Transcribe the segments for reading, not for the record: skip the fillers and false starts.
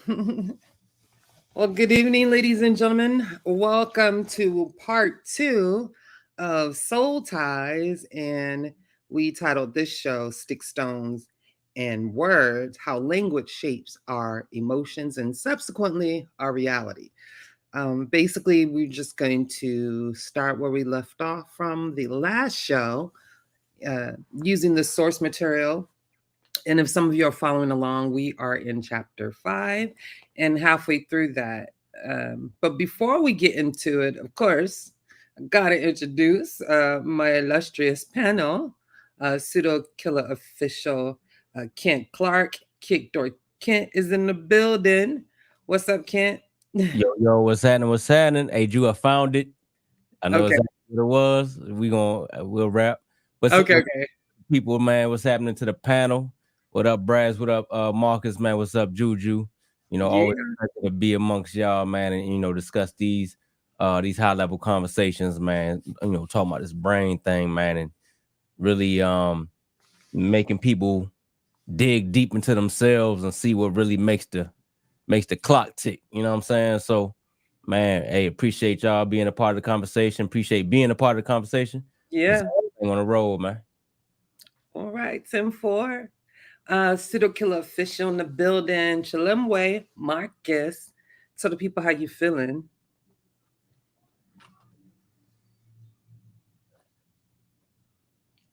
Well, good evening, ladies and gentlemen. Welcome to part two of Soul Ties. And we titled this show Stick Stones and Words, How Language Shapes Our Emotions and Subsequently Our Reality. Basically, we're just going to start where we left off from the last show, using the source material. And if some of you are following along, we are in chapter 5 and halfway through that. But before we get into it, of course, I gotta introduce my illustrious panel, pseudo killer official Kent Clark. Kick Door Kent is in the building. What's up, Kent? Yo, what's happening? What's happening? Hey, Drew, I found it. I know Okay, exactly what it was. We'll wrap. okay, What's okay. people, man? What's happening to the panel? What up, Braz? What up, Marcus, man? What's up, Juju? Yeah, Always a pleasure to be amongst y'all, man, and discuss these high level conversations, man. Talking about this brain thing, man, and really making people dig deep into themselves and see what really makes the clock tick. You know what I'm saying? So, man, hey, appreciate y'all being a part of the conversation. Appreciate being a part of the conversation. Let's yeah. get on the road, man. All right, 10-4. Pseudo killer official in the building. Chalimwe, Marcus. Tell the people how you feeling.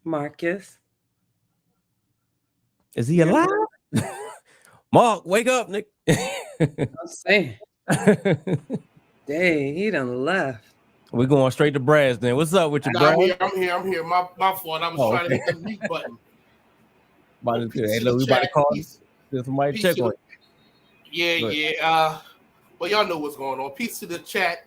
Marcus. Is he Yeah, alive? Mark, wake up, Nick. I'm saying. Dang, he done left. We're going straight to Braz then. What's up with you, Nah, Brad? I'm here. My fault. I was Oh, trying to okay. hit the mute button. About Well, to say, peace hey, to the look, we about to chat. call you. Peace, Somebody peace check to on the yeah, you. Good. yeah. Well, y'all know what's going on. Peace to the chat,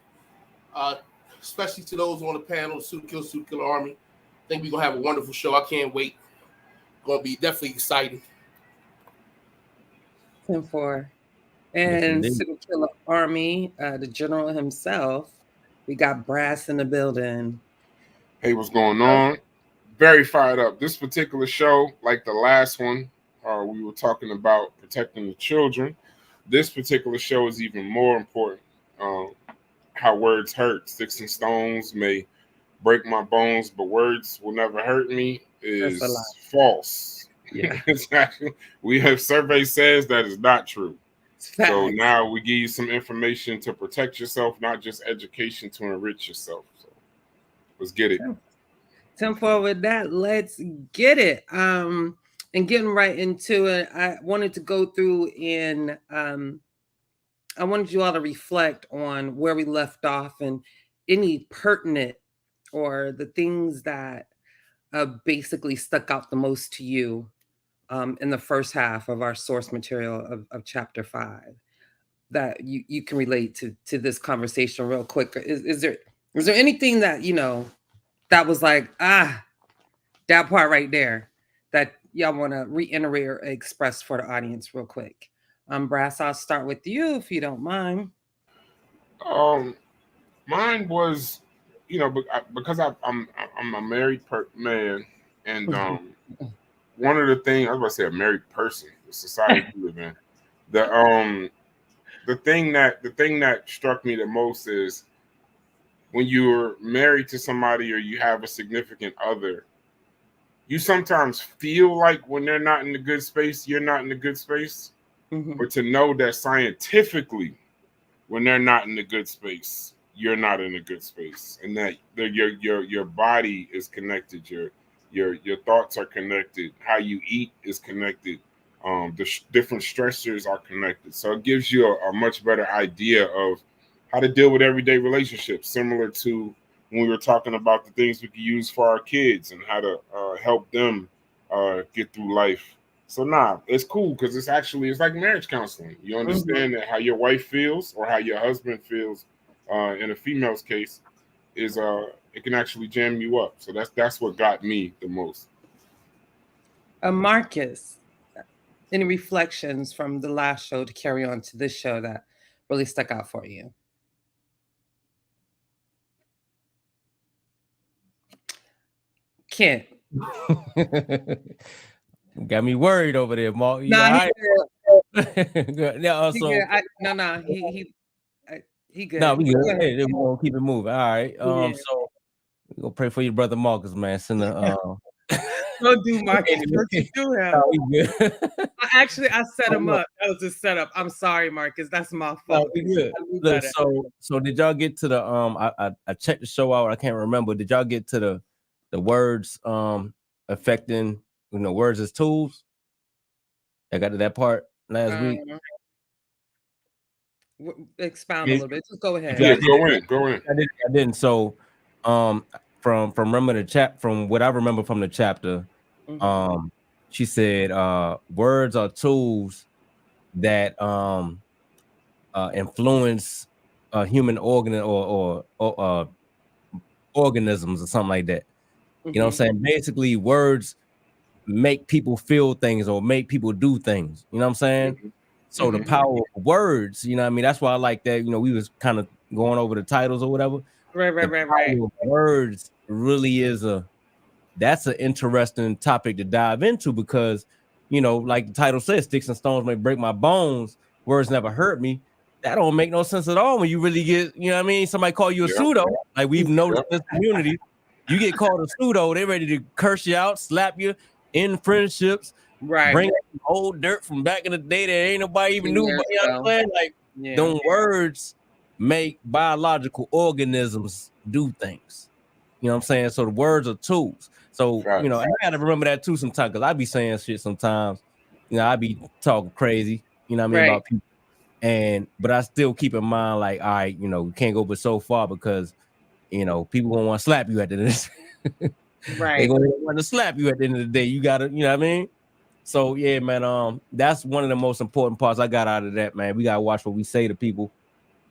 uh, especially to those on the panel, Suit Killer Army. I think we're gonna have a wonderful show. I can't wait. Gonna be definitely exciting. 10-4. Yes, And indeed. pseudo killer army, the general himself. We got Brass in the building. Hey, what's going on? Very fired up. This particular show, like the last one, we were talking about protecting the children. This particular show is even more important. Um, how words hurt. Sticks and stones may break my bones, but words will never hurt me That's a lot. is false. Yeah. It's actually, we have survey says that is not true. It's So facts. now we give you some information to protect yourself, not just education to enrich yourself. So let's get it. 10-4 with that. Let's get it. And getting right into it, I wanted to go through and I wanted you all to reflect on where we left off and any pertinent or the things that basically stuck out the most to you in the first half of our source material of chapter 5 that you can relate to this conversation real quick. Is there anything that that was like that part right there that y'all want to reiterate or express for the audience real quick? Brass, I'll start with you if you don't mind. Um, Mine was, because I'm a married man, and one of the things I was about to say a married person, the society we live in. The thing that struck me the most is when you're married to somebody or you have a significant other, you sometimes feel like when they're not in the good space, you're not in the good space. Mhm. But to know that scientifically, when they're not in the good space, you're not in a good space, and that your body is connected, your thoughts are connected, how you eat is connected, different stressors are connected. So it gives you a much better idea of how to deal with everyday relationships, similar to when we were talking about the things we could use for our kids and how to help them get through life. So it's cool because it's like marriage counseling. You Mhm. understand that how your wife feels or how your husband feels, in a female's case, is it can actually jam you up. So that's what got me the most. Marcus, any reflections from the last show to carry on to this show that really stuck out for you? Kent. Got me worried over there, Mark. You Nah, all he right? good. Yeah. He So good. He good. no, we good. Go ahead. Hey, we're gonna keep it moving. All right. Yeah. So we're gonna pray for your brother Marcus, man. Send a Don't do Marcus. Don't you do him. no, we good. Actually, I set him up. That was a setup. I'm sorry, Marcus. That's my No, fault. we good. I knew Look, better. so did y'all get to the I checked the show out. I can't remember. Did y'all get to the words affecting words as tools? I got to that part last week. Expound a little bit. Just go ahead. Yeah, go in. I didn't. So from from what I remember from the chapter, she said words are tools that influence human organ or organisms or something like that. You know what I'm saying? Basically, words make people feel things or make people do things. You know what I'm saying? So the power of words, you know what I mean? That's why I like that. We was kind of going over the titles or whatever. Right. Words really that's an interesting topic to dive into because, like the title says, sticks and stones may break my bones. Words never hurt me. That don't make no sense at all when you really get, you know what I mean? Somebody call you a pseudo, like we've noticed in this community. You get called a pseudo, they ready to curse you out, slap you in friendships, bring old dirt from back in the day that ain't nobody even knew. But, you know what I'm saying? Like, them words make biological organisms do things. You know what I'm saying? So the words are tools. So, I gotta remember that too sometimes because I be saying shit sometimes. I be talking crazy, you know what I mean, about people. But I still keep in mind, like, all right, we can't go but so far because, people gonna want to slap you at the end of this. They gonna want to slap you at the end of the day. You gotta, you know what I mean? So yeah, man. That's one of the most important parts I got out of that, man. We gotta watch what we say to people.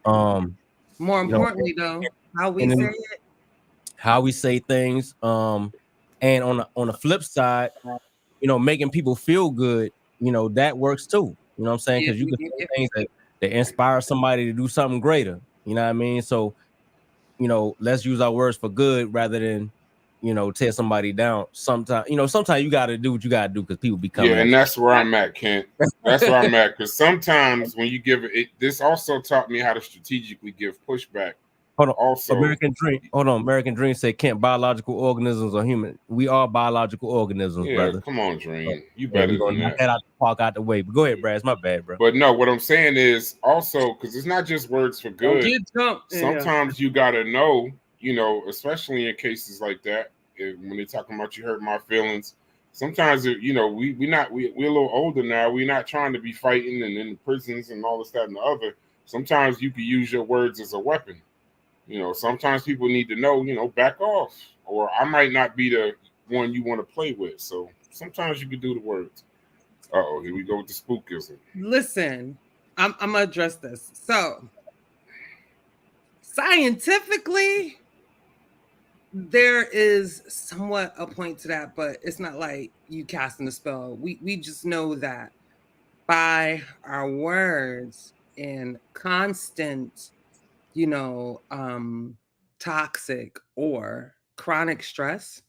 More importantly, though, how we say it. How we say things. And on the flip side, making people feel good, that works too. You know what I'm saying? Because you can say things that inspire somebody to do something greater. You know what I mean? So, let's use our words for good rather than, tear somebody down. Sometimes you got to do what you got to do because people become. Yeah, and that's where I'm at, Kent. That's where I'm at. Because sometimes when you give it, this also taught me how to strategically give pushback. Hold on. Also, American Dream said, "Can't biological organisms or human? We are biological organisms, brother." Come on, Dream. You better than that. Get out the park out the way. But go ahead, Brad. It's my bad, bro. But no, what I'm saying is also because it's not just words for good. Sometimes you gotta know, especially in cases like that, when they're talking about you hurt my feelings. Sometimes we're a little older now. We're not trying to be fighting and in the prisons and all this, that, and the other. Sometimes you can use your words as a weapon. Sometimes people need to know, back off, or I might not be the one you want to play with. So sometimes you can do the words. Here we go with the spookism. Listen, I'm gonna address this. So scientifically, there is somewhat a point to that, but it's not like you casting a spell. We just know that by our words and constant toxic or chronic stress,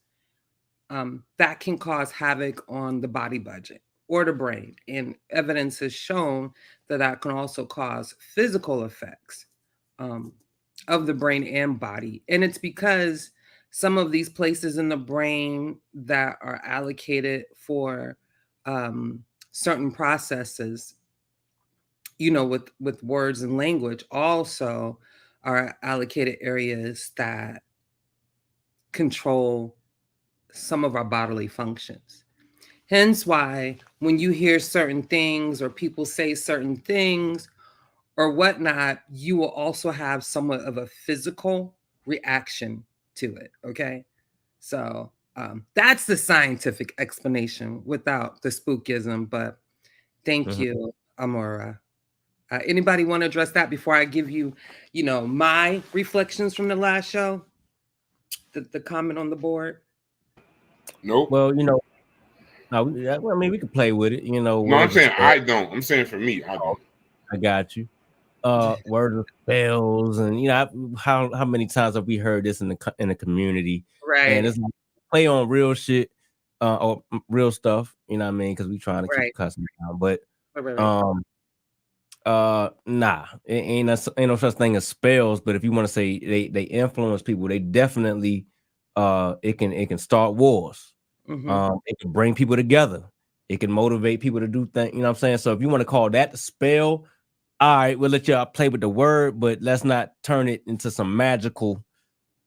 that can cause havoc on the body budget or the brain. And evidence has shown that can also cause physical effects of the brain and body. And it's because some of these places in the brain that are allocated for certain processes, with words and language, also are allocated areas that control some of our bodily functions. Hence why when you hear certain things or people say certain things or whatnot, you will also have somewhat of a physical reaction to it, okay? So that's the scientific explanation without the spookism, but thank you, Amora. Anybody want to address that before I give you, my reflections from the last show? The comment on the board? Nope. Well, we could play with it. No, I'm saying I don't. I'm saying for me, I don't. I got you. Word of spells, and how many times have we heard this in the community? Right. And it's like, play on real shit. or real stuff, you know what I mean? Because we trying to keep cussing down. But nah, it ain't no such thing as spells. But if you want to say they influence people, they definitely it can start wars. It can bring people together. It can motivate people to do things. You know what I'm saying? So if you want to call that the spell, all right, we'll let y'all play with the word, but let's not turn it into some magical,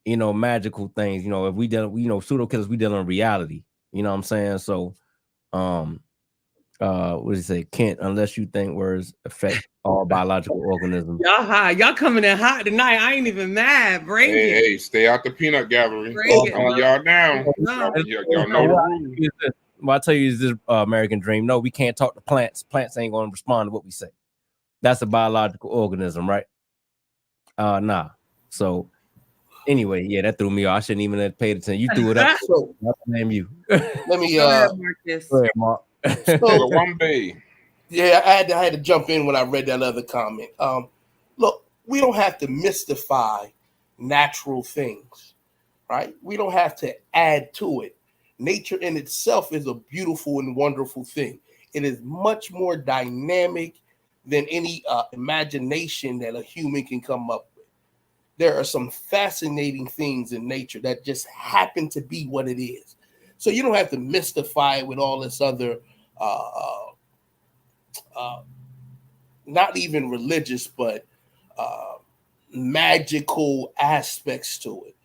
magical things. If we deal, pseudo killers, we deal in reality. You know what I'm saying? So, what does he say? Can't unless you think words affect all biological organisms. Y'all hot. Y'all coming in hot tonight. I ain't even mad. Bring it. Hey, stay out the peanut gallery. Calm y'all down. Y'all know the rules. What I tell you is this American dream. No, we can't talk to plants. Plants ain't going to respond to what we say. That's a biological organism, right? Nah. So anyway, yeah, that threw me off. I shouldn't even have paid attention. You threw it up. So name you. Let me Go ahead, Mark. So, yeah, I had to jump in when I read that other comment. Look, we don't have to mystify natural things, right? We don't have to add to it. Nature in itself is a beautiful and wonderful thing. It is much more dynamic than any imagination that a human can come up with. There are some fascinating things in nature that just happen to be what it is. So you don't have to mystify it with all this other, not even religious, but magical aspects to it,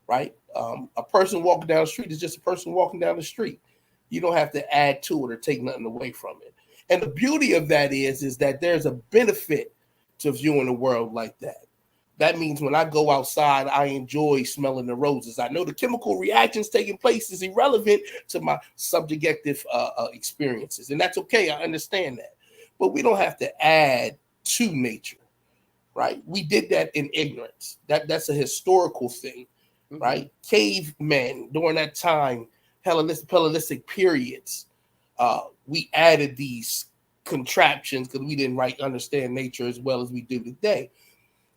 right? A person walking down the street is just a person walking down the street. You don't have to add to it or take nothing away from it. And the beauty of that is that there's a benefit to viewing the world like that. That means when I go outside, I enjoy smelling the roses. I know the chemical reactions taking place is irrelevant to my subjective experiences. And that's okay. I understand that. But we don't have to add to nature, right? We did that in ignorance. That's a historical thing, right? Cavemen during that time, Hellenistic periods, we added these contraptions because we didn't understand nature as well as we do today.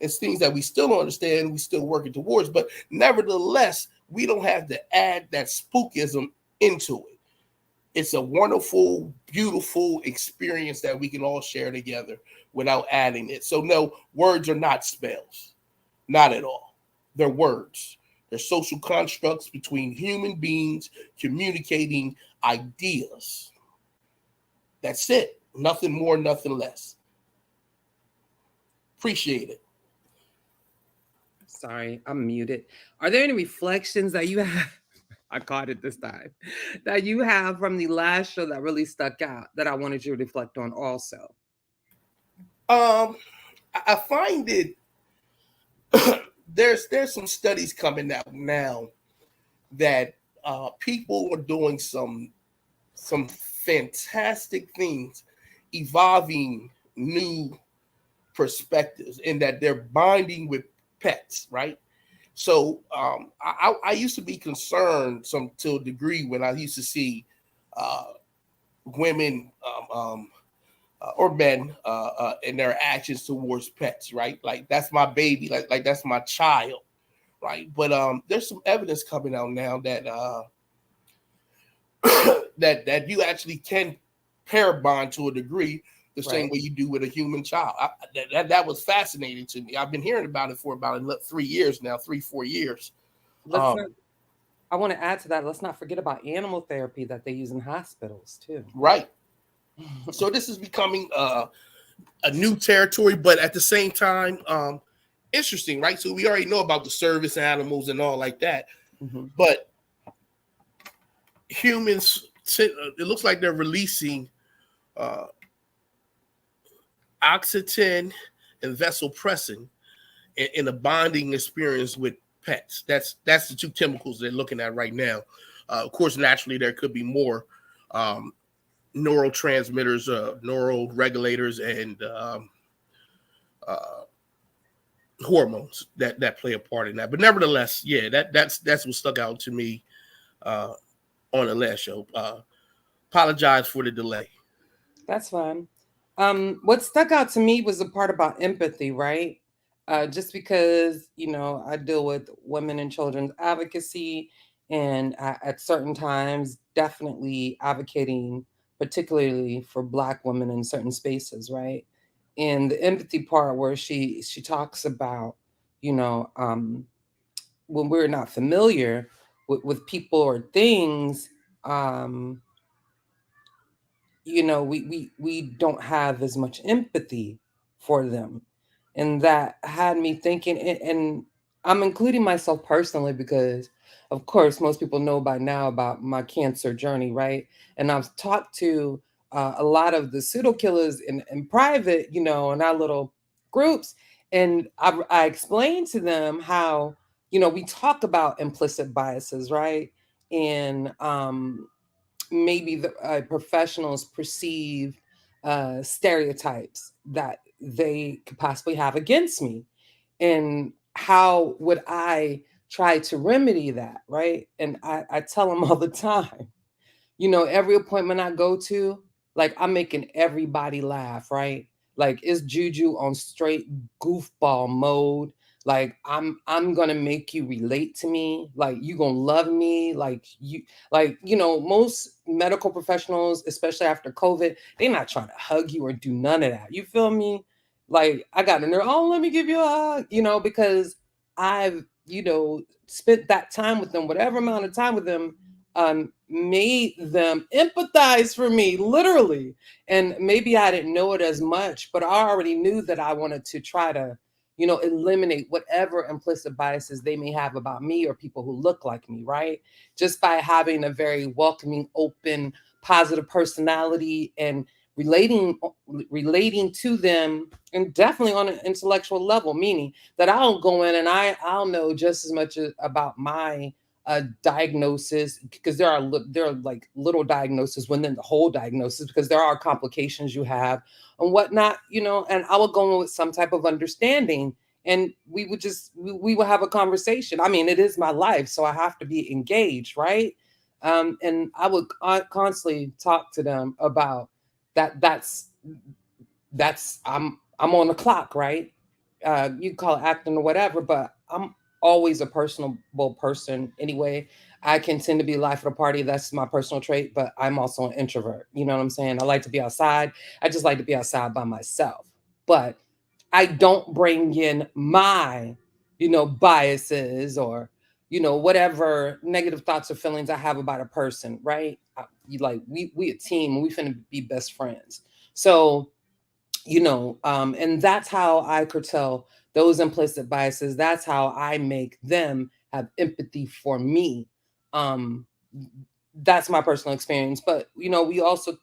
It's things that we still don't understand, we still working towards, but nevertheless, we don't have to add that spookism into it. It's a wonderful, beautiful experience that we can all share together without adding it. So no, words are not spells, not at all. They're words. They're social constructs between human beings communicating ideas. That's it. Nothing more, nothing less. Appreciate it. Sorry, I'm muted. Are there any reflections that you have? I caught it this time. That you have from the last show that really stuck out that I wanted you to reflect on also? I find it there's some studies coming out now that people are doing some fantastic things, evolving new perspectives, in that they're bonding with pets, right? So I used to be concerned to a degree when I used to see women or men in their actions towards pets, right? Like that's my baby, like that's my child, right? But there's some evidence coming out now that that you actually can pair bond to a degree the same way you do with a human child. That was fascinating to me. I've been hearing about it for about 3 years now, 3-4 years. I want to add to that. Let's not forget about animal therapy that they use in hospitals too. Right. So this is becoming a new territory, but at the same time, interesting, right? So we already know about the service animals and all like that, but humans, it looks like they're releasing oxytocin and vasopressin in a bonding experience with pets. That's the two chemicals they're looking at right now. Of course, naturally, there could be more neurotransmitters, neural regulators, and hormones that play a part in that. But nevertheless, yeah, that's what stuck out to me on the last show. Apologize for the delay. That's fine. What stuck out to me was the part about empathy, right? Just because, I deal with women and children's advocacy, and at certain times, definitely advocating, particularly for Black women in certain spaces, right? And the empathy part where she talks about, you know, when we're not familiar with people or things, um, you know, we don't have as much empathy for them, and that had me thinking. And I'm including myself personally because, of course, most people know by now about my cancer journey, right? And I've talked to a lot of the pseudo killers in private, you know, in our little groups, and I explained to them how, you know, we talk about implicit biases, right? And maybe the professionals perceive stereotypes that they could possibly have against me, and how would I try to remedy that, right? And I tell them all the time, you know, every appointment I go to, like, I'm making everybody laugh, right? Like, it's Juju on straight goofball mode. Like, I'm gonna make you relate to me. Like, you gonna love me. Like, you know, most medical professionals, especially after COVID, they're not trying to hug you or do none of that. You feel me? Like, I got in there, oh, let me give you a hug, you know, because I've, you know, spent that time with them, whatever amount of time with them, made them empathize for me, literally. And maybe I didn't know it as much, but I already knew that I wanted to try to, you know, eliminate whatever implicit biases they may have about me or people who look like me, right? Just by having a very welcoming, open, positive personality and relating to them, and definitely on an intellectual level, meaning that I'll go in and I'll know just as much about my diagnosis, because there are like little diagnoses within the whole diagnosis, because there are complications you have and whatnot, you know. And I would go in with some type of understanding, and we would have a conversation. I mean, it is my life, so I have to be engaged, right? And I would constantly talk to them about that. That's I'm on the clock, right? You call it acting or whatever, but I'm always a personable person anyway. I can tend to be life of the party. That's my personal trait, but I'm also an introvert. You know what I'm saying? I like to be outside. I just like to be outside by myself. But I don't bring in my, you know, biases or, you know, whatever negative thoughts or feelings I have about a person, right? We a team, we finna be best friends. So, you know, and that's how I curtail those implicit biases. That's how I make them have empathy for me. um that's my personal experience. But you know, we also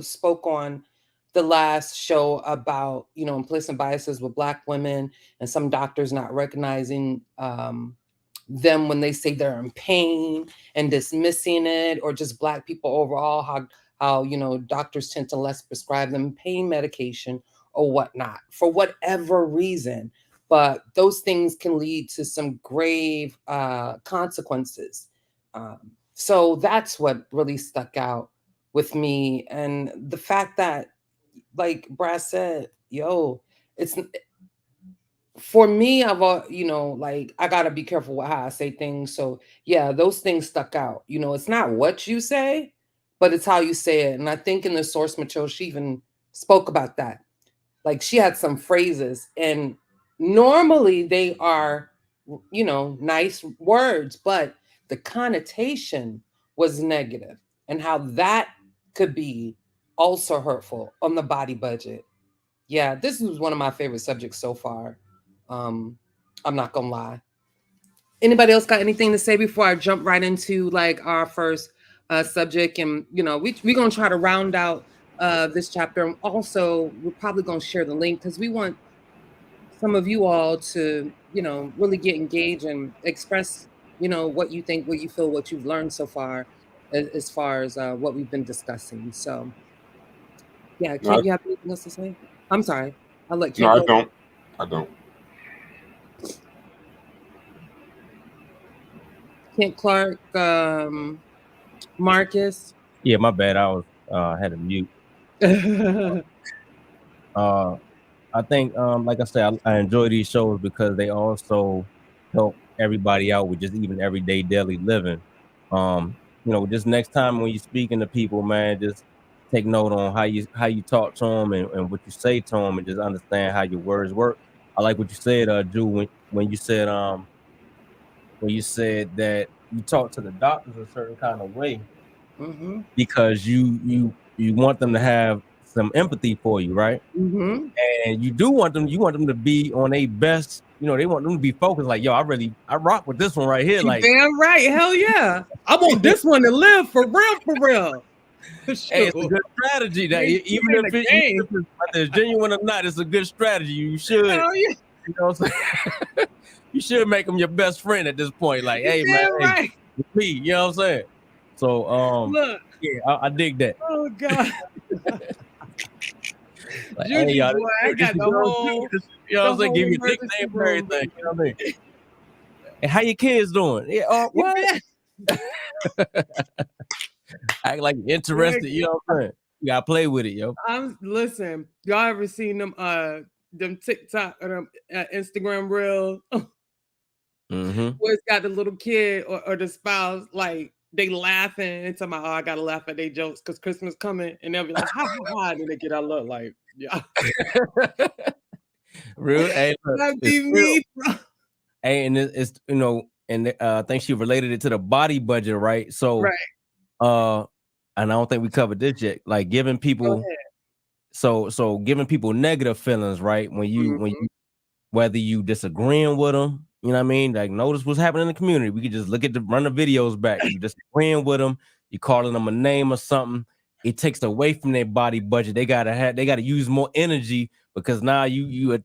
spoke on the last show about, you know, implicit biases with Black women, and some doctors not recognizing them when they say they're in pain and dismissing it, or just Black people overall, how, you know, doctors tend to less prescribe them pain medication or whatnot for whatever reason. But those things can lead to some grave consequences. So that's what really stuck out with me. And the fact that, like Brad said, yo, it's for me, you know, like, I gotta be careful with how I say things. So yeah, those things stuck out. You know, it's not what you say, but it's how you say it. And I think in the source material, she even spoke about that. Like, she had some phrases, and normally they are, you know, nice words, but the connotation was negative, and how that could be also hurtful on the body budget. Yeah, this was one of my favorite subjects so far. Um, I'm not gonna lie. Anybody else got anything to say before I jump right into like our first subject? And you know, we're gonna try to round out this chapter. And also, we're probably gonna share the link because we want some of you all to, you know, really get engaged and express, you know, what you think, what you feel, what you've learned so far, as far as what we've been discussing. So yeah, No, Kent, you have anything else to say? I'm sorry, I'll let no, Kent I go. don't. I don't. Kent Clark, Marcus. Yeah, my bad. I was had a mute. I think, like I said, I enjoy these shows because they also help everybody out with just even everyday daily living. Just next time when you're speaking to people, man, just take note on how you talk to them and what you say to them, and just understand how your words work. I like what you said, Drew, when you said that you talk to the doctors a certain kind of way because you want them to have some empathy for you, right? And you want them to be on their best. They want them to be focused. Like, yo, I rock with this one right here. Like, damn right, hell yeah, I want this one to live for real. Hey, it's a good strategy. That even if it's genuine or not, it's a good strategy. You should, you know what I'm saying? You should make them your best friend at this point. Like, hey man, hey, me, you know what I'm saying? So, look, yeah, I dig that. Oh God. Like, Juju, hey, y'all, boy, I got the whole, you know what I'm saying? Give you a nickname and everything. You know what I mean? And how your kids doing? Yeah, what? Act like you're interested, you know what I'm saying? You gotta play with it, yo. Listen, y'all ever seen them TikTok or them Instagram reels? Where it's got the little kid or the spouse, like they laughing and talking about, I gotta laugh at their jokes because Christmas coming, and they'll be like, ha ha ha, and they get out look like, yeah. Real, hey, look, That'd be me, bro. Hey, and it's and I think she related it to the body budget, right? So, and I don't think we covered this yet. Like giving people, so giving people negative feelings, right? When you whether you disagreeing with them, you know what I mean? Like, notice what's happening in the community. We could just run the videos back. You disagreeing with them, you calling them a name or something. It takes away from their body budget. They gotta use more energy because now you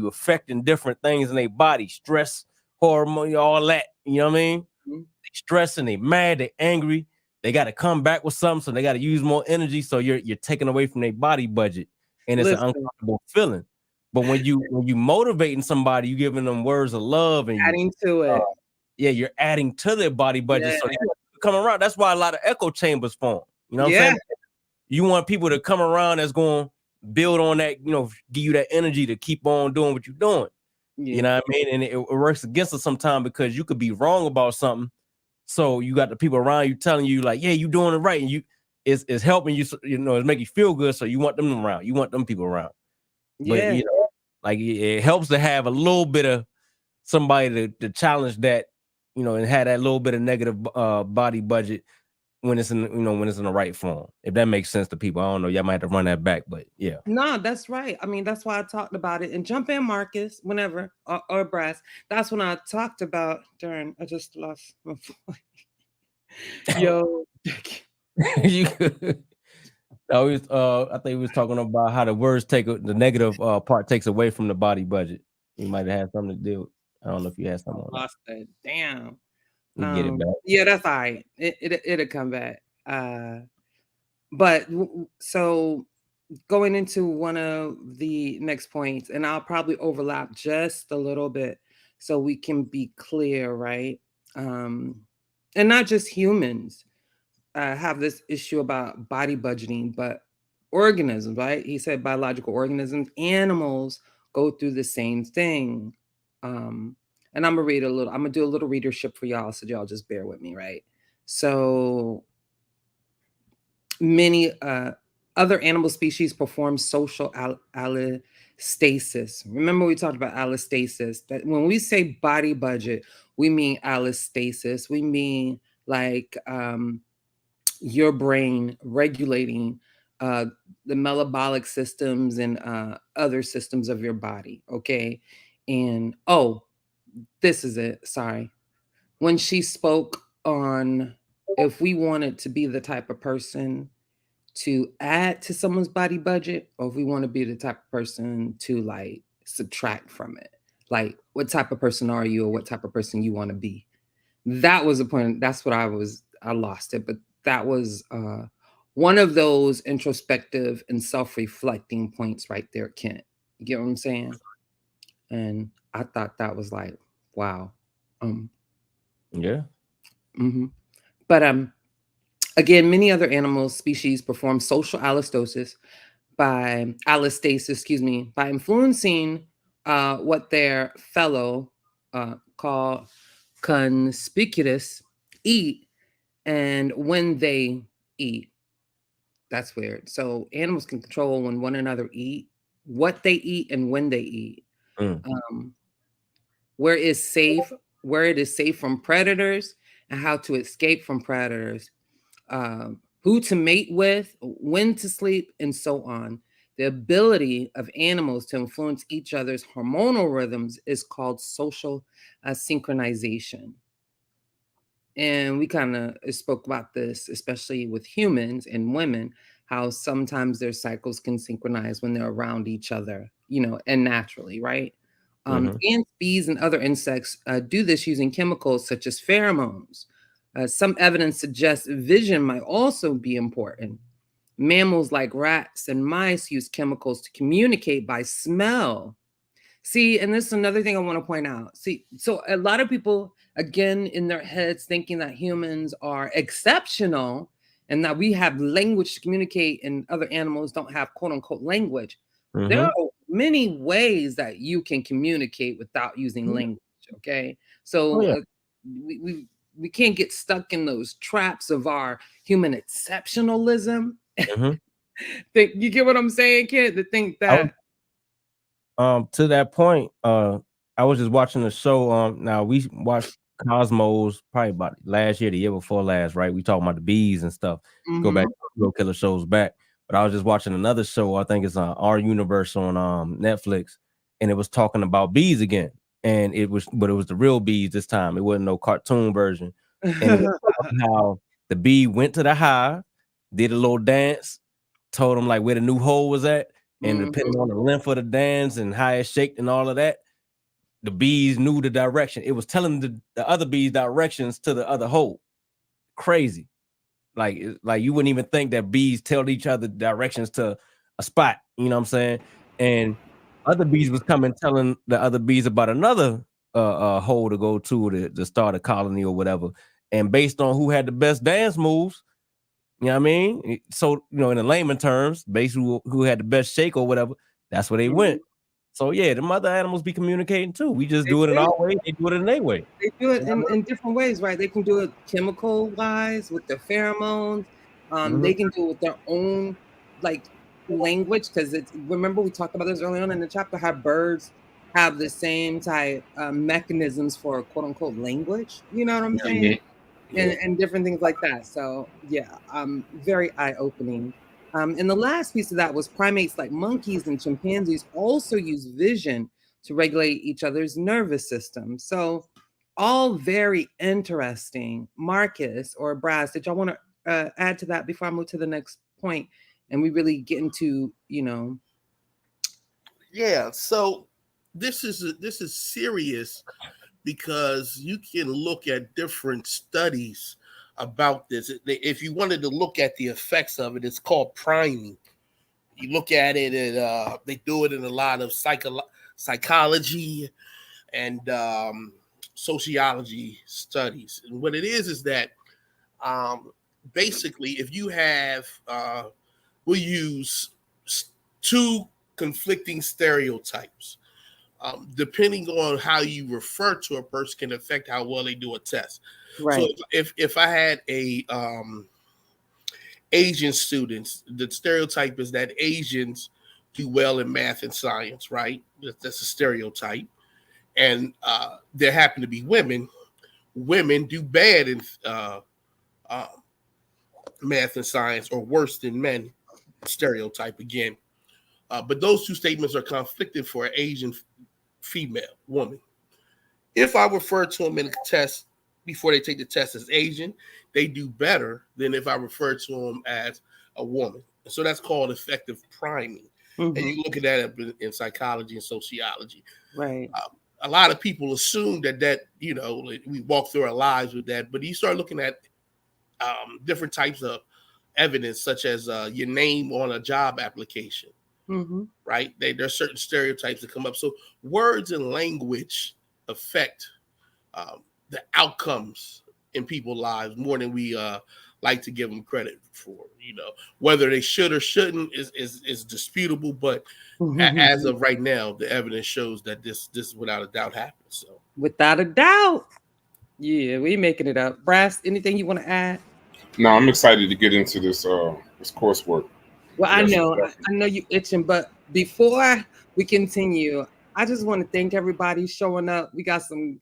affecting different things in their body, stress, hormone, all that. You know what I mean? They stressing, they mad, they angry. They got to come back with something, so they got to use more energy. So you're taking away from their body budget, and it's an uncomfortable feeling. But when you motivating somebody, you giving them words of love and adding to it. You're adding to their body budget. So they come around. That's why a lot of echo chambers form. You know what I'm saying? You want people to come around that's going to build on that, give you that energy to keep on doing what you're doing. You know what I mean? And it works against us sometimes because you could be wrong about something. So you got the people around you telling you like, yeah, you doing it right. And it's helping you, it's making you feel good. So you want them around. You want them people around. But, like it helps to have a little bit of somebody to challenge that, and have that little bit of negative body budget when it's in, when it's in the right form. If that makes sense to people. I don't know. Y'all might have to run that back, but yeah. No, that's right. I mean, that's why I talked about it. And jump in, Marcus, whenever, or Brass. That's when I talked about I just lost my voice. Yo. I think we was talking about how the words the negative part takes away from the body budget. You might have had something to do with. I don't know if you had something on that. Lost it. Damn. You get it back. Yeah, that's all right. It'll come back. But so going into one of the next points, and I'll probably overlap just a little bit so we can be clear, right? And not just humans have this issue about body budgeting, but organisms, right? He said biological organisms, animals go through the same thing. And I'm gonna do a little readership for y'all, so y'all just bear with me, right? So many other animal species perform social allostasis. Remember we talked about allostasis, that when we say body budget, we mean allostasis. We mean like your brain regulating the metabolic systems and other systems of your body, okay? And this is it, sorry. When she spoke on if we wanted to be the type of person to add to someone's body budget, or if we want to be the type of person to like subtract from it, like what type of person are you, or what type of person you want to be. That was the point. That's what I lost it, but that was one of those introspective and self-reflecting points right there, Kent. You get what I'm saying? And I thought that was like, wow. Yeah. But again, many other animal species perform social allostasis by influencing what their fellow call conspicuous, eat, and when they eat. That's weird. So animals can control when one another eat, what they eat, and when they eat. Mm. Um, where is safe, where it is safe from predators, and how to escape from predators. Who to mate with, when to sleep, and so on. The ability of animals to influence each other's hormonal rhythms is called social synchronization. And we kind of spoke about this, especially with humans and women, how sometimes their cycles can synchronize when they're around each other, and naturally, right? Mhm. Ants, bees, and other insects do this using chemicals such as pheromones. Some evidence suggests vision might also be important. Mammals like rats and mice use chemicals to communicate by smell. See, and this is another thing I want to point out. See, so a lot of people, again, in their heads, thinking that humans are exceptional and that we have language to communicate and other animals don't have quote unquote language. There Mhm. are many ways that you can communicate without using language. Okay. Oh So yeah. we can't get stuck in those traps of our human exceptionalism. Mhm. You get what I'm saying, kid? To think I was that. to that point, I was just watching the show. Now we watched Cosmos probably about last year, the year before last, right? We talking about the bees and stuff. Go back, Mhm. real killer shows back. But I was just watching another show. I think it's Our Universe on Netflix, and it was talking about bees again. And but it was the real bees this time. It wasn't no cartoon version. And it was about how the bee went to the hive, did a little dance, told them like where the new hole was at. And depending Mhm. on the length of the dance and how it shaped and all of that, the bees knew the direction. It was telling the other bees directions to the other hole. Crazy. Like you wouldn't even think that bees tell each other directions to a spot. You know what I'm saying? And other bees was coming telling the other bees about another hole to go to start a colony or whatever. And based on who had the best dance moves, you know what I mean? So, in the layman terms, basically who had the best shake or whatever, that's where they Mhm. went. So yeah, the other animals be communicating too. We just They do it in do. our way, they do it in their way. They do it You know in different ways, right? They can do it chemical wise with their pheromones. what I mean? They can do it with their own like language because it's remember we talked about this early on in the chapter how birds have the same type mechanisms for quote unquote language. You know what I'm saying? Mhm. Yeah. And different things like that. So yeah, very eye opening. And the last piece of that was primates like monkeys and chimpanzees also use vision to regulate each other's nervous system. So all very interesting. Marcus or Brass, did y'all want to add to that before I move to the next point and we really get into, Yeah. So this is serious because you can look at different studies about this. If you wanted to look at the effects of it, it's called priming. You look at it, and they do it in a lot of psychology and sociology studies. And what it is that basically, if you have, we use two conflicting stereotypes. Depending on how you refer to a person can affect how well they do a test. So right. if I had a Asian students, the stereotype is that Asians do well in math and science, right? That's a stereotype. And there happen to be women. Women do bad in uh, math and science, or worse than men. Stereotype again. But those two statements are conflicted for an Asian female woman. If I refer to them in a test before they take the test as Asian, they do better than if I refer to them as a woman. So that's called effective priming. And Mhm. you look at that in psychology and sociology. Right. A lot of people assume that we walk through our lives with that, but you start looking at different types of evidence, such as your name on a job application, Mhm. right? There are certain stereotypes that come up. So words and language affect the outcomes in people's lives more than we like to give them credit for. Whether they should or shouldn't is disputable, but as of right now, the evidence shows that this without a doubt happens. So Without a doubt. Yeah, we making it up. Brass, anything you want to add? No, I'm excited to get into this coursework. Well, I Yes, know, definitely. I know you itching, but before we continue, I just want to thank everybody showing up. We got some,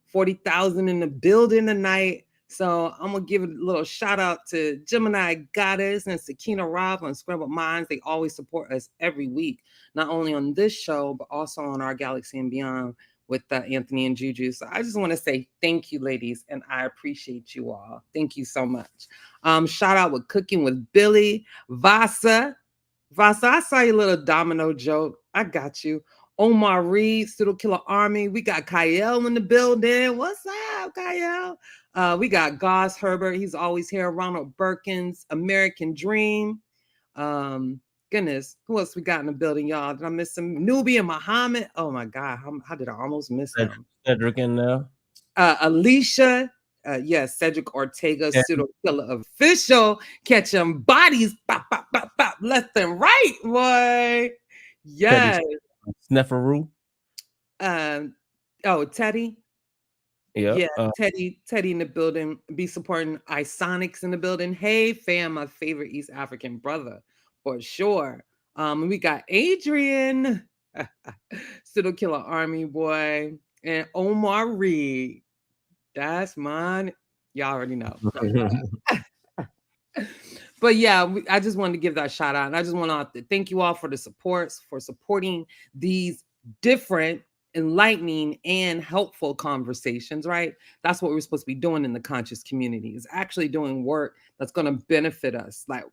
40,000 in the building tonight. So I'm gonna give a little shout out to Gemini Goddess and Sakina Rob on Scrambled Minds. They always support us every week, not only on this show, but also on our Galaxy and Beyond with Anthony and Juju. So I just want to say thank you, ladies, and I appreciate you all. Thank you so much. Shout out with Cooking with Billy. Vasa, I saw your little domino joke. I got you. Omar Reed, Pseudo Killer Army. We got Kyle in the building. What's up, Kyle? We got Goss Herbert. He's always here. Ronald Birkins, American Dream. Goodness, who else we got in the building, y'all? Did I miss him? Nubia Muhammad. Oh my God, how did I almost miss him? Cedric in there. Alicia. Yes, Cedric Ortega, Pseudo Killer Official. Catch them bodies, bop, bop, bop, bop, left and right, boy. Yes. Sneferu. Teddy. Yep. Yeah, Teddy in the building. Be supporting Isonics in the building. Hey, fam, my favorite East African brother, for sure. We got Adrian, Pseudo Killer Army boy, and Omar Reed. That's mine. Y'all already know. But yeah, I just wanted to give that shout out. And I just want to thank you all for the support, for supporting these different, enlightening, and helpful conversations, right? That's what we're supposed to be doing in the conscious community, is actually doing work that's going to benefit us, like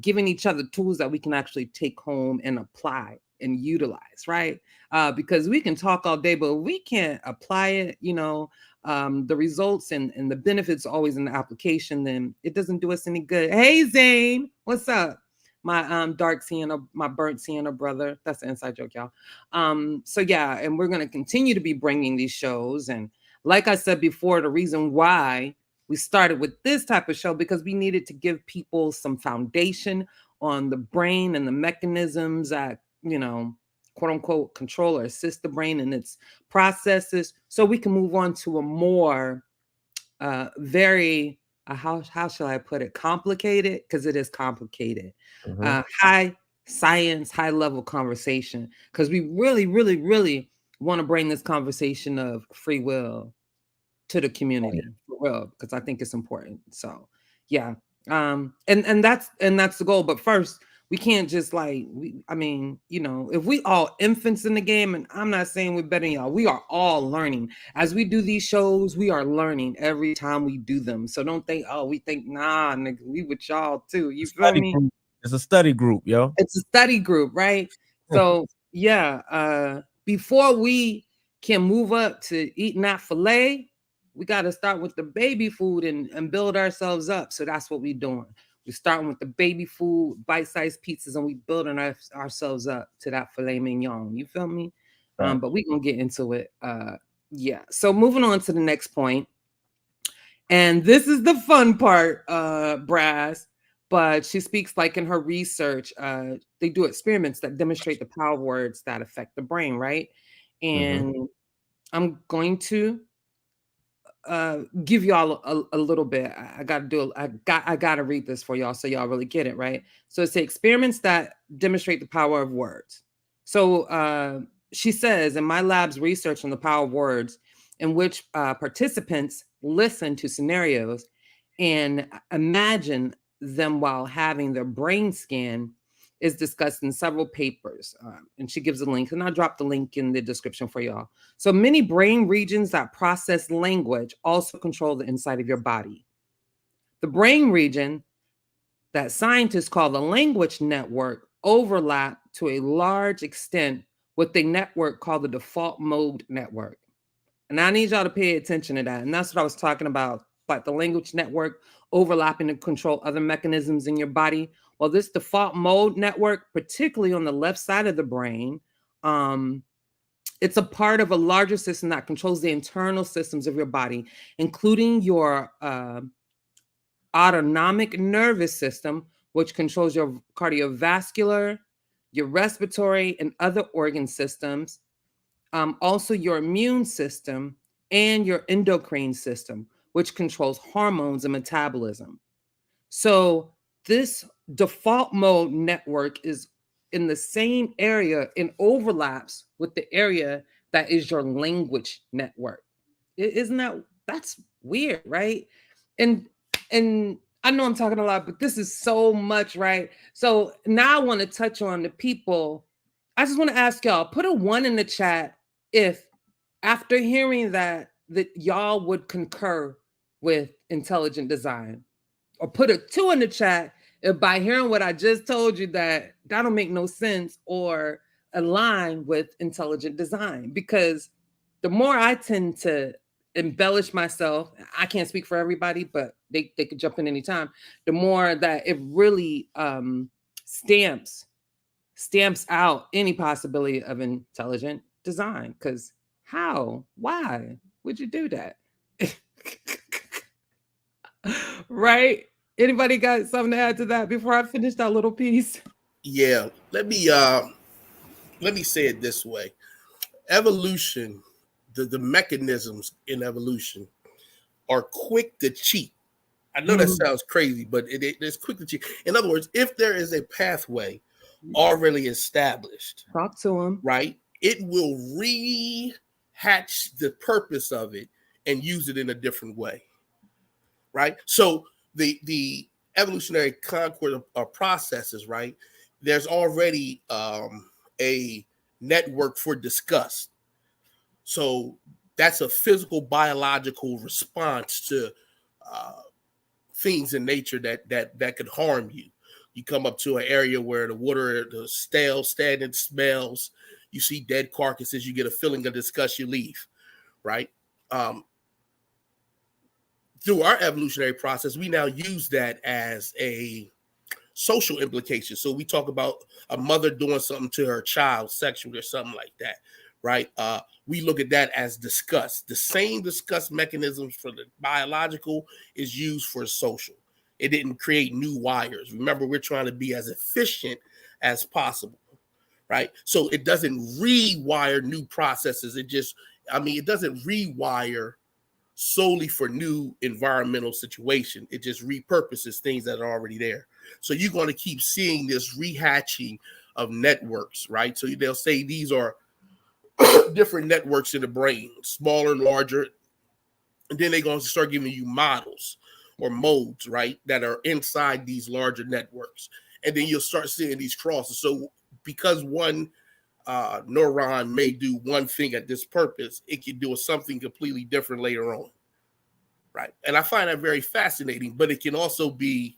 giving each other tools that we can actually take home and apply and utilize, right? Because we can talk all day, but we can't apply it, the results and the benefits always in the application, then it doesn't do us any good. Hey, Zane, what's up? My dark sienna, my burnt sienna brother. That's an inside joke, y'all. So yeah, and we're going to continue to be bringing these shows. And like I said before, the reason why we started with this type of show, because we needed to give people some foundation on the brain and the mechanisms that, quote unquote, control or assist the brain in its processes, so we can move on to a more very how shall I put it, complicated, because it is complicated, high science, high level conversation, because we really, really, really want to bring this conversation of free will to the community, for real, because I think it's important. So yeah, and that's the goal. But first, we can't just if we all infants in the game, and I'm not saying we're better than y'all, we are all learning. As we do these shows, we are learning every time we do them. So don't think, nah, nigga, we with y'all too. You feel me? It's a study group, yo. It's a study group, right? So yeah, before we can move up to eating that filet, we got to start with the baby food and build ourselves up. So that's what we're doing. We're starting with the baby food, bite-sized pizzas, and we building ourselves up to that filet mignon. You feel me? Right. But we're going to get into it. Yeah. So moving on to the next point. And this is the fun part, Brass. But she speaks like in her research, they do experiments that demonstrate the power of words that affect the brain, right? And I'm going to give y'all a little bit. I gotta read this for y'all so y'all really get it, right? So it's experiments that demonstrate the power of words. So she says, in my lab's research on the power of words, in which participants listen to scenarios and imagine them while having their brain scan, is discussed in several papers. And she gives a link, and I'll drop the link in the description for y'all. So many brain regions that process language also control the inside of your body. The brain region that scientists call the language network overlap to a large extent with the network called the default mode network. And I need y'all to pay attention to that. And that's what I was talking about, like the language network overlapping to control other mechanisms in your body. Well, this default mode network, particularly on the left side of the brain, it's a part of a larger system that controls the internal systems of your body, including your autonomic nervous system, which controls your cardiovascular, your respiratory, and other organ systems. Also your immune system, and your endocrine system, which controls hormones and metabolism. So this default mode network is in the same area and overlaps with the area that is your language network. Isn't that's weird, right? And I know I'm talking a lot, but this is so much, right? So now I want to touch on the people. I just want to ask y'all, put a 1 in the chat if after hearing that y'all would concur with intelligent design, or put a 2 in the chat if by hearing what I just told you that don't make no sense or align with intelligent design. Because the more I tend to embellish myself, I can't speak for everybody, but they could jump in anytime, the more that it really stamps out any possibility of intelligent design. Because why would you do that? Right? Anybody got something to add to that before I finish that little piece? Yeah, let me say it this way. Evolution, the mechanisms in evolution are quick to cheat. I know that sounds crazy, but it's quick to cheat. In other words, if there is a pathway already established, talk to them, right? It will rehatch the purpose of it and use it in a different way, right? So the evolutionary concord of processes, right? There's already a network for disgust. So that's a physical, biological response to things in nature that could harm you. You come up to an area where the water, the stale, stagnant smells, you see dead carcasses, you get a feeling of disgust, you leave, right? Through our evolutionary process, we now use that as a social implication. So we talk about a mother doing something to her child sexually or something like that, right? We look at that as disgust. The same disgust mechanisms for the biological is used for social. It didn't create new wires. Remember, we're trying to be as efficient as possible, right? So it doesn't rewire new processes. It doesn't rewire solely for new environmental situation. It just repurposes things that are already there. So you're going to keep seeing this rehatching of networks, right? So they'll say these are different networks in the brain, smaller, larger, and then they're going to start giving you models or modes, right, that are inside these larger networks. And then you'll start seeing these crosses. So because one neuron may do one thing at this purpose, it can do something completely different later on, right? And I find that very fascinating, but it can also be,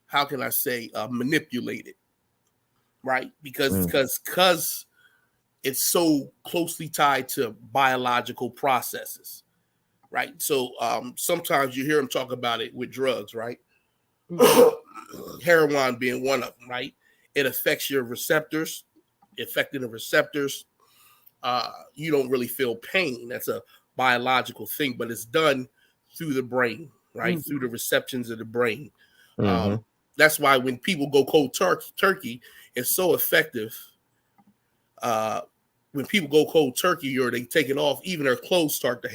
how can I say, manipulated, right? Because it's so closely tied to biological processes, right? So sometimes you hear them talk about it with drugs, right? Heroin being one of them, right? It affects your receptors. Affecting the receptors, you don't really feel pain. That's a biological thing, but it's done through the brain, right? Through the receptions of the brain. That's why when people go cold turkey, it's so effective. When people go cold turkey or they take it off, even their clothes start to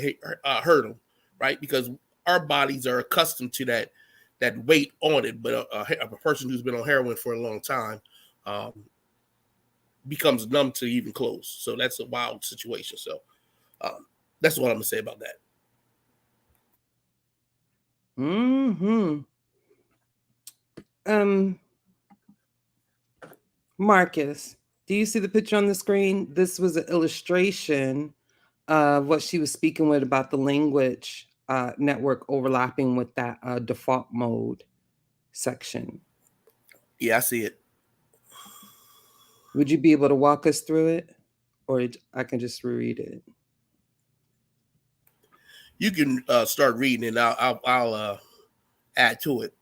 hurt them, right? Because our bodies are accustomed to that weight on it. But a person who's been on heroin for a long time becomes numb to even clothes. So that's a wild situation. So that's what I'm gonna say about that. Marcus, do you see the picture on the screen? This was an illustration of what she was speaking with about the language network overlapping with that default mode section. Yeah, I see it. Would you be able to walk us through it, or I can just reread it? You can start reading it. I'll add to it.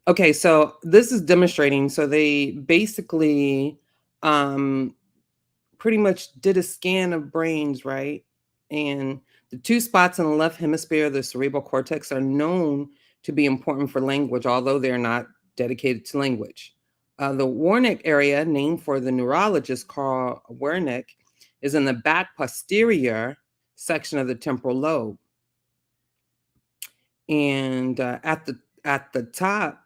Okay, so this is demonstrating. So they basically pretty much did a scan of brains, right? And the 2 spots in the left hemisphere of the cerebral cortex are known to be important for language, although they're not dedicated to language. The Wernicke area, named for the neurologist Carl Wernicke, is in the back posterior section of the temporal lobe. And at the top,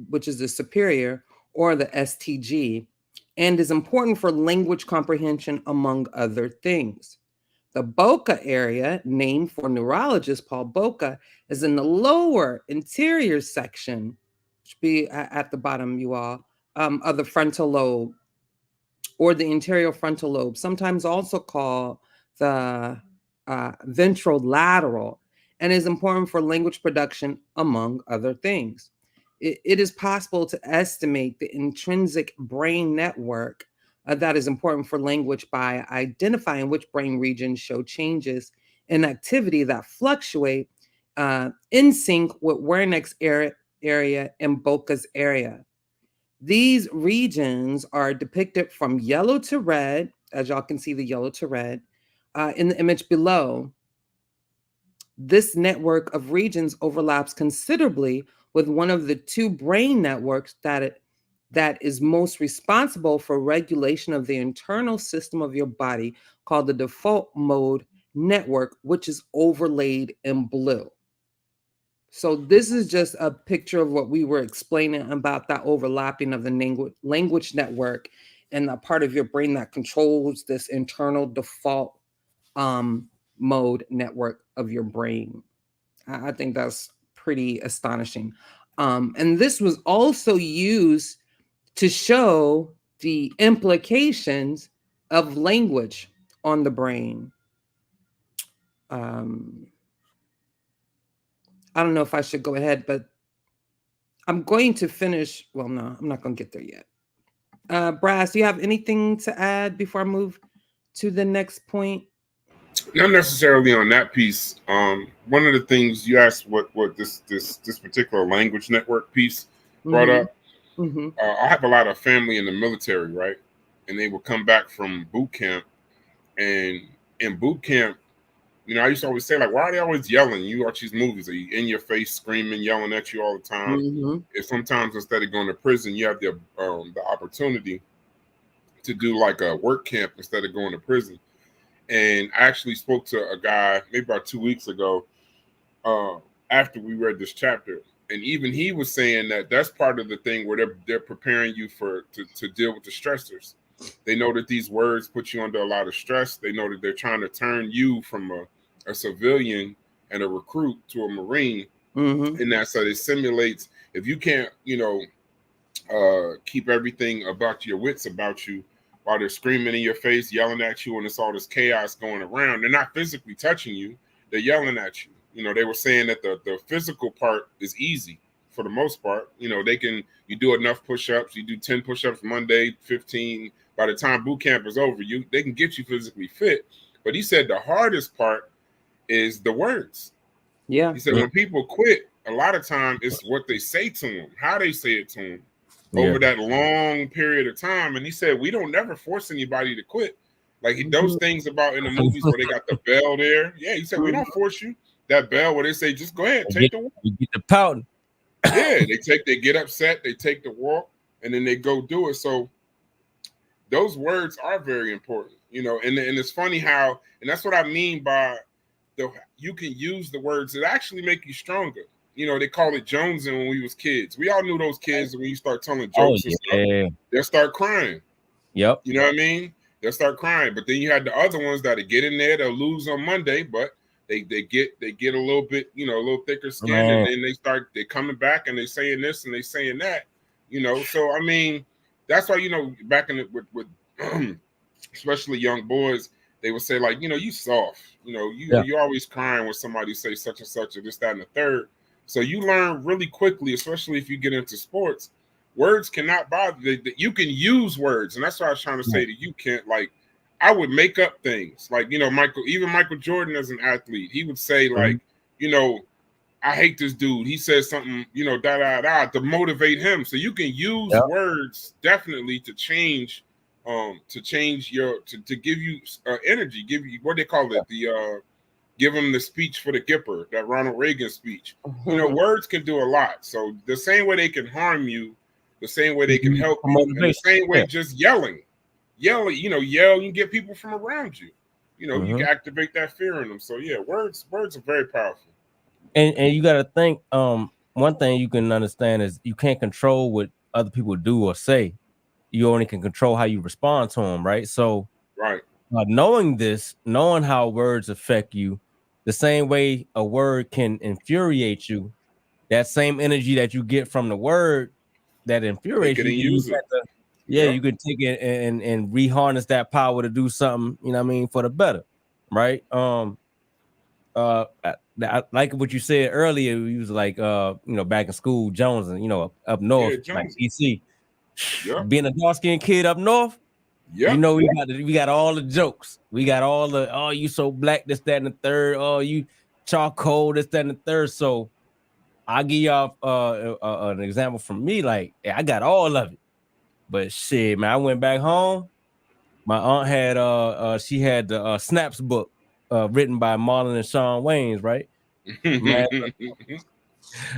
which is the superior or the STG, and is important for language comprehension, among other things. The Broca area, named for neurologist Paul Broca, is in the lower interior section, which be at the bottom, you all, of the frontal lobe, or the interior frontal lobe, sometimes also called the ventrolateral, and is important for language production, among other things. It is possible to estimate the intrinsic brain network that is important for language by identifying which brain regions show changes in activity that fluctuate in sync with Wernicke's area and Broca's area. These regions are depicted from yellow to red, as y'all can see the yellow to red, in the image below. This network of regions overlaps considerably with one of the two brain networks that is most responsible for regulation of the internal system of your body, called the default mode network, which is overlaid in blue. So this is just a picture of what we were explaining about that overlapping of the language network and the part of your brain that controls this internal default mode network of your brain. I think that's pretty astonishing. And this was also used to show the implications of language on the brain. I don't know if I should go ahead, but I'm going to finish. Well, no, I'm not going to get there yet. Brass, do you have anything to add before I move to the next point? Not necessarily on that piece. One of the things you asked what this particular language network piece brought up. Mm-hmm. I have a lot of family in the military, right? And they would come back from boot camp, and in boot camp, you know, I used to always say, like, why are they always yelling? You watch these movies, are you in your face, screaming, yelling at you all the time? Mm-hmm. If sometimes instead of going to prison, you have the opportunity to do like a work camp instead of going to prison. And I actually spoke to a guy maybe about 2 weeks ago after we read this chapter. And even he was saying that that's part of the thing where they're preparing you to deal with the stressors. They know that these words put you under a lot of stress. They know that they're trying to turn you from a civilian and a recruit to a Marine. Mm-hmm. And that's so it simulates, if you can't, keep everything about your wits about you while they're screaming in your face, yelling at you, and it's all this chaos going around. They're not physically touching you. They're yelling at you. They were saying that the physical part is easy for the most part. You do enough push-ups. You do 10 push-ups Monday, 15. By the time boot camp is over, they can get you physically fit. But he said the hardest part is the words. Yeah. He said when people quit, a lot of time it's what they say to them, how they say it to them over that long period of time. And he said, we don't never force anybody to quit. Like those things about in the movies where they got the bell there. Yeah, he said, we don't force you. That bell where they say, just go ahead, take the walk. You get the pouting. Yeah, they get upset, they take the walk, and then they go do it. So those words are very important, and it's funny how, and that's what I mean by you can use the words that actually make you stronger. They call it jonesing when we was kids. We all knew those kids when you start telling jokes and stuff, they'll start crying. Yep. You know what I mean? They'll start crying. But then you had the other ones that'll get in there, they'll lose on Monday, but they get a little bit, a little thicker skin, and then they're coming back and they saying this and they saying that, So I mean, that's why back in with especially young boys, they would say like, you soft, you always crying when somebody say such and such or this, that, and the third. So you learn really quickly, especially if you get into sports. Words cannot bother. You can use words, and that's what I was trying to say that you can't like. I would make up things like, Michael Jordan as an athlete, he would say like, I hate this dude. He says something, to motivate him. So you can use words definitely to change your, to give you energy, give you what they call it, give him the speech for the Gipper, that Ronald Reagan speech. Words can do a lot. So the same way they can harm you, the same way they can help you, and the same way just yelling. yell, yell and get people from around you. You Mm-hmm. can activate that fear in them. So yeah, words are very powerful. And you got to think. One thing you can understand is you can't control what other people do or say. You only can control how you respond to them, right? So, right. Knowing how words affect you, the same way a word can infuriate you, that same energy that you get from the word that infuriates you, you can take it and reharness that power to do something, you know what I mean, for the better, right? I like what you said earlier. You was like, back in school, Jones, and up north, like DC. Yep. Being a dark-skinned kid up north, yep. we got all the jokes. We got all the, oh, you so black, this, that, and the third. Oh, you charcoal, this, that, and the third. So I'll give y'all an example from me. Like, I got all of it. But shit, man, I went back home. My aunt had she had the Snaps book written by Marlon and Sean Waynes, right? Man,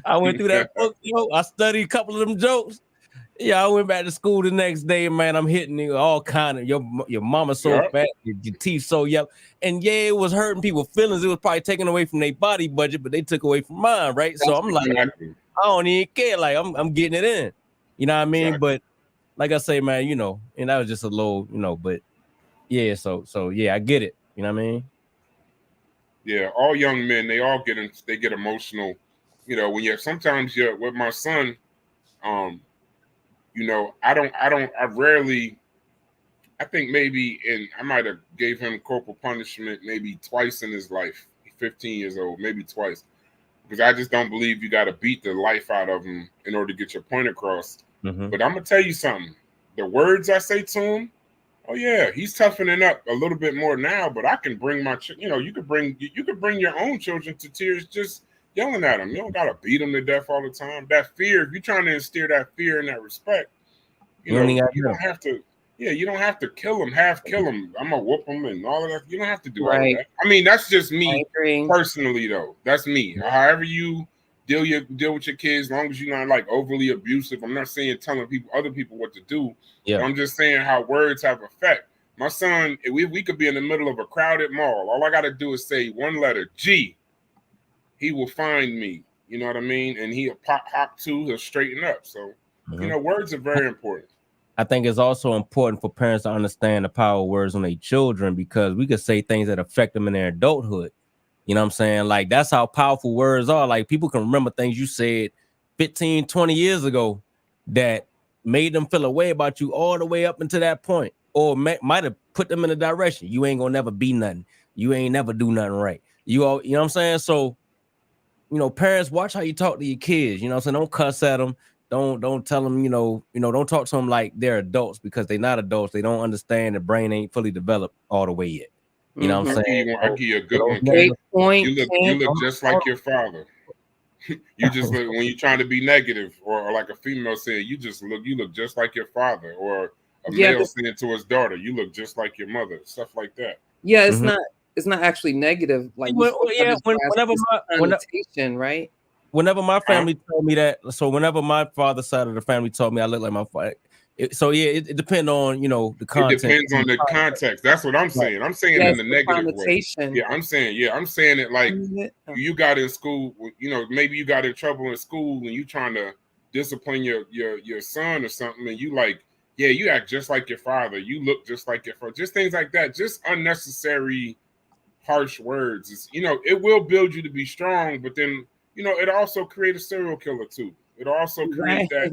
I went through that book, I studied a couple of them jokes. Yeah, I went back to school the next day, man. I'm hitting all kind of your mama so fat, your teeth so yellow, and yeah, it was hurting people's feelings. It was probably taken away from their body budget, but they took away from mine, right? So I'm like, I don't even care. Like I'm getting it in, you know what I mean? Exactly. But like I say, man, and that was just a low, but yeah, so yeah, I get it. You know what I mean? Yeah, all young men, they all get emotional. When sometimes with my son, I think maybe I might have gave him corporal punishment maybe twice in his life. He's 15 years old, maybe twice. Because I just don't believe you got to beat the life out of him in order to get your point across. Mm-hmm. But I'm going to tell you something. The words I say to him, oh yeah, he's toughening up a little bit more now, but I can bring you could bring your own children to tears just yelling at them. You don't got to beat them to death all the time. That fear, if you're trying to instill that fear and that respect, you don't have to. Yeah, you don't have to kill them, half kill them. I'm gonna whoop them and all of that. You don't have to do all of that. I mean, that's just me personally, though. That's me. Yeah. However you deal with your kids, as long as you're not like overly abusive. I'm not saying telling other people what to do. Yeah. I'm just saying how words have effect. My son, we could be in the middle of a crowded mall. All I got to do is say one letter, G. He will find me. You know what I mean? And he'll hop to, he'll straighten up. So, words are very important. I think it's also important for parents to understand the power of words on their children, because we could say things that affect them in their adulthood. You know what I'm saying? Like, that's how powerful words are. Like, people can remember things you said 15, 20 years ago that made them feel a way about you all the way up until that point, or might have put them in a direction. You ain't gonna never be nothing. You ain't never do nothing right. You know what I'm saying? So, parents, watch how you talk to your kids. You know what I'm saying? Don't cuss at them. Don't tell them, don't talk to them like they're adults, because they're not adults. They don't understand. The brain ain't fully developed all the way yet. You know what I'm saying? I'll give you a good one. Great point. You look just like your father. You just look, when you're trying to be negative, or like a female saying, you look just like your father, or a male saying to his daughter, you look just like your mother, stuff like that. Yeah, it's not actually negative. Like, right? Whenever my family told me that, so whenever my father's side of the family told me I look like my father, it depends on the context. It depends on the context. That's what I'm saying. I'm saying in the negative way. Yeah, I'm saying it like you got in school. Maybe you got in trouble in school and you trying to discipline your son or something, and you like, yeah, you act just like your father. You look just like your father. Just things like that. Just unnecessary harsh words. It will build you to be strong, but then it also create a serial killer too. It also create that,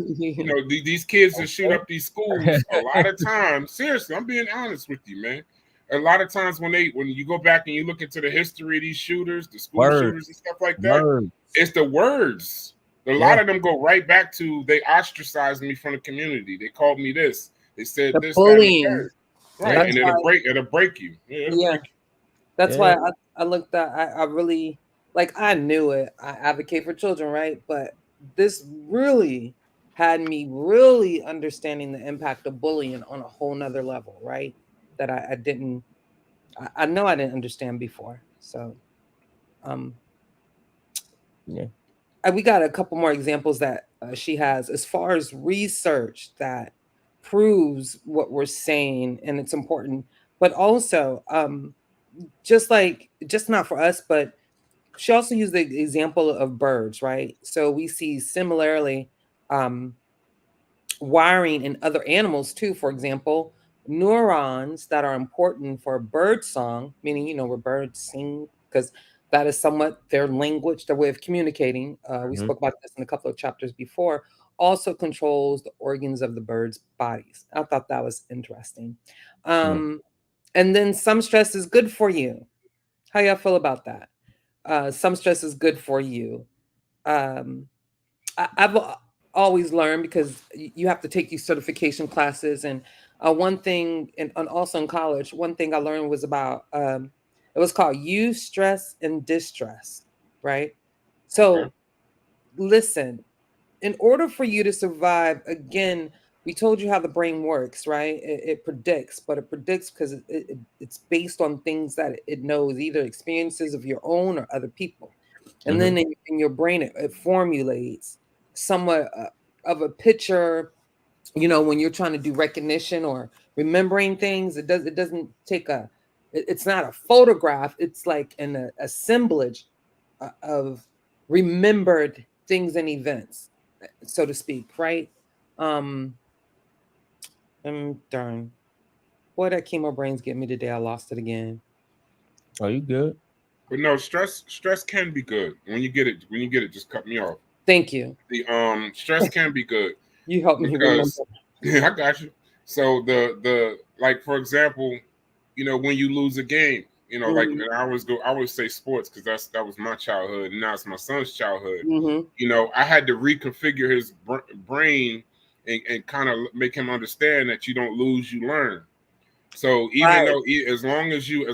these kids that shoot up these schools a lot of times. Seriously, I'm being honest with you, man. A lot of times when you go back and you look into the history of these shooters, the school shooters and stuff like that, it's the words. A lot of them go right back to, they ostracized me from the community. They called me this. They said this, bullying. That, and right? And it'll break you. Yeah. Break you. That's why I looked at. I really. Like, I knew it. I advocate for children, right? But this really had me really understanding the impact of bullying on a whole nother level, right? That I didn't understand before. So, we got a couple more examples that she has as far as research that proves what we're saying, and it's important. But also, just not for us, but she also used the example of birds, right? So we see similarly wiring in other animals too. For example, neurons that are important for bird song, meaning, where birds sing, because that is somewhat their language, their way of communicating. We spoke about this in a couple of chapters before, also controls the organs of the bird's bodies. I thought that was interesting. And then some stress is good for you. How y'all feel about that? Some stress is good for you. I've always learned, because you have to take these certification classes, and one thing, and also in college, one thing I learned was about it was called eustress and distress, right? So listen, in order for you to survive, again, we told you how the brain works, right? It predicts, but it predicts because it's based on things that it knows, either experiences of your own or other people. And then in your brain, it formulates somewhat of a picture. When you're trying to do recognition or remembering things, it doesn't take it's not a photograph. It's like an assemblage of remembered things and events, so to speak, right? Darn. Boy, that chemo brains get me today. I lost it again. Oh, you good? But no, stress can be good. When you get it, just cut me off. Thank you. The stress can be good. You helped me remember. Yeah, I got you. So the like, for example, when you lose a game, like, and I always say sports, because that was my childhood, and now it's my son's childhood. I had to reconfigure his brain and kind of make him understand that you don't lose, you learn. So even though, as long as you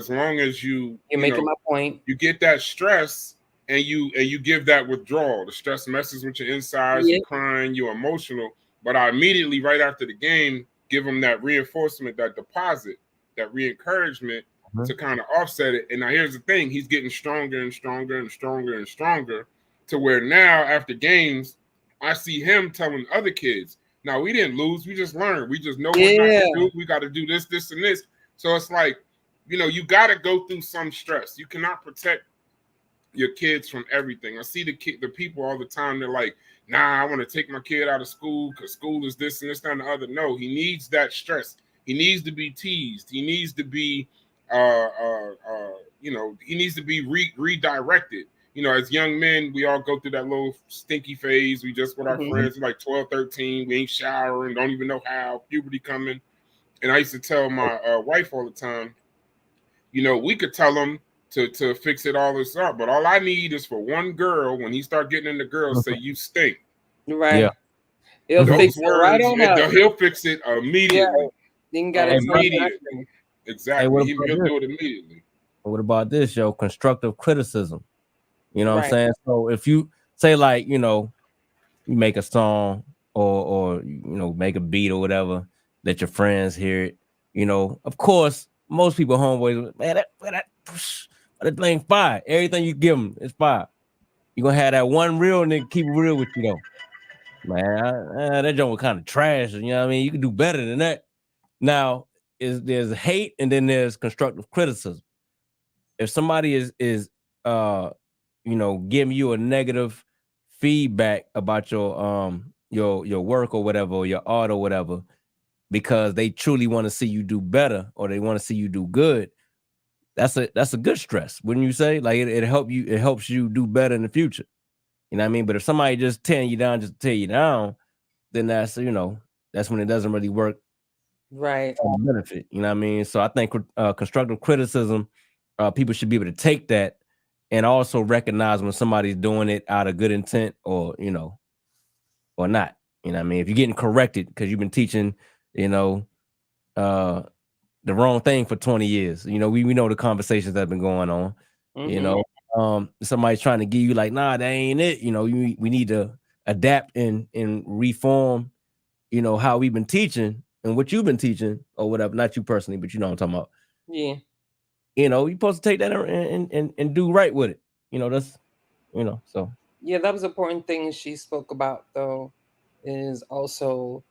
you're making my point, you get that stress, and you give that withdrawal. The stress messes with your insides. You're crying, you're emotional. But I immediately, right after the game, give them that reinforcement, that deposit, that re-encouragement to kind of offset it. And now here's the thing: he's getting stronger and stronger and stronger and stronger, to where now, after games, I see him telling other kids, "Now, we didn't lose, we just learned. We just know what not to do. We got to do this, this, and this." So it's like, you got to go through some stress. You cannot protect your kids from everything. I see the people all the time. They're like, "Nah, I want to take my kid out of school because school is this and this and the other." No, he needs that stress. He needs to be teased. He needs to be, he needs to be redirected. As young men, we all go through that little stinky phase. We just with our friends, like 12, 13. We ain't showering, don't even know how, puberty coming. And I used to tell my wife all the time, we could tell them to fix it all this up, but all I need is for one girl, when he start getting into girls, say, "You stink." Right. Yeah. He'll fix it right on up. He'll fix it immediately. Immediately. Exactly. He'll do it immediately. What about this, yo? Constructive criticism. You know what I'm saying? So if you say, like, you make a song or make a beat or whatever, let your friends hear it. Of course, most people homeboys, man, that thing fire. Everything you give them is fire. You're gonna have that one real nigga keep it real with you, though. Man, that joint was kind of trash. You know what I mean? You can do better than that. Now, there's hate, and then there's constructive criticism. If somebody is giving you a negative feedback about your work or whatever, or your art or whatever, because they truly want to see you do better, or they want to see you do good, that's a good stress, wouldn't you say? Like, it helps you do better in the future. You know what I mean? But if somebody just tearing you down just to tear you down, then that's when it doesn't really work right for benefit. You know what I mean? So I think constructive criticism, people should be able to take that and also recognize when somebody's doing it out of good intent, or or not. You know what I mean? If you're getting corrected because you've been teaching, the wrong thing for 20 years. We know the conversations that have been going on. Somebody's trying to give you, like, nah, that ain't it. We need to adapt and reform, how we've been teaching and what you've been teaching or whatever. Not you personally, but you know what I'm talking about. Yeah. You're supposed to take that and do right with it. That's, so. Yeah, that was an important thing she spoke about, though, is also,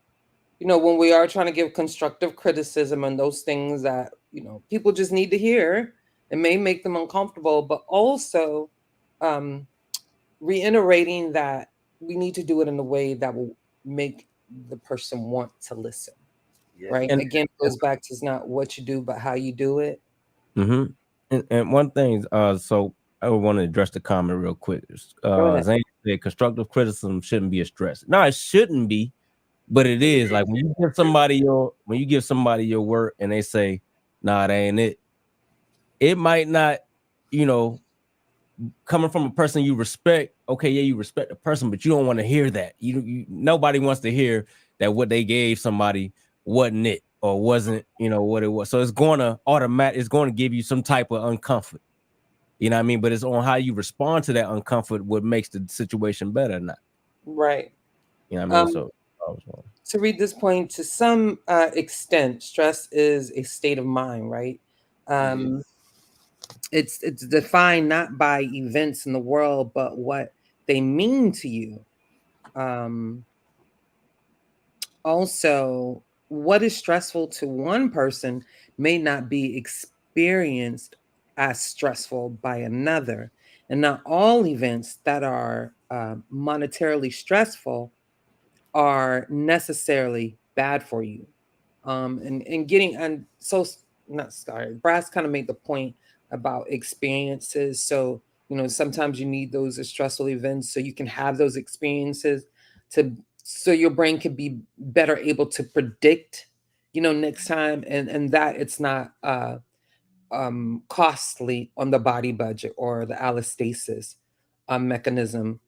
when we are trying to give constructive criticism and those things that, people just need to hear, it may make them uncomfortable, but also reiterating that we need to do it in a way that will make the person want to listen. Right. And again, it goes back to it's not what you do, but how you do it. And one thing, so I would want to address the comment real quick. Zane said constructive criticism shouldn't be a stress. No, it shouldn't be, but it is. Like when you give somebody your work and they say, "Nah, that ain't it." It might not, coming from a person you respect. Okay, yeah, you respect the person, but you don't want to hear that. Nobody wants to hear that what they gave somebody wasn't it or wasn't, what it was. So it's going to give you some type of uncomfort. You know what I mean? But it's on how you respond to that uncomfort what makes the situation better or not. Right. You know what I mean? To read this point, to some extent, stress is a state of mind, right? It's defined not by events in the world, but what they mean to you. Also, what is stressful to one person may not be experienced as stressful by another. And not all events that are monetarily stressful are necessarily bad for you. Brass kind of made the point about experiences. So, sometimes you need those stressful events so you can have those experiences so your brain can be better able to predict, next time, and that it's not costly on the body budget or the allostasis mechanism.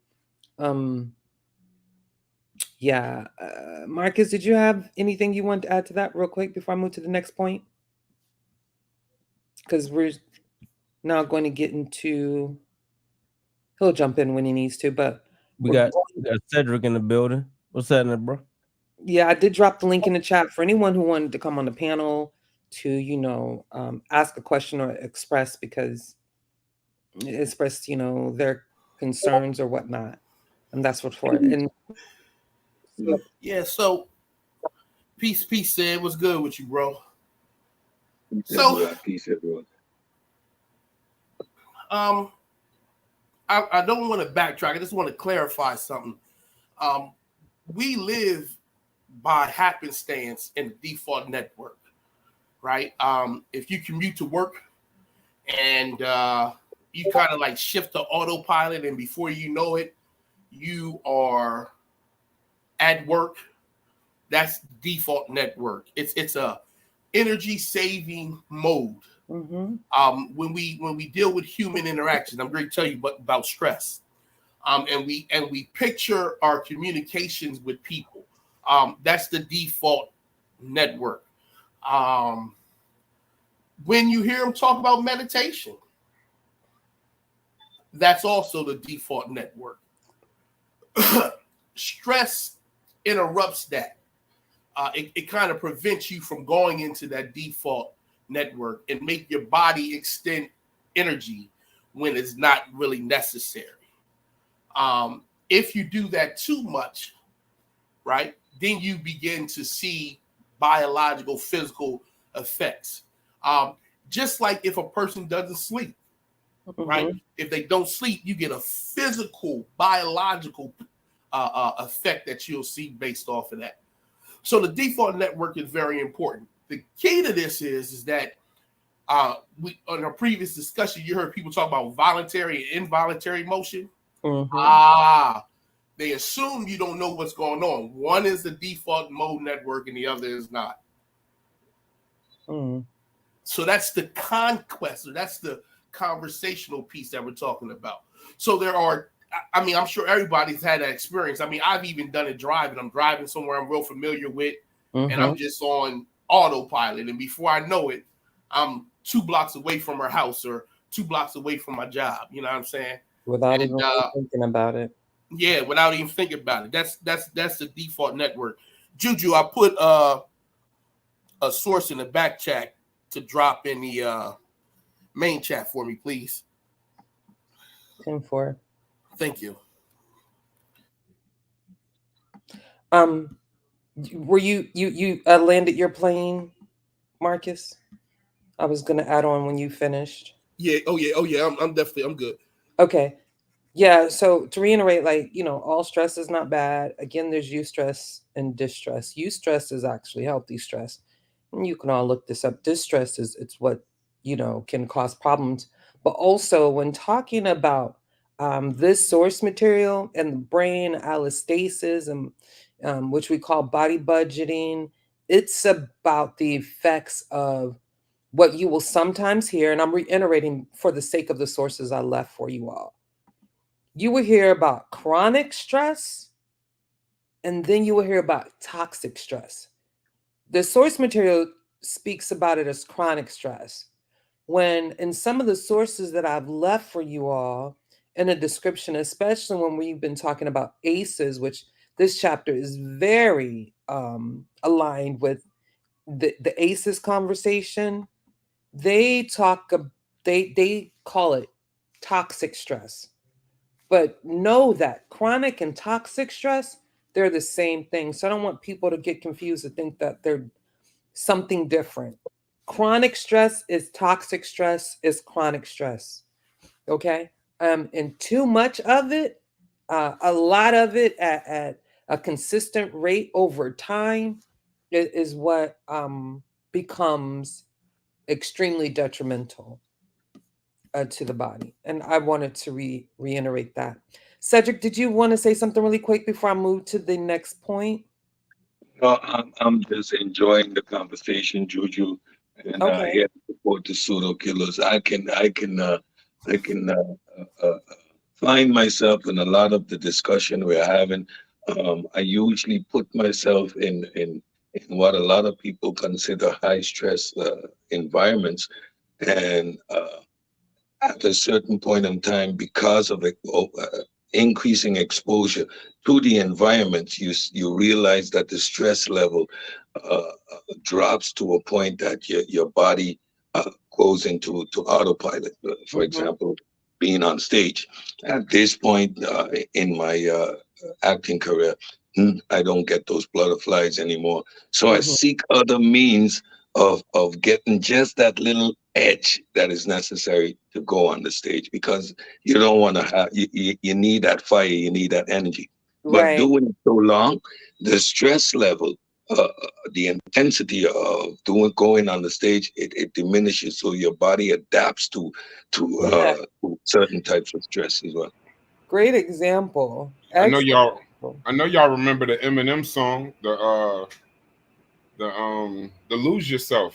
Yeah. Marcus, did you have anything you want to add to that real quick before I move to the next point? Because we're now going to get into, he'll jump in when he needs to, but we got Cedric in the building. What's happening, bro? Yeah, I did drop the link in the chat for anyone who wanted to come on the panel to, ask a question or express their concerns or whatnot. And that's what for it. And yeah, so peace said, what's good with you, bro? So peace, everyone. I don't want to backtrack. I just want to clarify something. We live by happenstance in the default network, right? If you commute to work and you kind of like shift to autopilot, and before you know it, you are at work. That's default network. It's a energy saving mode. When we deal with human interaction, I'm going to tell you about stress. And we picture our communications with people. That's the default network. When you hear them talk about meditation, that's also the default network. Stress interrupts that. It kind of prevents you from going into that default network and make your body extend energy when it's not really necessary. If you do that too much, right, then you begin to see biological, physical effects. Just like if a person doesn't sleep, right? If they don't sleep, you get a physical, biological effect that you'll see based off of that. So the default network is very important. The key to this is that we on our previous discussion, you heard people talk about voluntary and involuntary motion. They assume you don't know what's going on. One is the default mode network and the other is not. So that's the conquest, or that's the conversational piece that we're talking about. So there are, I'm sure everybody's had that experience. I've even done it driving. I'm driving somewhere I'm real familiar with, and I'm just on autopilot. And before I know it, I'm 2 blocks away from her house or 2 blocks away from my job. You know what I'm saying? Without even thinking about it. Yeah, without even thinking about it. That's the default network. Juju, I put a source in the back chat to drop in the main chat for me, please. 10-4. Thank you. Were you landed your plane, Marcus? I was gonna add on when you finished. Yeah. Oh yeah. I'm definitely. I'm good. Okay. Yeah. So to reiterate, like, all stress is not bad. Again, there's eustress and distress. Eustress is actually healthy stress. And you can all look this up. Distress it's what, can cause problems. But also when talking about this source material and the brain allostasis and which we call body budgeting, it's about the effects of what you will sometimes hear, and I'm reiterating for the sake of the sources I left for you all. You will hear about chronic stress, and then you will hear about toxic stress. The source material speaks about it as chronic stress, when in some of the sources that I've left for you all in a description, especially when we've been talking about ACEs, which this chapter is very aligned with the ACEs conversation, they call it toxic stress. But know that chronic and toxic stress, they're the same thing. So I don't want people to get confused and think that they're something different. Chronic stress is toxic stress is chronic stress. Okay. And too much of it, a lot of it at a consistent rate over time is what becomes extremely detrimental to the body. And I wanted to reiterate that. Cedric, did you want to say something really quick before I move to the next point? No, I'm just enjoying the conversation, Juju, and Okay. here to support the pseudo killers. I can find myself in a lot of the discussion we're having. I usually put myself in what a lot of people consider high stress environments, and at a certain point in time, because of increasing exposure to the environment, you realize that the stress level drops to a point that your body goes into autopilot. For example, being on stage. At this point in my acting career, I don't get those butterflies anymore. So I seek other means of getting just that little edge that is necessary to go on the stage, because you don't want to have you need that fire, you need that energy. But Right. doing it so long, the stress level, the intensity of going on the stage, it diminishes, so your body adapts to Yeah. certain types of stress as well. Great example. I know y'all. Example. I know y'all remember the Eminem song, the Lose Yourself.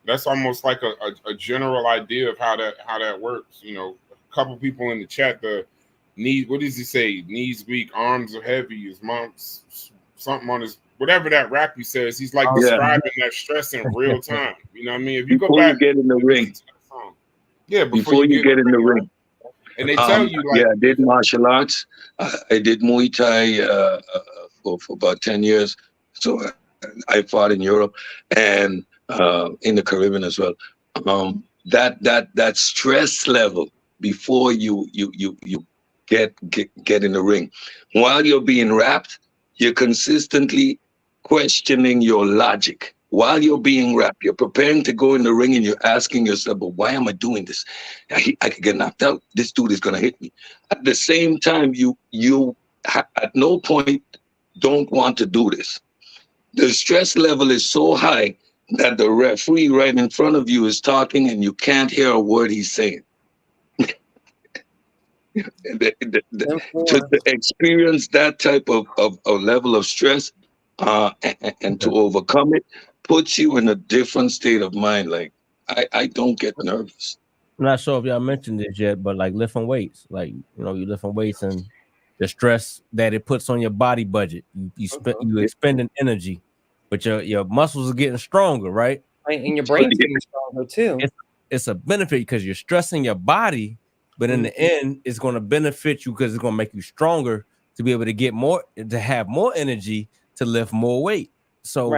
That's almost like a general idea of how that works. You know, a couple people in the chat, the knee, what does he say? Knees weak, arms are heavy, his mom's something on his, whatever that rap he says, he's like Yeah. describing that stress in real time. You know what I mean? If you go Before back you get in the and ring, listen to that song. Yeah, before you get in the right? ring. And they tell you like, Yeah, I did martial arts. I did Muay Thai for about 10 years. So I fought in Europe and in the Caribbean as well. That stress level before you get in the ring, while you're being wrapped, you're consistently questioning your logic. While you're being wrapped, you're preparing to go in the ring, and you're asking yourself, "But why am I doing this? I could get knocked out. This dude is gonna hit me." At the same time, you at no point don't want to do this. The stress level is so high that the referee right in front of you is talking, and you can't hear a word he's saying. To experience that type of level of stress and to overcome it puts you in a different state of mind. Like, I don't get nervous. I'm not sure if y'all mentioned this yet, but like lifting weights, like you lifting weights and the stress that it puts on your body budget. You expending energy, but your muscles are getting stronger, right? Right, and your brain's getting stronger too. It's a benefit because you're stressing your body, but in the end, it's going to benefit you because it's going to make you stronger to be able to get more, to have more energy to lift more weight. So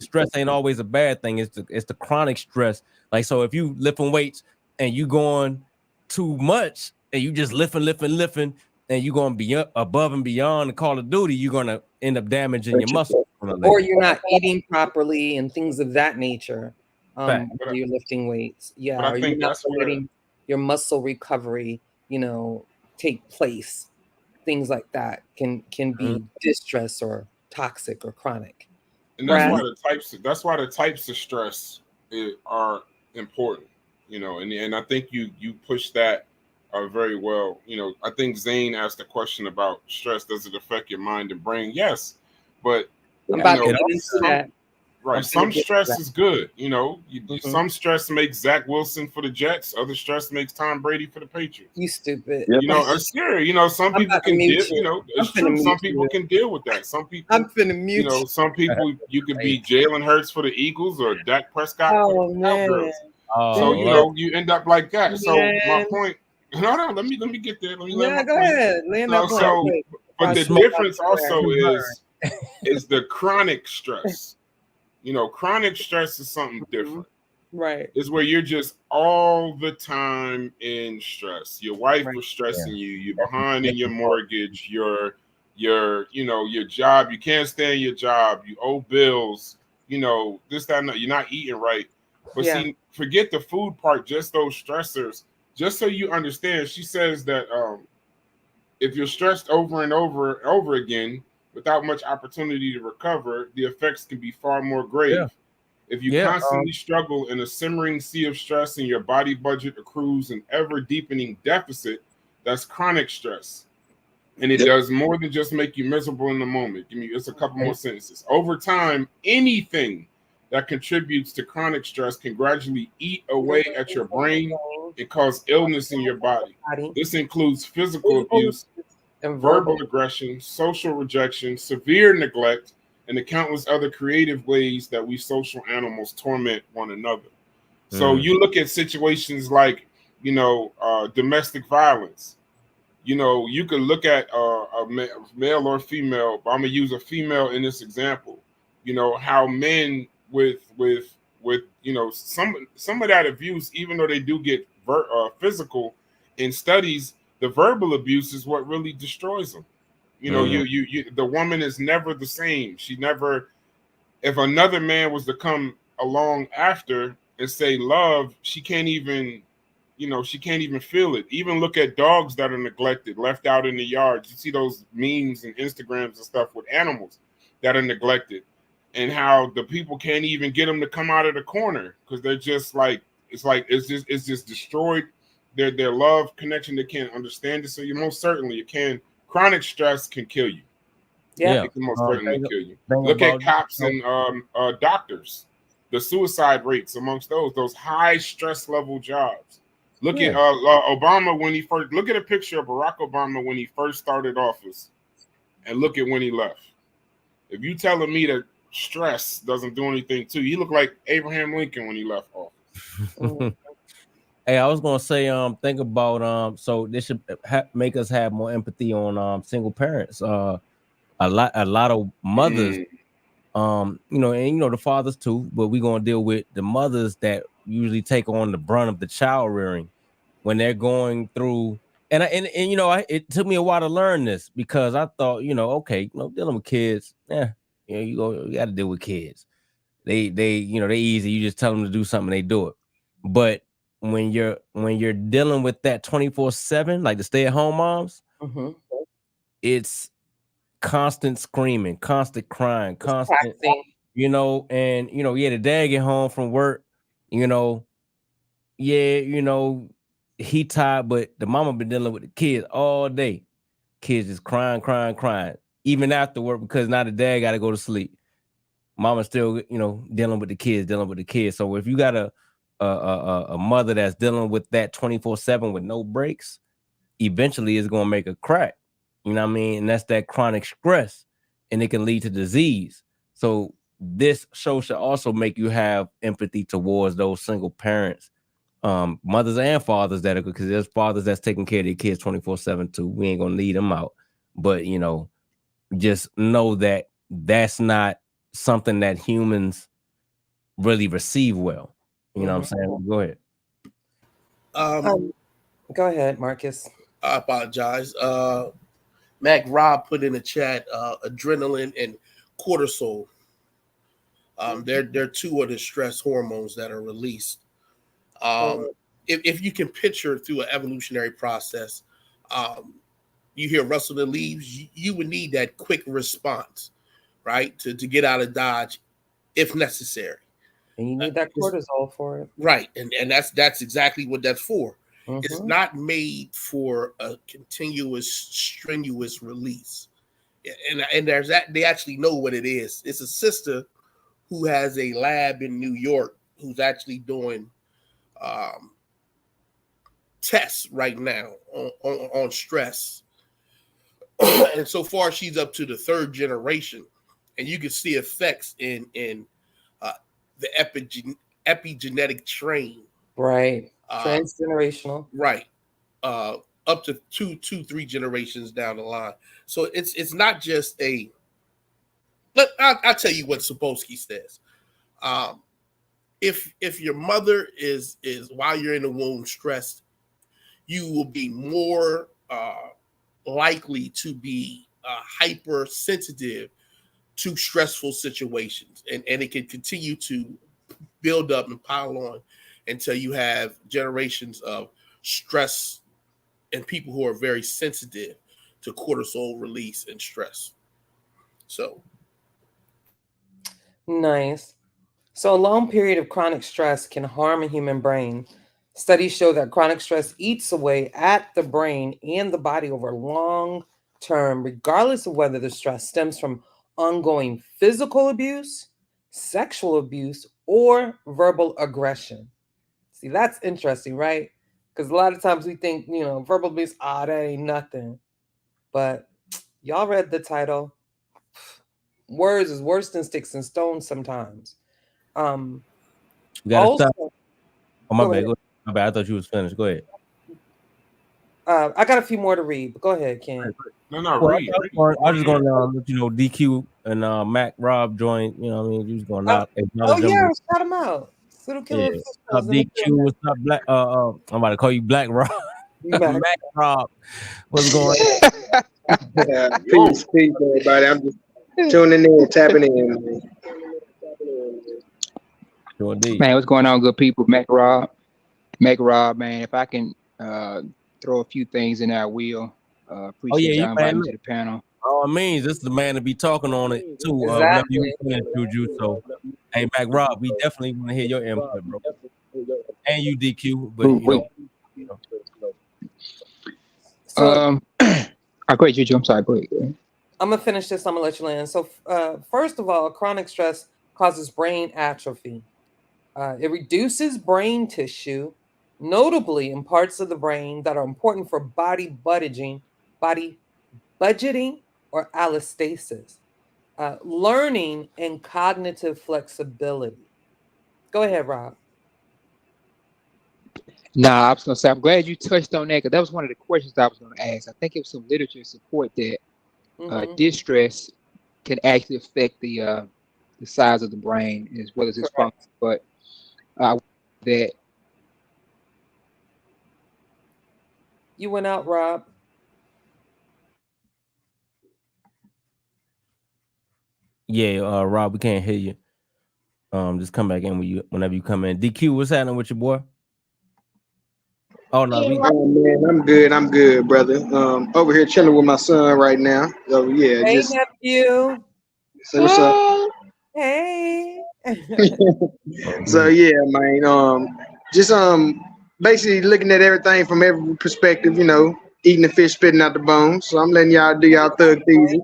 stress ain't always a bad thing. It's the chronic stress. Like, so if you lifting weights and you going too much and you just lifting, and you're gonna be above and beyond the Call of Duty, you're gonna end up damaging your muscles. Or you're not eating properly and things of that nature. Fact. When you're lifting weights. Yeah. But I Or think you're not that's where letting your muscle recovery, take place. Things like that can be distress or toxic or chronic. and that's Brad? why the types of stress are important, and I think you push that very well. I think Zane asked a question about stress. Does it affect your mind and brain? Yes, but I'm about to get into that. Right. Some stress is good. Some stress makes Zach Wilson for the Jets. Other stress makes Tom Brady for the Patriots. You stupid. It's scary. Some people can deal. It's true. Some people can deal with that. Some people. I'm finna mute you. Some people you could be Jalen Hurts for the Eagles or Dak Prescott for the Cowgirls. So you end up like that. So my point. No, let me get there. Let me go ahead. But the difference also is the chronic stress. Chronic stress is something different. Right. It's where you're just all the time in stress. Your wife was stressing you. You're behind in your mortgage. Your job. You can't stand your job. You owe bills. This, that, and that. You're not eating right. But see, forget the food part. Just those stressors. Just so you understand, she says that if you're stressed over and over again, without much opportunity to recover, the effects can be far more grave. Yeah. If you constantly struggle in a simmering sea of stress and your body budget accrues an ever-deepening deficit, that's chronic stress. And it does more than just make you miserable in the moment. Give me just a couple more sentences. Over time, anything that contributes to chronic stress can gradually eat away at your brain and cause illness in your body. This includes physical abuse, verbal aggression, social rejection, severe neglect, and the countless other creative ways that we social animals torment one another. So you look at situations like, domestic violence. You could look at a male or female, but I'm gonna use a female in this example. How men with some of that abuse, even though they do get physical, in studies, the verbal abuse is what really destroys them. The woman is never the same. She never. If another man was to come along after and say love, she can't even feel it. Even look at dogs that are neglected, left out in the yards. You see those memes and Instagrams and stuff with animals that are neglected, and how the people can't even get them to come out of the corner because they're just it's just destroyed their love connection. They can't understand it. So it can. Chronic stress can kill you. It can most certainly kill you. Look at cops and doctors. The suicide rates amongst those high stress level jobs. Look at Obama when he first. Look at a picture of Barack Obama when he first started office, and look at when he left. If you telling me that stress doesn't do anything to you, he looked like Abraham Lincoln when he left office. Hey, I was gonna say, think about so this should make us have more empathy on single parents. A lot of mothers, and the fathers too, but we're gonna deal with the mothers that usually take on the brunt of the child rearing when they're going through. And it took me a while to learn this because I thought, dealing with kids, you got to deal with kids. They easy. You just tell them to do something, they do it. But when you're dealing with that 24/7, like the stay-at-home moms, it's constant screaming, constant crying, constant, the dad get home from work, he tired, but the mama been dealing with the kids all day. Kids just crying, even after work because now the dad got to go to sleep. Mama still, dealing with the kids. So if you got a mother that's dealing with that 24/7 with no breaks, eventually it's gonna make a crack. You know what I mean? And that's that chronic stress, and it can lead to disease. So this show should also make you have empathy towards those single parents, mothers and fathers that are good, because there's fathers that's taking care of their kids 24/7 too. We ain't gonna lead them out, but just know that that's not something that humans really receive well. You know what I'm saying? Go ahead. Go ahead, Marcus. I apologize. Mac Rob put in the chat adrenaline and cortisol. They're two of the stress hormones that are released. If you can picture through an evolutionary process, you hear rustle the leaves, you would need that quick response, right? To get out of Dodge if necessary. And you need that cortisol for it. Right. And that's exactly what that's for. Mm-hmm. It's not made for a continuous, strenuous release. And there's that they actually know what it is. It's a sister who has a lab in New York who's actually doing tests right now on stress. And so far she's up to the 3rd generation. And you can see effects in the epigenetic train. Right. Transgenerational. Right. Up to 3 generations down the line. So it's not just a. I'll tell you what Sapolsky says. If your mother is while you're in the womb stressed, you will be more likely to be hypersensitive to stressful situations, and it can continue to build up and pile on until you have generations of stress and people who are very sensitive to cortisol release and stress. So nice. So a long period of chronic stress can harm a human brain. Studies show that chronic stress eats away at the brain and the body over long term, regardless of whether the stress stems from ongoing physical abuse, sexual abuse, or verbal aggression. See, that's interesting, right? Because a lot of times we think, verbal abuse, that ain't nothing. But y'all read the title. Words is worse than sticks and stones sometimes. You gotta stop. Oh, my bad. My bad. I thought you was finished. Go ahead. I got a few more to read, but go ahead, Ken. No, read. I was just going to let DQ and Mac Rob joined. You know what I mean? You was going to shout him out. Little killer. Yeah. What's up, DQ? What's up, Black? I'm about to call you Black Rob. Mac Rob. What's going on? Peace, everybody. I'm just tuning in, tapping in. Man, what's going on, good people? Mac Rob, man. If I can throw a few things in our wheel, appreciate you inviting me to the panel. All it means this is the man to be talking on it too. Whenever you finish, Juju. So, hey, Mac Rob, we definitely want to hear your input, bro. And you, DQ, but go ahead, Juju. I'm sorry. Go ahead. I'm gonna finish this. I'm gonna let you land. So, first of all, chronic stress causes brain atrophy. It reduces brain tissue, notably in parts of the brain that are important for body budgeting, or allostasis, learning, and cognitive flexibility. Go ahead, Rob. Nah, I was gonna say I'm glad you touched on that because that was one of the questions I was gonna ask. I think it was some literature support that distress can actually affect the size of the brain as well as its function, but that you went out, Rob. Yeah, Rob, we can't hear you. Just come back in whenever you come in. DQ, what's happening with your boy? Oh no, man, I'm good, brother. Over here chilling with my son right now. So yeah, hey, nephew. So what's up? Hey. So yeah, man. Just basically looking at everything from every perspective, eating the fish, spitting out the bones. So I'm letting y'all do y'all thug thieves.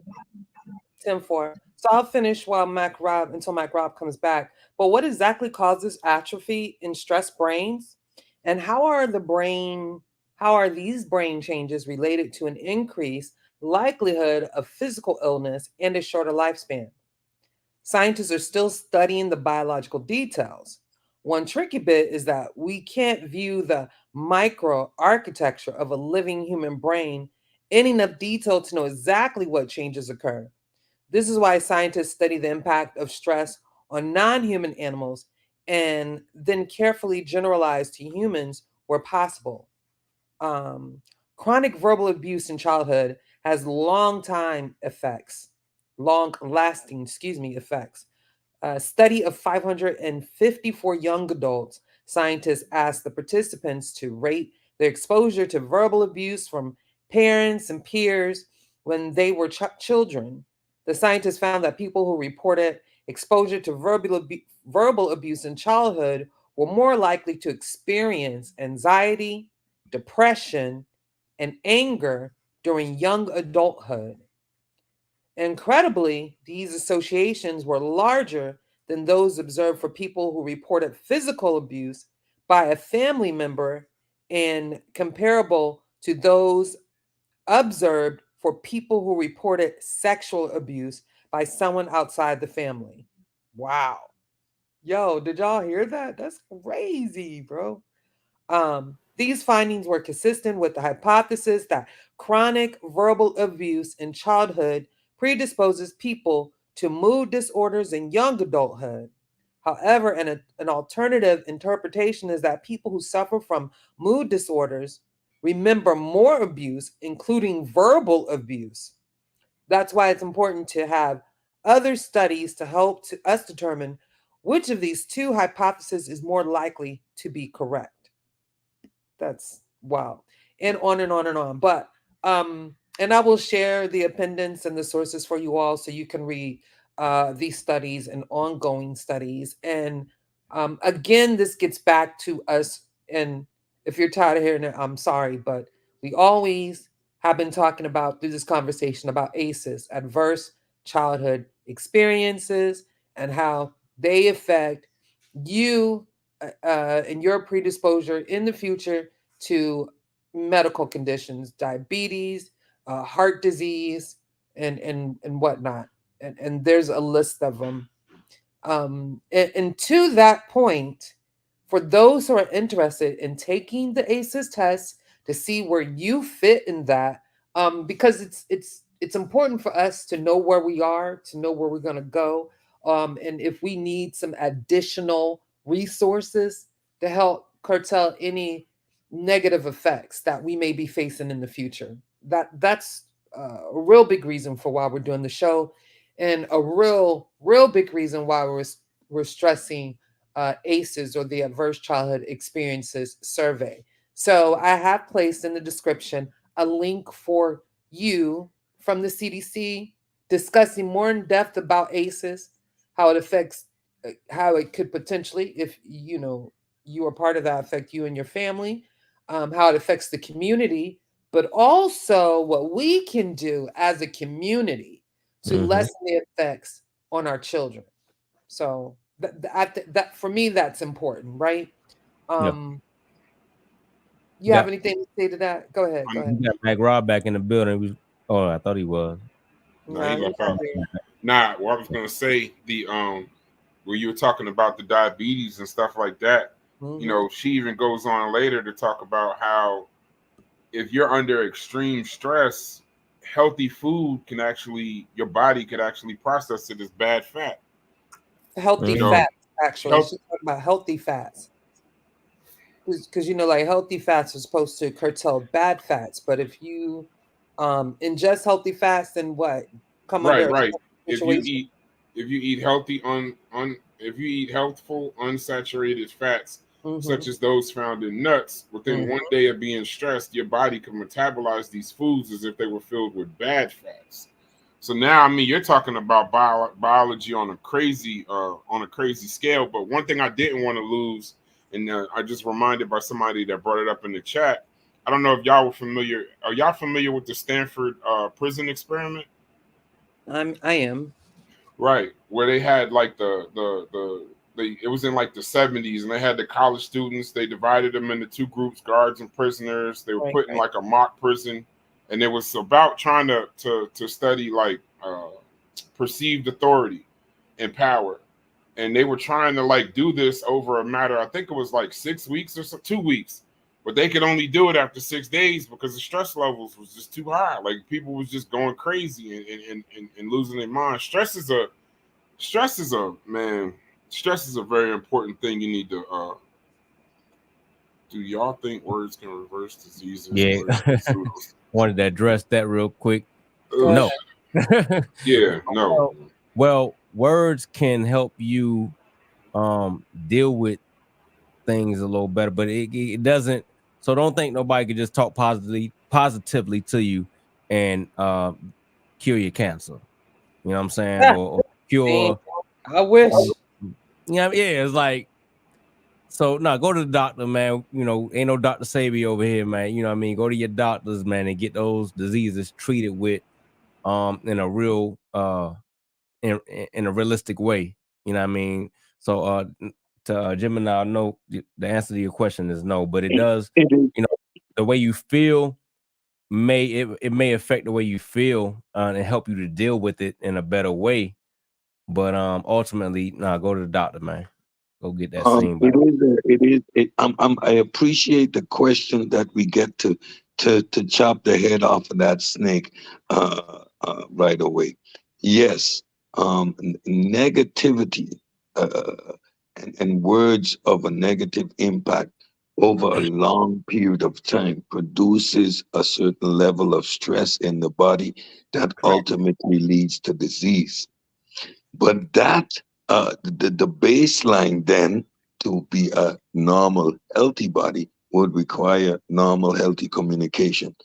10-4. So I'll finish until Mac Rob comes back. But what exactly causes atrophy in stressed brains? And how are these brain changes related to an increased likelihood of physical illness and a shorter lifespan? Scientists are still studying the biological details. One tricky bit is that we can't view the microarchitecture of a living human brain in enough detail to know exactly what changes occur. This is why scientists study the impact of stress on non-human animals and then carefully generalize to humans where possible. chronic verbal abuse in childhood has long-lasting effects. A study of 554 young adults, scientists asked the participants to rate their exposure to verbal abuse from parents and peers when they were children. The scientists found that people who reported exposure to verbal abuse in childhood were more likely to experience anxiety, depression, and anger during young adulthood. Incredibly, these associations were larger than those observed for people who reported physical abuse by a family member and comparable to those observed for people who reported sexual abuse by someone outside the family. Wow. Yo, did y'all hear that? That's crazy, bro. These findings were consistent with the hypothesis that chronic verbal abuse in childhood predisposes people to mood disorders in young adulthood. However, an alternative interpretation is that people who suffer from mood disorders remember more abuse, including verbal abuse. That's why it's important to have other studies to help us determine which of these two hypotheses is more likely to be correct. That's wow. And on and on and on. But and I will share the appendix and the sources for you all so you can read these studies and ongoing studies. And again, this gets back to us. And if you're tired of hearing it, I'm sorry, but we always have been talking about through this conversation about ACEs, adverse childhood experiences, and how they affect you and your predisposure in the future to medical conditions, diabetes, heart disease, and whatnot. And there's a list of them. And to that point, for those who are interested in taking the ACEs test to see where you fit in that, because it's important for us to know where we are, to know where we're going to go, and if we need some additional resources to help curtail any negative effects that we may be facing in the future. That's a real big reason for why we're doing the show, and a real big reason why we're stressing ACEs, or the Adverse Childhood Experiences Survey. So I have placed in the description a link for you from the CDC discussing more in depth about ACEs, how it affects, how it could potentially, if you are part of that, affect you and your family, how it affects the community, but also what we can do as a community to lessen the effects on our children. So that for me, that's important, right? You have anything to say to that? Go ahead. We got Mac Rob back in the building. I thought he was. No, he left out. Nah, what I was gonna say, the where you were talking about the diabetes and stuff like that, she even goes on later to talk about how if you're under extreme stress, healthy food can actually, your body could actually process it as bad fat. Healthy fats, actually. She's talking about healthy fats. Because like healthy fats are supposed to curtail bad fats, but if you ingest healthy fats, then what? Right. If you eat healthy if you eat healthful unsaturated fats, such as those found in nuts, within 1 day of being stressed, your body can metabolize these foods as if they were filled with bad fats. So now, you're talking about biology on a crazy scale. But one thing I didn't want to lose, and I just reminded by somebody that brought it up in the chat. I don't know if y'all were familiar. Are y'all familiar with the Stanford prison experiment? I am. Right, where they had like it was in like the 70s, and they had the college students. They divided them into two groups, guards and prisoners. They were put in like a mock prison, and it was about trying to study like perceived authority and power. And they were trying to like do this over a matter, I think it was like 6 weeks or so, 2 weeks, but they could only do it after 6 days because the stress levels was just too high. Like people was just going crazy and losing their mind. Stress is a very important thing you need to Do y'all think words can reverse diseases? Yeah. Wanted to address that real quick. No. Yeah, no. Well, words can help you deal with things a little better, but it doesn't. So don't think nobody can just talk positively to you and cure your cancer. You know what I'm saying? Or cure. I wish. Yeah, it's like, so no, go to the doctor, man. You know, ain't no Dr. Sabi over here, man. You know what I mean? Go to your doctors, man, and get those diseases treated with in a real in a realistic way. You know what I mean? So to Gemini, I know the answer to your question is no, but it does, you know, the way you feel it may affect the way you feel and help you to deal with it in a better way. But ultimately, go to the doctor, man. Go get that seen. I appreciate the question that we get to chop the head off of that snake right away. Yes, negativity and words of a negative impact over a long period of time produces a certain level of stress in the body that ultimately leads to disease. But that the baseline then to be a normal, healthy body would require normal, healthy communication.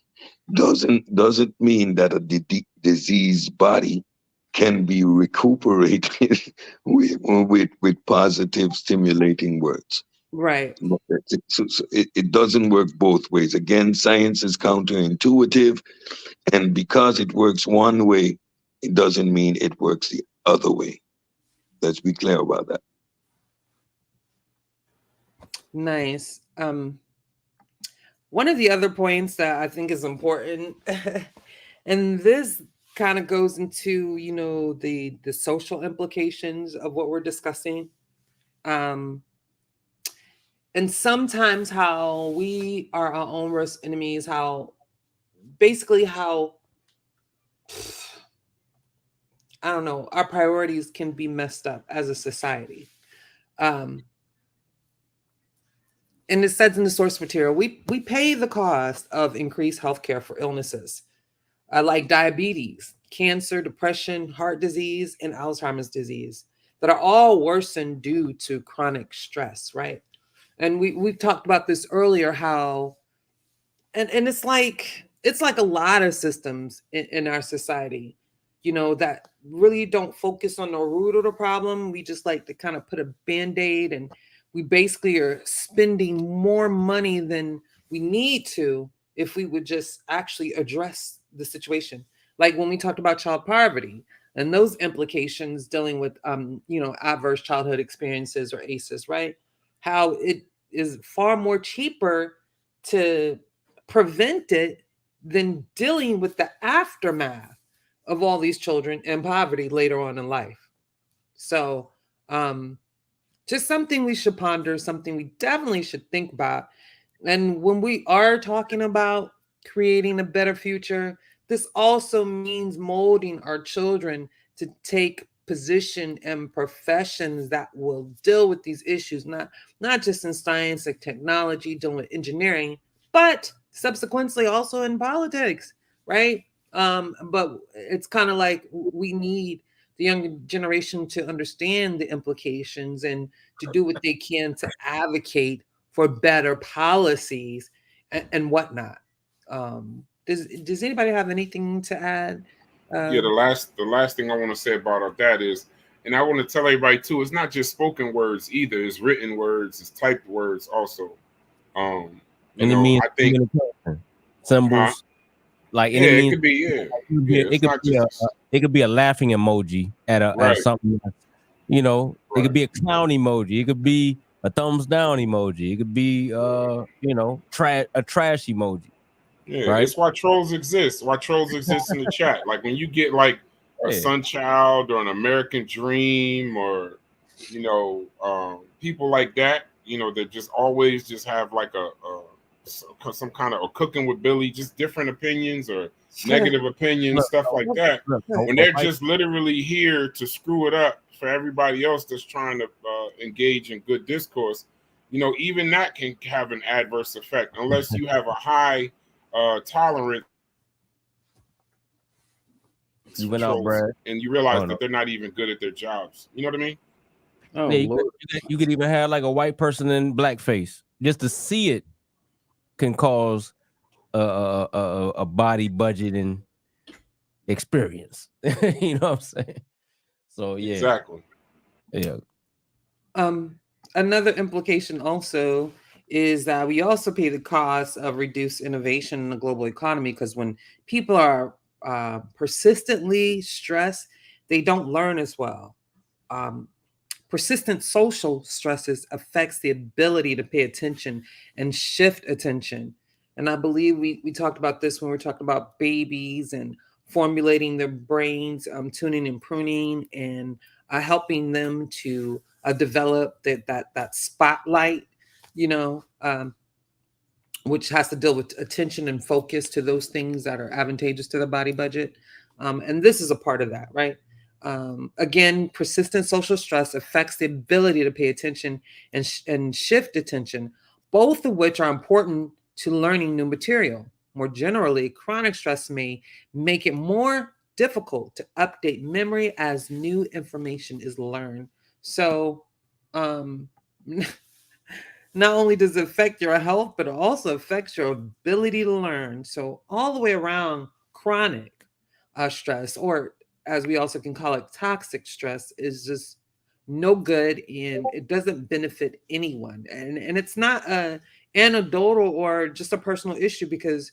Doesn't mean that a diseased body can be recuperated with positive, stimulating words. Right. It doesn't work both ways. Again, science is counterintuitive, and because it works one way, it doesn't mean it works the other way. Let's be clear about that. Nice. One of the other points that I think is important, and this kind of goes into, you know, the social implications of what we're discussing. And sometimes how we are our own worst enemies, how I don't know, our priorities can be messed up as a society. And it says in the source material, we pay the cost of increased healthcare for illnesses like diabetes, cancer, depression, heart disease, and Alzheimer's disease that are all worsened due to chronic stress, right? And we've talked about this earlier, how and it's like a lot of systems in our society, you know, that really don't focus on the root of the problem. We just like to kind of put a band-aid, and we basically are spending more money than we need to if we would just actually address the situation. Like when we talked about child poverty and those implications dealing with you know, adverse childhood experiences, or ACEs, right? How it is far more cheaper to prevent it than dealing with the aftermath of all these children in poverty later on in life. So just something we should ponder, something we definitely should think about. And when we are talking about creating a better future, this also means molding our children to take position and professions that will deal with these issues, not just in science and technology, dealing with engineering, but subsequently also in politics, right? But it's kind of like we need the younger generation to understand the implications and to do what they can to advocate for better policies and whatnot. Does anybody have anything to add? Yeah, the last thing I want to say about that is, and I want to tell everybody too, it's not just spoken words either. It's written words, it's typed words also. You know, I think symbols, like it could be it could be a laughing emoji at something. You know, it could be a clown emoji. It could be a thumbs down emoji. It could be you know, a trash emoji. Yeah, right? It's why trolls exist. Why trolls exist in the chat. Like when you get like a Sunchild or an American Dream, or you know, people like that, you know, that just always just have like some kind of, or Cooking with Billy, just different opinions or negative opinions, stuff like that. When they're just literally here to screw it up for everybody else that's trying to engage in good discourse. you know, even that can have an adverse effect unless you have a high tolerance. You went out, Brad, and you realize that they're not even good at their jobs. You know what I mean? Oh, yeah, Lord. you could even have like a white person in blackface. Just to see it can cause a body budget and experience. You know what I'm saying? So yeah, Exactly. Yeah. Another implication also is that we also pay the cost of reduced innovation in the global economy, because when people are persistently stressed, they don't learn as well. Persistent social stresses affects the ability to pay attention and shift attention. And I believe we talked about this when we were talking about babies and formulating their brains, tuning and pruning, and helping them to develop that spotlight, you know, which has to deal with attention and focus to those things that are advantageous to the body budget. And this is a part of that, right? Again, persistent social stress affects the ability to pay attention and shift attention, both of which are important to learning new material. More generally, chronic stress may make it more difficult to update memory as new information is learned. So, not only does it affect your health, but it also affects your ability to learn. So all the way around, chronic stress, or as we also can call it, toxic stress, is just no good, and it doesn't benefit anyone. And it's not anecdotal or just a personal issue, because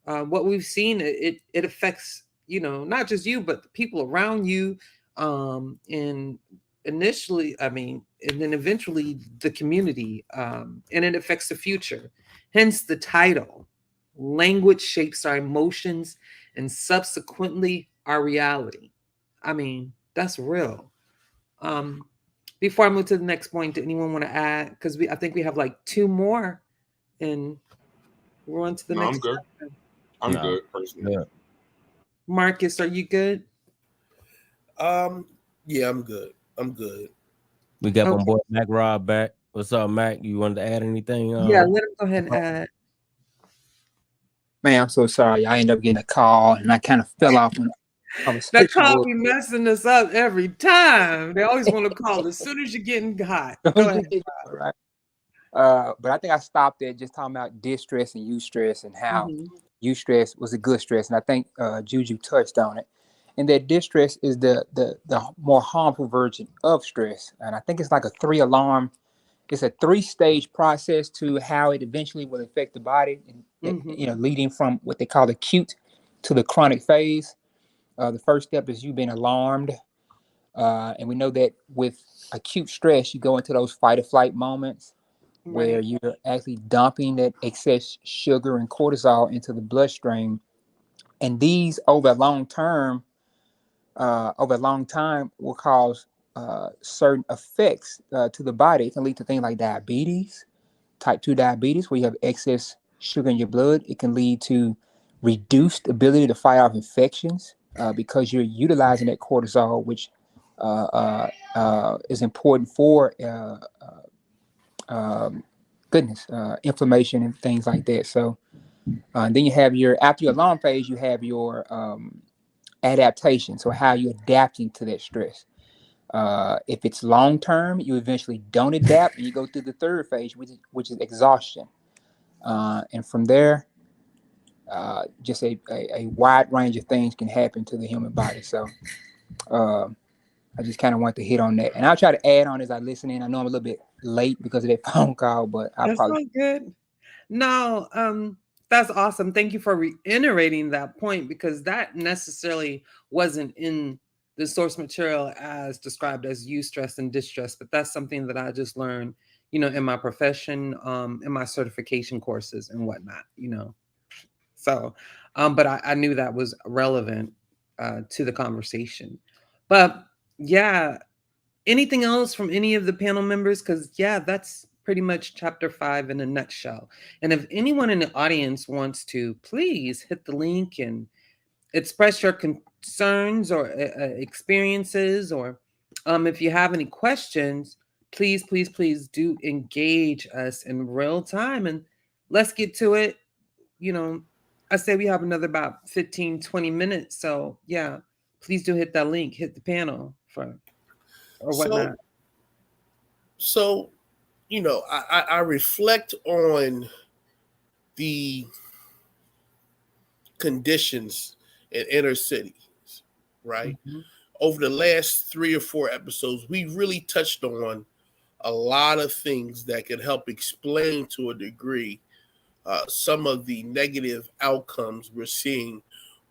what we've seen, it affects, you know, not just you, but the people around you, and initially, and then eventually the community, and it affects the future. Hence the title. Language shapes our emotions and subsequently our reality. I mean, that's real. Before I move to the next point, do anyone want to add? Because I think we have like two more, and we're on to the next. I'm good. I'm good personally. Yeah. Marcus, are you good? Yeah, I'm good. I'm good. We got my boy Mac Rob back. What's up, Mac? You wanted to add anything? Yeah, let him go ahead and add. Man, I'm so sorry. I ended up getting a call and I kind of fell off when I was That switching call wood. be messing us up every time. They always want to call as soon as you're getting hot. Go ahead. Right. But I think I stopped there just talking about distress and eustress and how eustress was a good stress. And I think Juju touched on it. And that distress is the more harmful version of stress. And I think it's like a 3-stage process to how it eventually will affect the body, and you know, leading from what they call the acute to the chronic phase. The first step is you being alarmed. And we know that with acute stress, you go into those fight or flight moments where you're actually dumping that excess sugar and cortisol into the bloodstream. And these over a long time will cause certain effects to the body. It can lead to things like diabetes, type 2 diabetes, where you have excess sugar in your blood. It can lead to reduced ability to fight off infections because you're utilizing that cortisol, which is important for inflammation and things like that. So then you have after your alarm phase, you have your adaptation. So how you're adapting to that stress. If it's long term, you eventually don't adapt, and you go through the third phase, which is exhaustion. And from there, just a wide range of things can happen to the human body. So I just kind of want to hit on that, and I'll try to add on as I listen in. I know I'm a little bit late because of that phone call, but That's all good. No, that's awesome. Thank you for reiterating that point, because that necessarily wasn't in the source material as described as eustress and distress, but that's something that I just learned, you know, in my profession, in my certification courses and whatnot, you know. So, but I knew that was relevant to the conversation. But yeah, anything else from any of the panel members? Because yeah, that's pretty much chapter 5 in a nutshell. And if anyone in the audience wants to, please hit the link and express your concerns or experiences, or if you have any questions, please, please, please do engage us in real time, and let's get to it. You know, I say we have another about 15, 20 minutes. So yeah, please do hit that link, hit the panel or whatnot. So, you know, I reflect on the conditions in inner cities, right? Mm-hmm. Over the last 3 or 4 episodes, we really touched on a lot of things that could help explain to a degree some of the negative outcomes we're seeing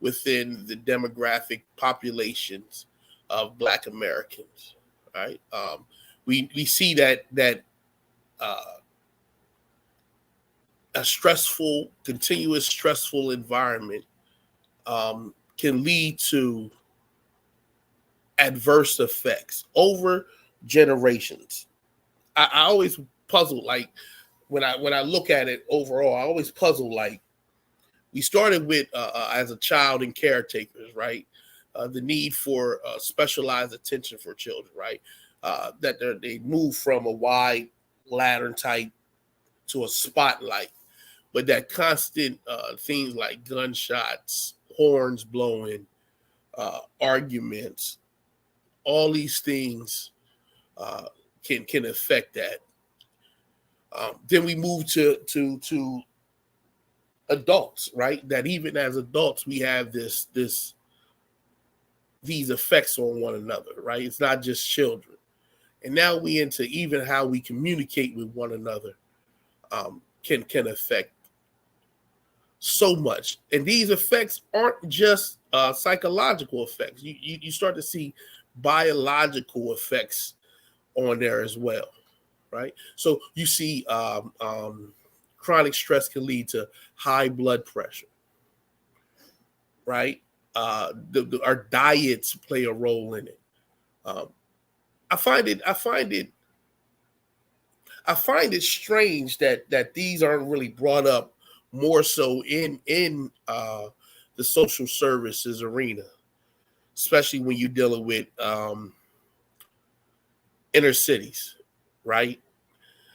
within the demographic populations of Black Americans, right? We see that a stressful, continuous stressful environment can lead to adverse effects over generations. I always puzzle, like when I look at it overall, I always puzzle, like we started with as a child and caretakers, right? The need for specialized attention for children, right? That they move from a wide lantern type to a spotlight, but that constant things like gunshots, horns blowing, arguments, all these things can affect that. Then we move to adults, right? That even as adults, we have these effects on one another, right? It's not just children. And now we into even how we communicate with one another can affect so much. And these effects aren't just psychological effects. You start to see biological effects on there as well, right? So you see chronic stress can lead to high blood pressure, right? Our diets play a role in it. I find it strange that these aren't really brought up more so in the social services arena, especially when you're dealing with inner cities, right?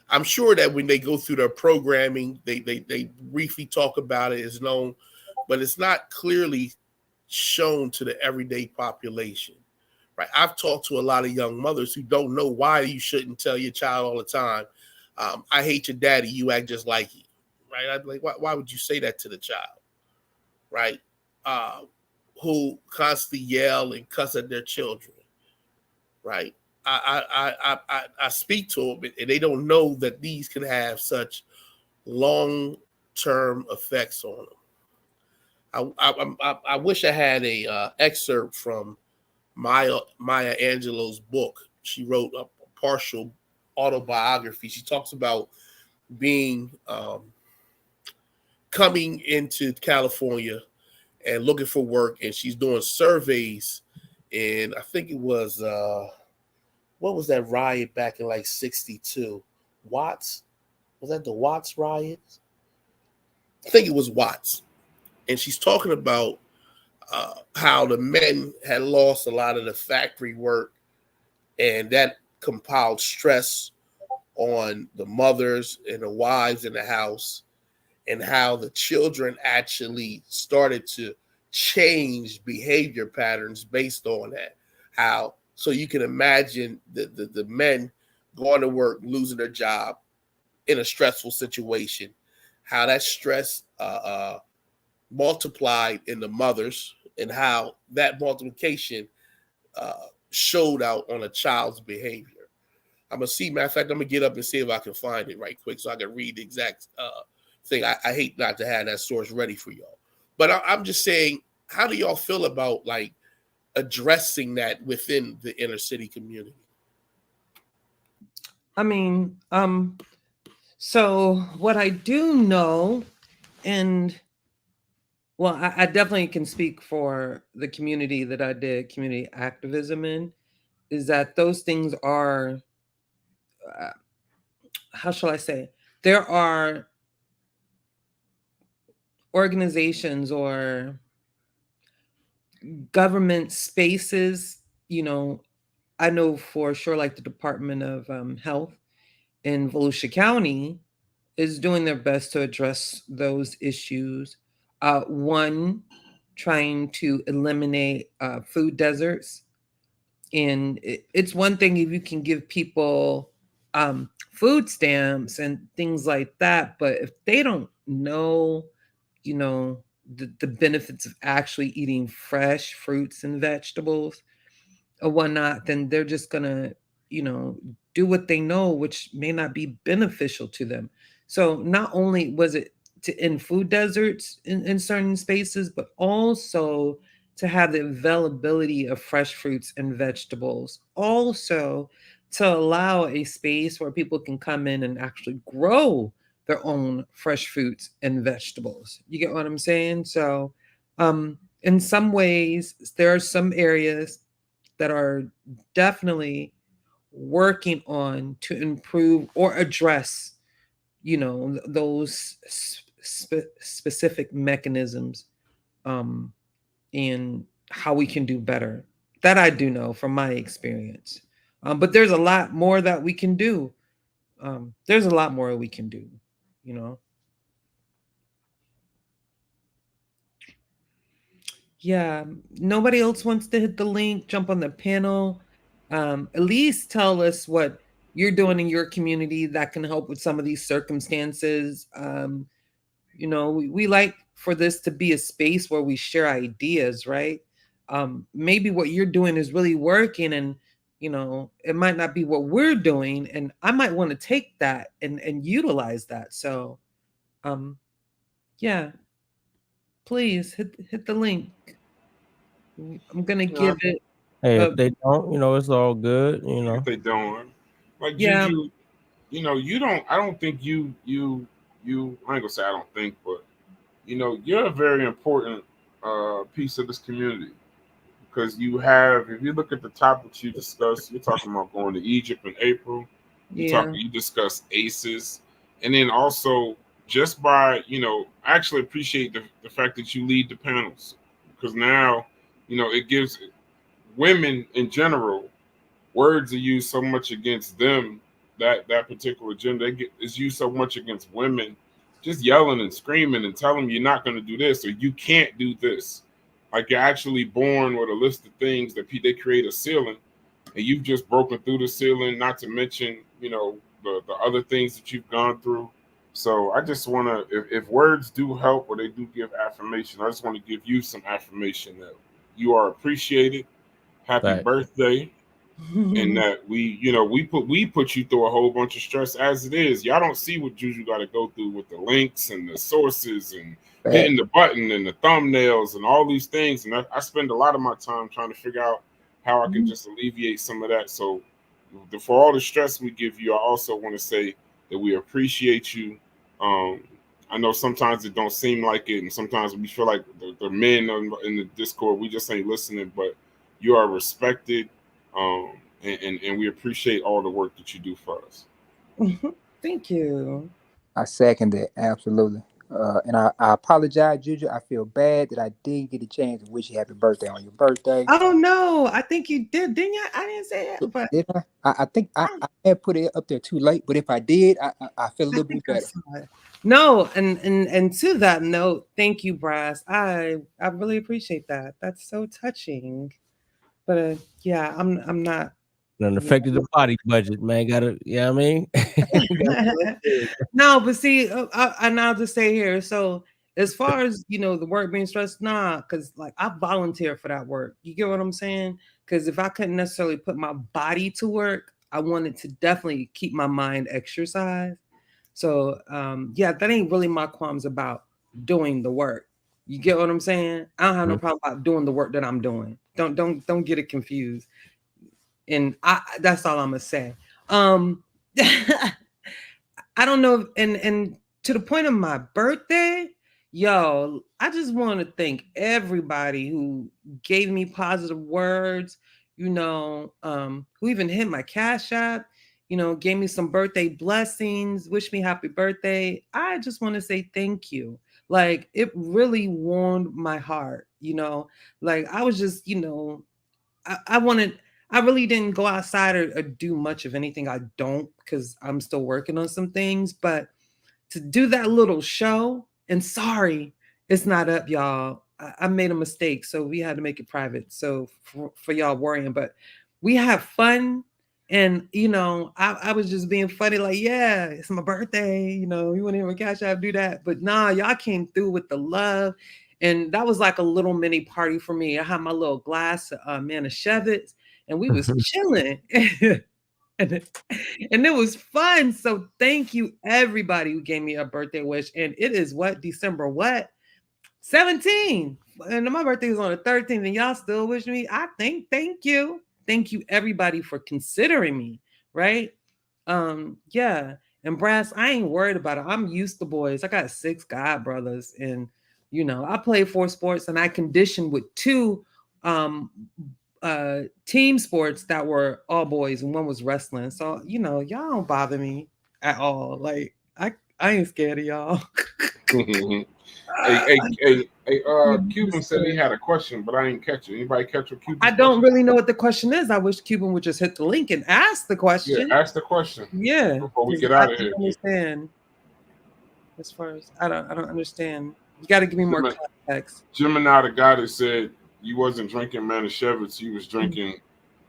I'm sure that when they go through their programming, they briefly talk about it, is known, but it's not clearly shown to the everyday population, right? I've talked to a lot of young mothers who don't know why you shouldn't tell your child all the time, I hate your daddy, you act just like he, right? I'd be like, why would you say that to the child, right? Who constantly yell and cuss at their children, right? I speak to them, and they don't know that these can have such long-term effects on them. I wish I had a excerpt from Maya Angelou's book. She wrote a partial autobiography. She talks about being coming into California and looking for work, and she's doing surveys. And I think it was what was that riot back in like 62? Watts? Was that the Watts riots? I think it was Watts. And she's talking about how the men had lost a lot of the factory work, and that compiled stress on the mothers and the wives in the house, and how the children actually started to change behavior patterns based on that. How, so you can imagine the men going to work, losing their job in a stressful situation, how that stress multiplied in the mothers, and how that multiplication showed out on a child's behavior. I'm gonna see. Matter of fact, I'm gonna get up and see if I can find it right quick so I can read the exact thing. I hate not to have that source ready for y'all, but I'm just saying, how do y'all feel about like addressing that within the inner city community? I mean, so what I do know, and well, I definitely can speak for the community that I did community activism in, is that those things are, how shall I say, there are organizations or government spaces, you know, I know for sure, like the Department of Health in Volusia County is doing their best to address those issues. One, trying to eliminate food deserts. And it's one thing if you can give people food stamps and things like that, but if they don't know, the benefits of actually eating fresh fruits and vegetables or whatnot, then they're just gonna, do what they know, which may not be beneficial to them. So not only was it to end food deserts in certain spaces, but also to have the availability of fresh fruits and vegetables. Also to allow a space where people can come in and actually grow their own fresh fruits and vegetables. You get what I'm saying? So in some ways, there are some areas that are definitely working on to improve or address, those specific mechanisms, and how we can do better. That I do know from my experience. But there's a lot more that we can do. There's a lot more we can do, you know. Yeah, nobody else wants to hit the link, jump on the panel. At least tell us what you're doing in your community that can help with some of these circumstances. We like for this to be a space where we share ideas, right? Maybe what you're doing is really working, and it might not be what we're doing, and I might want to take that and utilize that. So, yeah, please hit the link. I'm gonna give it. Hey, if they don't, it's all good. If they don't, like Yeah. Juju, you don't. I don't think you. I ain't gonna say I don't think, but you're a very important piece of this community because you have. If you look at the topics you discussed, you're talking about going to Egypt in April. You discuss ACEs, and then also just by I actually appreciate the fact that you lead the panels because now it gives women in general words are used so much against them that particular gender is used so much against women just yelling and screaming and telling them you're not going to do this or you can't do this. Like you're actually born with a list of things that they create a ceiling and you've just broken through the ceiling, not to mention the other things that you've gone through. So I just want to if words do help or they do give affirmation, I just want to give you some affirmation that you are appreciated. Happy birthday. And that we put you through a whole bunch of stress as it is. Y'all don't see what Juju got to go through with the links and the sources and hitting the button and the thumbnails and all these things. And I spend a lot of my time trying to figure out how I can just alleviate some of that. So for all the stress we give you, I also want to say that we appreciate you. I know sometimes it don't seem like it, and sometimes we feel like the men in the Discord, we just ain't listening, but you are respected, and we appreciate all the work that you do for us. Thank you. I second that, absolutely. And I apologize, Juju. I feel bad that I didn't get a chance to wish you happy birthday on your birthday. Oh no, I think you did, didn't you? I didn't say it, but did I? I think I had put it up there too late, but if I did, I feel a little bit better. No, and to that note, thank you, Brass. I really appreciate that. That's so touching. But yeah, I'm not. Done affected the body budget, man. Gotta, I mean. No, but see, and I'll just say here. So as far as the work being stressed, because like I volunteer for that work. You get what I'm saying? Because if I couldn't necessarily put my body to work, I wanted to definitely keep my mind exercised. So that ain't really my qualms about doing the work. You get what I'm saying? I don't have no problem about doing the work that I'm doing. Don't get it confused. And that's all I'm gonna say. I don't know, and to the point of my birthday, yo, I just want to thank everybody who gave me positive words, who even hit my Cash App, gave me some birthday blessings, wish me happy birthday. I just want to say thank you. Like it really warmed my heart, like I was just, I I really didn't go outside or do much of anything. I don't, because I'm still working on some things. But to do that little show, and sorry, it's not up, y'all. I made a mistake, so we had to make it private. So for y'all worrying, but we have fun. And I was just being funny, like, yeah, it's my birthday. You want to hear my cash app, do that. But nah, y'all came through with the love. And that was like a little mini party for me. I had my little glass of Manischewitz, and we was chilling. and it was fun. So thank you, everybody who gave me a birthday wish. And it is December 17. And my birthday is on the 13th, and y'all still wish me. Thank you. Thank you, everybody, for considering me, right? Yeah. And Brass, I ain't worried about it. I'm used to boys. I got 6 god brothers, and I played 4 sports, and I conditioned with 2 team sports that were all boys, and one was wrestling. So y'all don't bother me at all. Like I ain't scared of y'all. Hey, Cuban said he had a question, but I didn't catch it. Anybody catch what Cuban? I don't really know what the question is. I wish Cuban would just hit the link and ask the question. Yeah, ask the question. Yeah, before we get out of here. Understand? As far as I don't understand. You got to give me more context. Gemini, the guy that said you wasn't drinking Manischewitz, you was drinking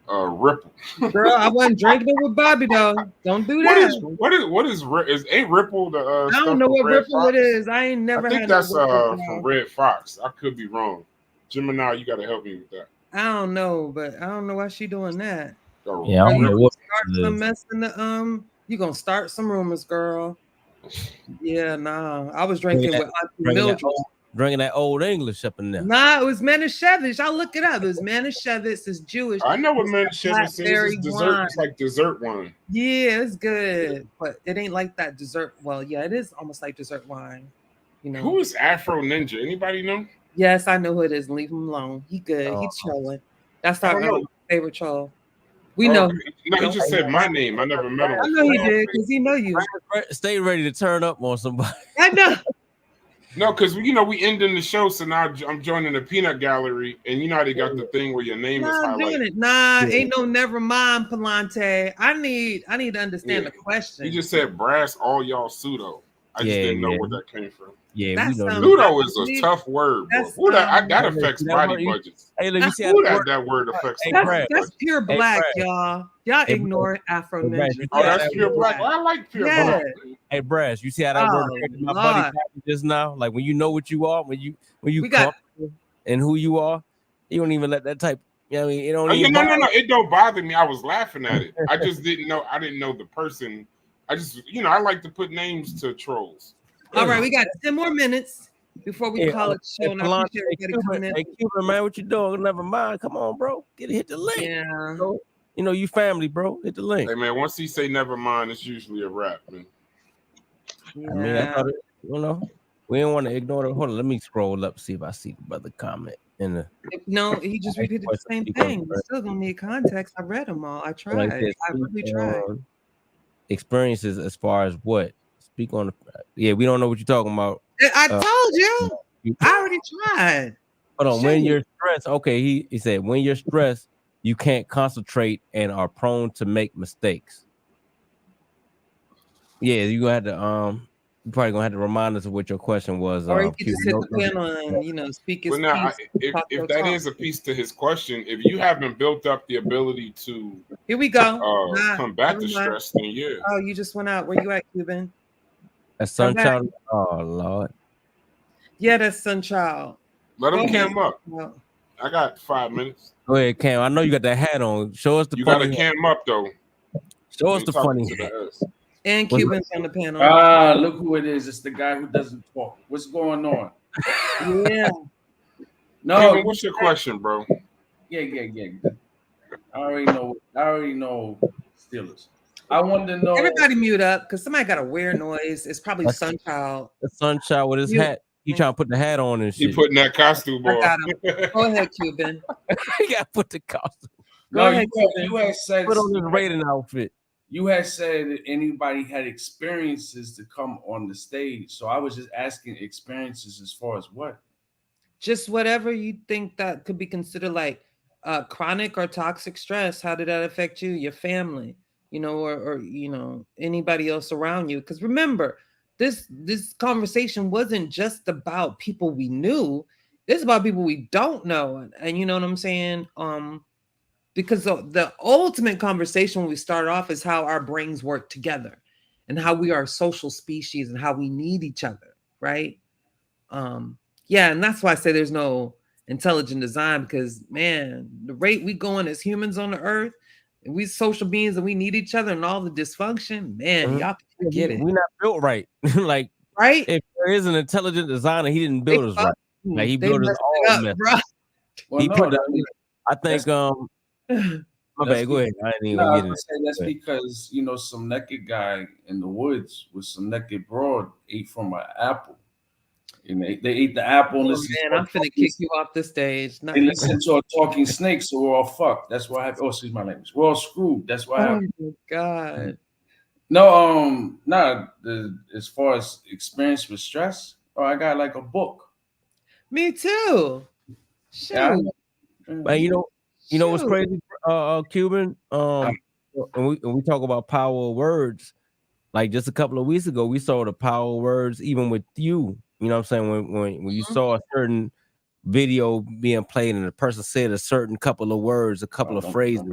Ripple. Girl, I wasn't drinking it with Bobby though. Don't do that. What is ain't Ripple the I don't know what Ripple it is. I ain't never. I think that's from Red Fox. I could be wrong. Gemini, you got to help me with that. I don't know, but I don't know why she doing that. Yeah, I don't know what start some mess in the you gonna start some rumors, girl. Yeah, nah. I was drinking with Auntie Mildred. Drinking that old English up in there. Nah, it was Manischewitz. I'll look it up. It was Manischewitz. It's Jewish. I know what Manischewitz is. It's dessert. It's like dessert wine. Yeah, it's good, but it ain't like that dessert. Well, yeah, it is almost like dessert wine. Who is Afro Ninja? Anybody know? Yes, I know who it is. Leave him alone. He good. He's chilling. That's our favorite troll. We know. No, he just said my name. I never met him. I know he did because he know you. Stay ready to turn up on somebody. I know. No, because we ending the show, so now I'm joining the peanut gallery, and how they got the thing where your name is highlighted. Ain't no never mind, Palante. I need to understand the question. You just said Brass, all y'all pseudo. I just didn't know where that came from. Yeah, pseudo is a tough word. That affects body budgets. Hey, let me see that word affects. That's pure black, y'all. Y'all ignore Afro Ninja. Oh, that's pure black. Well, I like pure black. Hey, Brass, you see how that word affected my buddy just now? Like when you know what you are, when you and who you are, you don't even let that type. I mean, it don't. No. It don't bother me. I was laughing at it. I just didn't know. I didn't know the person. I just, I like to put names to trolls. All right, we got 10 more minutes before we call it show. And I appreciate Hey, Cuban, man, what you doing? Never mind. Come on, bro. Hit the link. Yeah. Bro. You family, bro. Hit the link. Hey, man, once he say never mind, it's usually a wrap, man. Yeah. I mean, I thought we didn't want to ignore it. Hold on, let me scroll up, see if I see the brother comment in the. No, he just repeated the same thing. We still gonna need context. I read them all. I tried. I really tried. Experiences as far as what? Speak on the. We don't know what you're talking about. I told you. I already tried. Hold on. When you're stressed, okay. He said when you're stressed, you can't concentrate and are prone to make mistakes. Yeah, you gonna have to you're probably gonna have to remind us of what your question was. Or you could just hit the pen on speak his piece. Now, if that is a piece to his question, if you haven't built up the ability to here we go combat the stress, then yeah. Oh, you just went out. Where you at, Cuban? That's Sunchild. Oh Lord. Yeah, that's Sunchild. Let him cam up. I got 5 minutes. Go ahead, Cam. I know you got that hat on. Show us the. You got to cam up though. Show us the funny. And Cuban's on the panel. Look who it is. It's the guy who doesn't talk. What's going on? Yeah. No. Cuban, what's your question, bro? Yeah. I already know Steelers. I wanted to know. Everybody mute up because somebody got a weird noise. It's probably Sunchild. The Sunchild with his hat. He trying to put the hat on and shit. He putting that costume on. I got him. Go ahead, Cuban. He got to put the costume. Go ahead, you had said put on his raiding outfit. You had said that anybody had experiences to come on the stage. So I was just asking experiences as far as what? Just whatever you think that could be considered like chronic or toxic stress, how did that affect you, your family, or anybody else around you? Because remember, this conversation wasn't just about people we knew. It's about people we don't know, and you know what I'm saying. Because the ultimate conversation when we start off is how our brains work together, and how we are a social species, and how we need each other, right? Yeah, and that's why I say there's no intelligent design, because man, the rate we going as humans on the earth, and we social beings, and we need each other, and all the dysfunction, man, y'all can forget it. We're not built right. Like, right? If there is an intelligent designer, he didn't build us right. Like, he built us all messed up, well, he no, put that, I think my bad, go ahead. I didn't even no, get it. That's because some naked guy in the woods with some naked broad ate from an apple. And they ate the apple and listened man, I'm finna kick you off the stage. They listened to a talking snake, so we're all fucked. That's why I have, excuse my language. We're all screwed. That's why I have, my God. No, as far as experience with stress, I got like a book. Me too. Shoot. Yeah, but you know what's crazy, Cuban? And we talk about power of words. Like just a couple of weeks ago, we saw the power of words even with you. You know what I'm saying? When you saw a certain video being played and the person said a certain couple of words, a couple of phrases.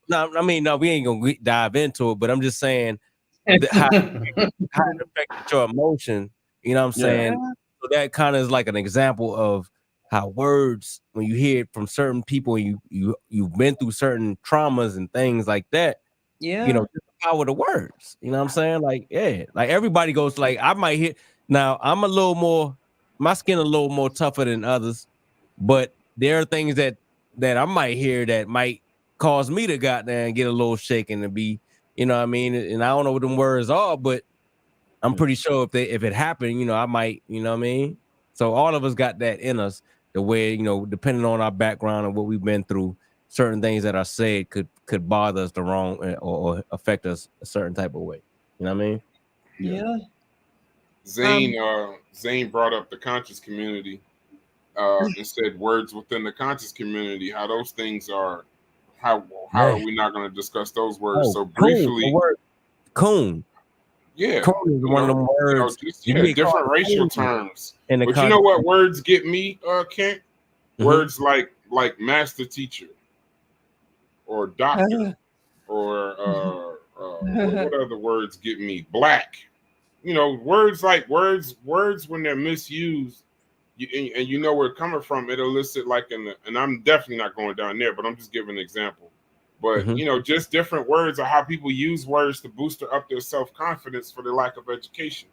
No, I mean, no, we ain't gonna dive into it, but I'm just saying how it affected your emotion. You know what I'm saying? Yeah. So that kind of is like an example of how words, when you hear it from certain people, you've been through certain traumas and things like that. Yeah. You know, just the power of the words. You know what I'm saying? Like, yeah, like everybody goes like, I might hit. Now I'm a little more, my skin a little more tougher than others, but there are things that I might hear that might cause me to goddamn get a little shaken and be, you know what I mean? And I don't know what them words are, but I'm pretty sure if it happened, you know, I might, you know what I mean? So all of us got that in us, the way, you know, depending on our background and what we've been through, certain things that are said could bother us the wrong or affect us a certain type of way. You know what I mean? Yeah. Zane brought up the conscious community and said words within the conscious community, how those things are, how are we not going to discuss those words? So briefly, the word coon. Yeah, coon is one of them words. Different racial terms. But you know what words get me, Kent? Words like master teacher or doctor or what other words get me? Black. You know, words like words when they're misused, and you know where it's coming from, it elicit like and I'm definitely not going down there, but I'm just giving an example. But you know, just different words or how people use words to boost up their self-confidence for their lack of education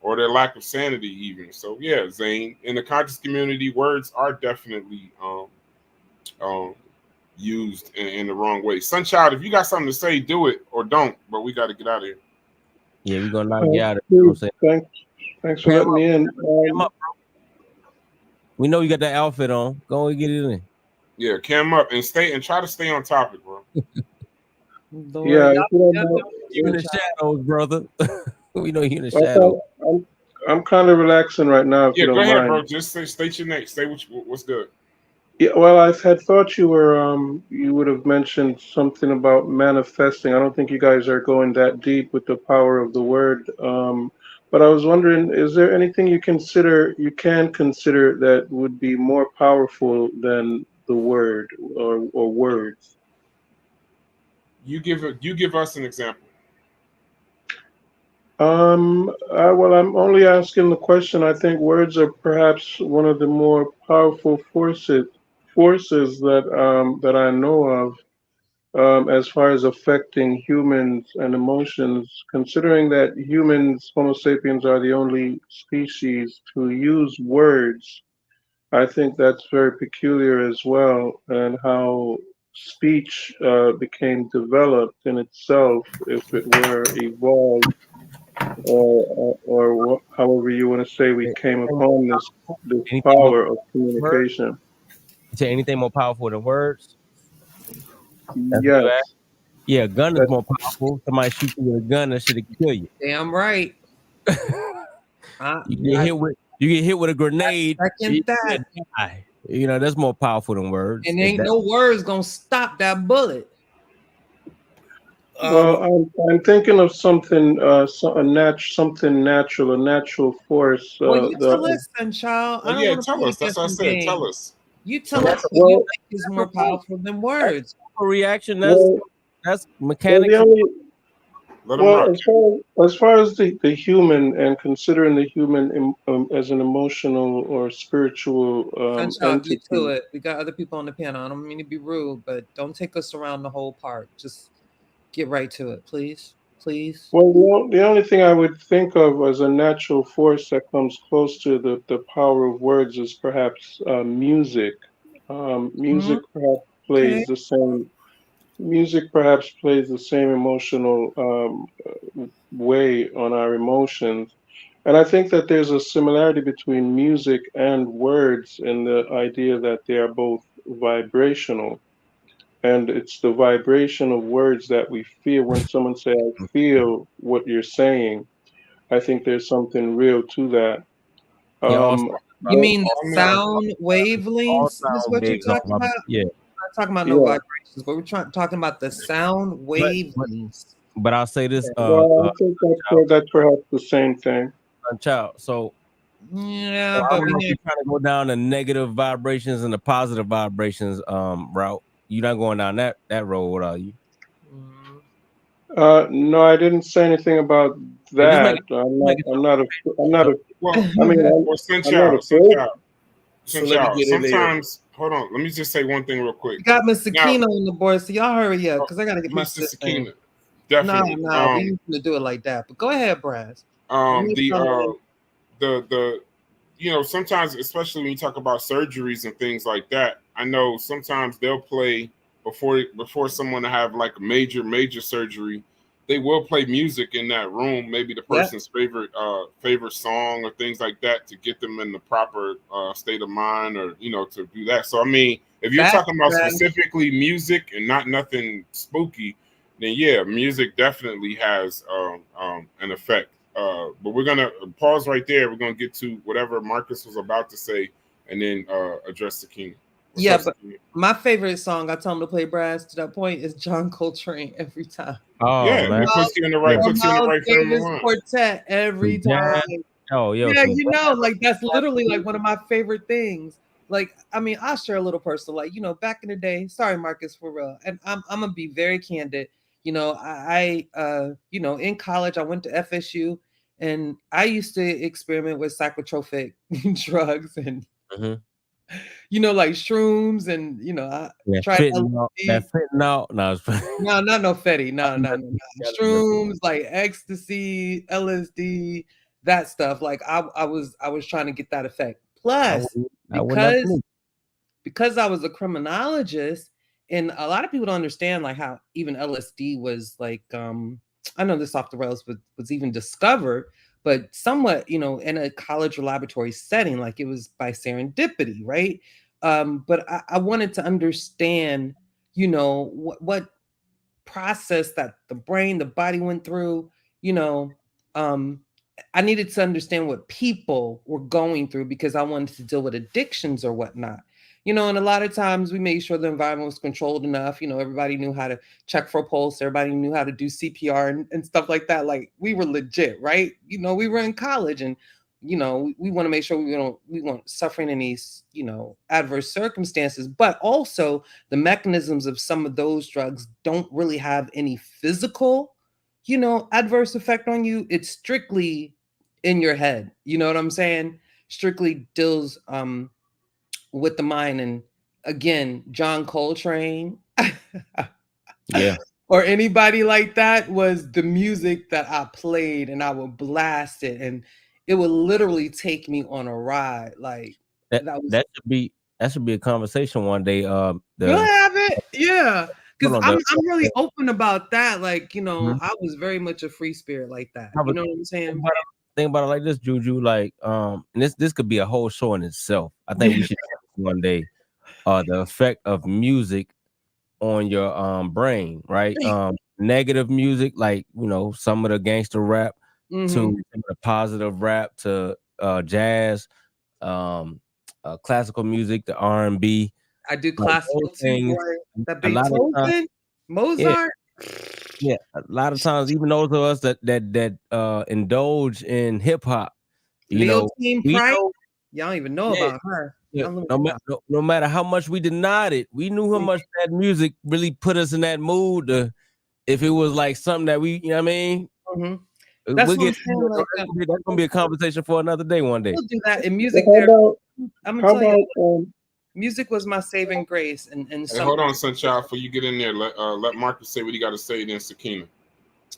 or their lack of sanity, even. So yeah, Zane, in the conscious community, words are definitely used in the wrong way. Sunchild, if you got something to say, do it or don't. But we got to get out of here. Yeah, we're gonna knock you out of here. Thanks for letting me in. We know you got that outfit on. Go and get it in. Yeah, cam up and try to stay on topic, bro. Yeah, you in the shadows, brother. We know you in the shadows. I'm kind of relaxing right now. If you don't go ahead, mind. bro. Just state your name. Say what's good. Yeah, well, I had thought you were you would have mentioned something about manifesting. I don't think you guys are going that deep with the power of the word. But I was wondering, is there anything you can consider that would be more powerful than the word or words? You give us an example. Well, I'm only asking the question. I think words are perhaps one of the more powerful forces that I know of, as far as affecting humans and emotions. Considering that humans, Homo sapiens, are the only species to use words, I think that's very peculiar as well, and how speech became developed in itself, if it were evolved, or however you want to say, we came upon this power of communication. You say anything more powerful than words? Yes. Yeah, a gun is more powerful. Somebody shoot you with a gun, that should kill you. Damn right. You get hit with a grenade. You die. You know, that's more powerful than words. And ain't no words gonna stop that bullet. Well, I'm thinking of something, something natural, a natural force. Well, you tell us, then, child. I don't yeah, want to tell play us. That's what I guessing said. game. Tell us. You tell us what you Well, think is more powerful than words. A reaction. well, That's well, mechanics. the only, Let them well, rock. as far as the human and considering the human as an emotional or spiritual Sunshine, get to entity. it. We got other people on the panel. I don't mean to be rude, but don't take us around the whole part. Just get right to it, please. Please. Well, the only thing I would think of as a natural force that comes close to the power of words is perhaps music. Music perhaps Okay. plays the same. Music perhaps plays the same emotional way on our emotions. And I think that there's a similarity between music and words in the idea that they are both vibrational. And it's the vibration of words that we feel when someone says, I feel what you're saying. I think there's something real to that. Yeah, also, You mean the all sound wavelengths is what you're waves talking about? Yeah. We're not talking about no vibrations, but we're talking about the sound wavelengths. But I'll say this, Well, I think that's perhaps the same thing. child. So yeah, I but don't know if you're trying to go down the negative vibrations and the positive vibrations route. You're not going down that road, are you? No, I didn't say anything about that. I'm not Sometimes, hold on. Let me just say one thing real quick. You got Miss Sakina on the board, so y'all hurry up because I gotta get my sister. Sakina, definitely. No, we used to do it like that. But go ahead, Braz. You know, sometimes, especially when you talk about surgeries and things like that, I know sometimes they'll play before someone to have like a major surgery. They will play music in that room, maybe the person's favorite song or things like that to get them in the proper state of mind, or to do that. So I mean, if you're talking about specifically music and not nothing spooky, then yeah, music definitely has an effect. But we're gonna pause right there. We're gonna get to whatever Marcus was about to say, and then address the king. Yeah, but my favorite song, I tell him to play Brass to that point, is John Coltrane every time. Oh yeah, man, it puts you in the right, frame of mind. Quartet every time. Oh yeah, like that's literally like one of my favorite things. Like, I mean, I'll share a little personal, like, back in the day. Sorry, Marcus, for real, and I'm gonna be very candid. I in college I went to FSU, and I used to experiment with psychotropic drugs and. Like shrooms and I tried fentanyl. No, not no fetty. No. Shrooms, like ecstasy, LSD, that stuff. Like I was trying to get that effect. Plus, because I was a criminologist, and a lot of people don't understand like how even LSD was like I know this off the rails was even discovered, but somewhat, in a college or laboratory setting, like it was by serendipity, right? But I wanted to understand, what process that the brain, the body went through, I needed to understand what people were going through because I wanted to deal with addictions or whatnot. And a lot of times we made sure the environment was controlled enough. Everybody knew how to check for a pulse. Everybody knew how to do CPR and stuff like that. Like we were legit, right? We were in college and, we want to make sure we weren't suffering any, adverse circumstances, but also the mechanisms of some of those drugs don't really have any physical, adverse effect on you. It's strictly in your head. You know what I'm saying? Strictly deals, with the mind. And again, John Coltrane or anybody like that was the music that I played, and I would blast it and it would literally take me on a ride. Like that should be a conversation one day. We'll have it. Yeah. Because I'm really open about that. Like, I was very much a free spirit like that. You know what I'm saying? Think about it like this, Juju. Like, and this could be a whole show in itself. I think we should one day the effect of music on your brain, right? Negative music, like some of the gangster rap to some of the positive rap to jazz, classical music, the R&B. I do Like classical those too, things, boy. That a lot of times, Beethoven, Mozart. yeah, a lot of times, even those of us that indulge in hip hop, you know, Leontine we Price. know, Y'all don't even know yeah, about her. yeah, Y'all know about no matter how much we denied it, we knew how much that music really put us in that mood. If it was like something that we, you know what I mean? Mhm. We'll That's what I'm get saying. Like, that's gonna be a conversation for another day one day. we'll do that in So music. how There, about I'm how gonna tell you, about music was my saving grace, and Hey, some. hold on, Sunshine, before you get in there, let Marcus say what he got to say, then Sakina.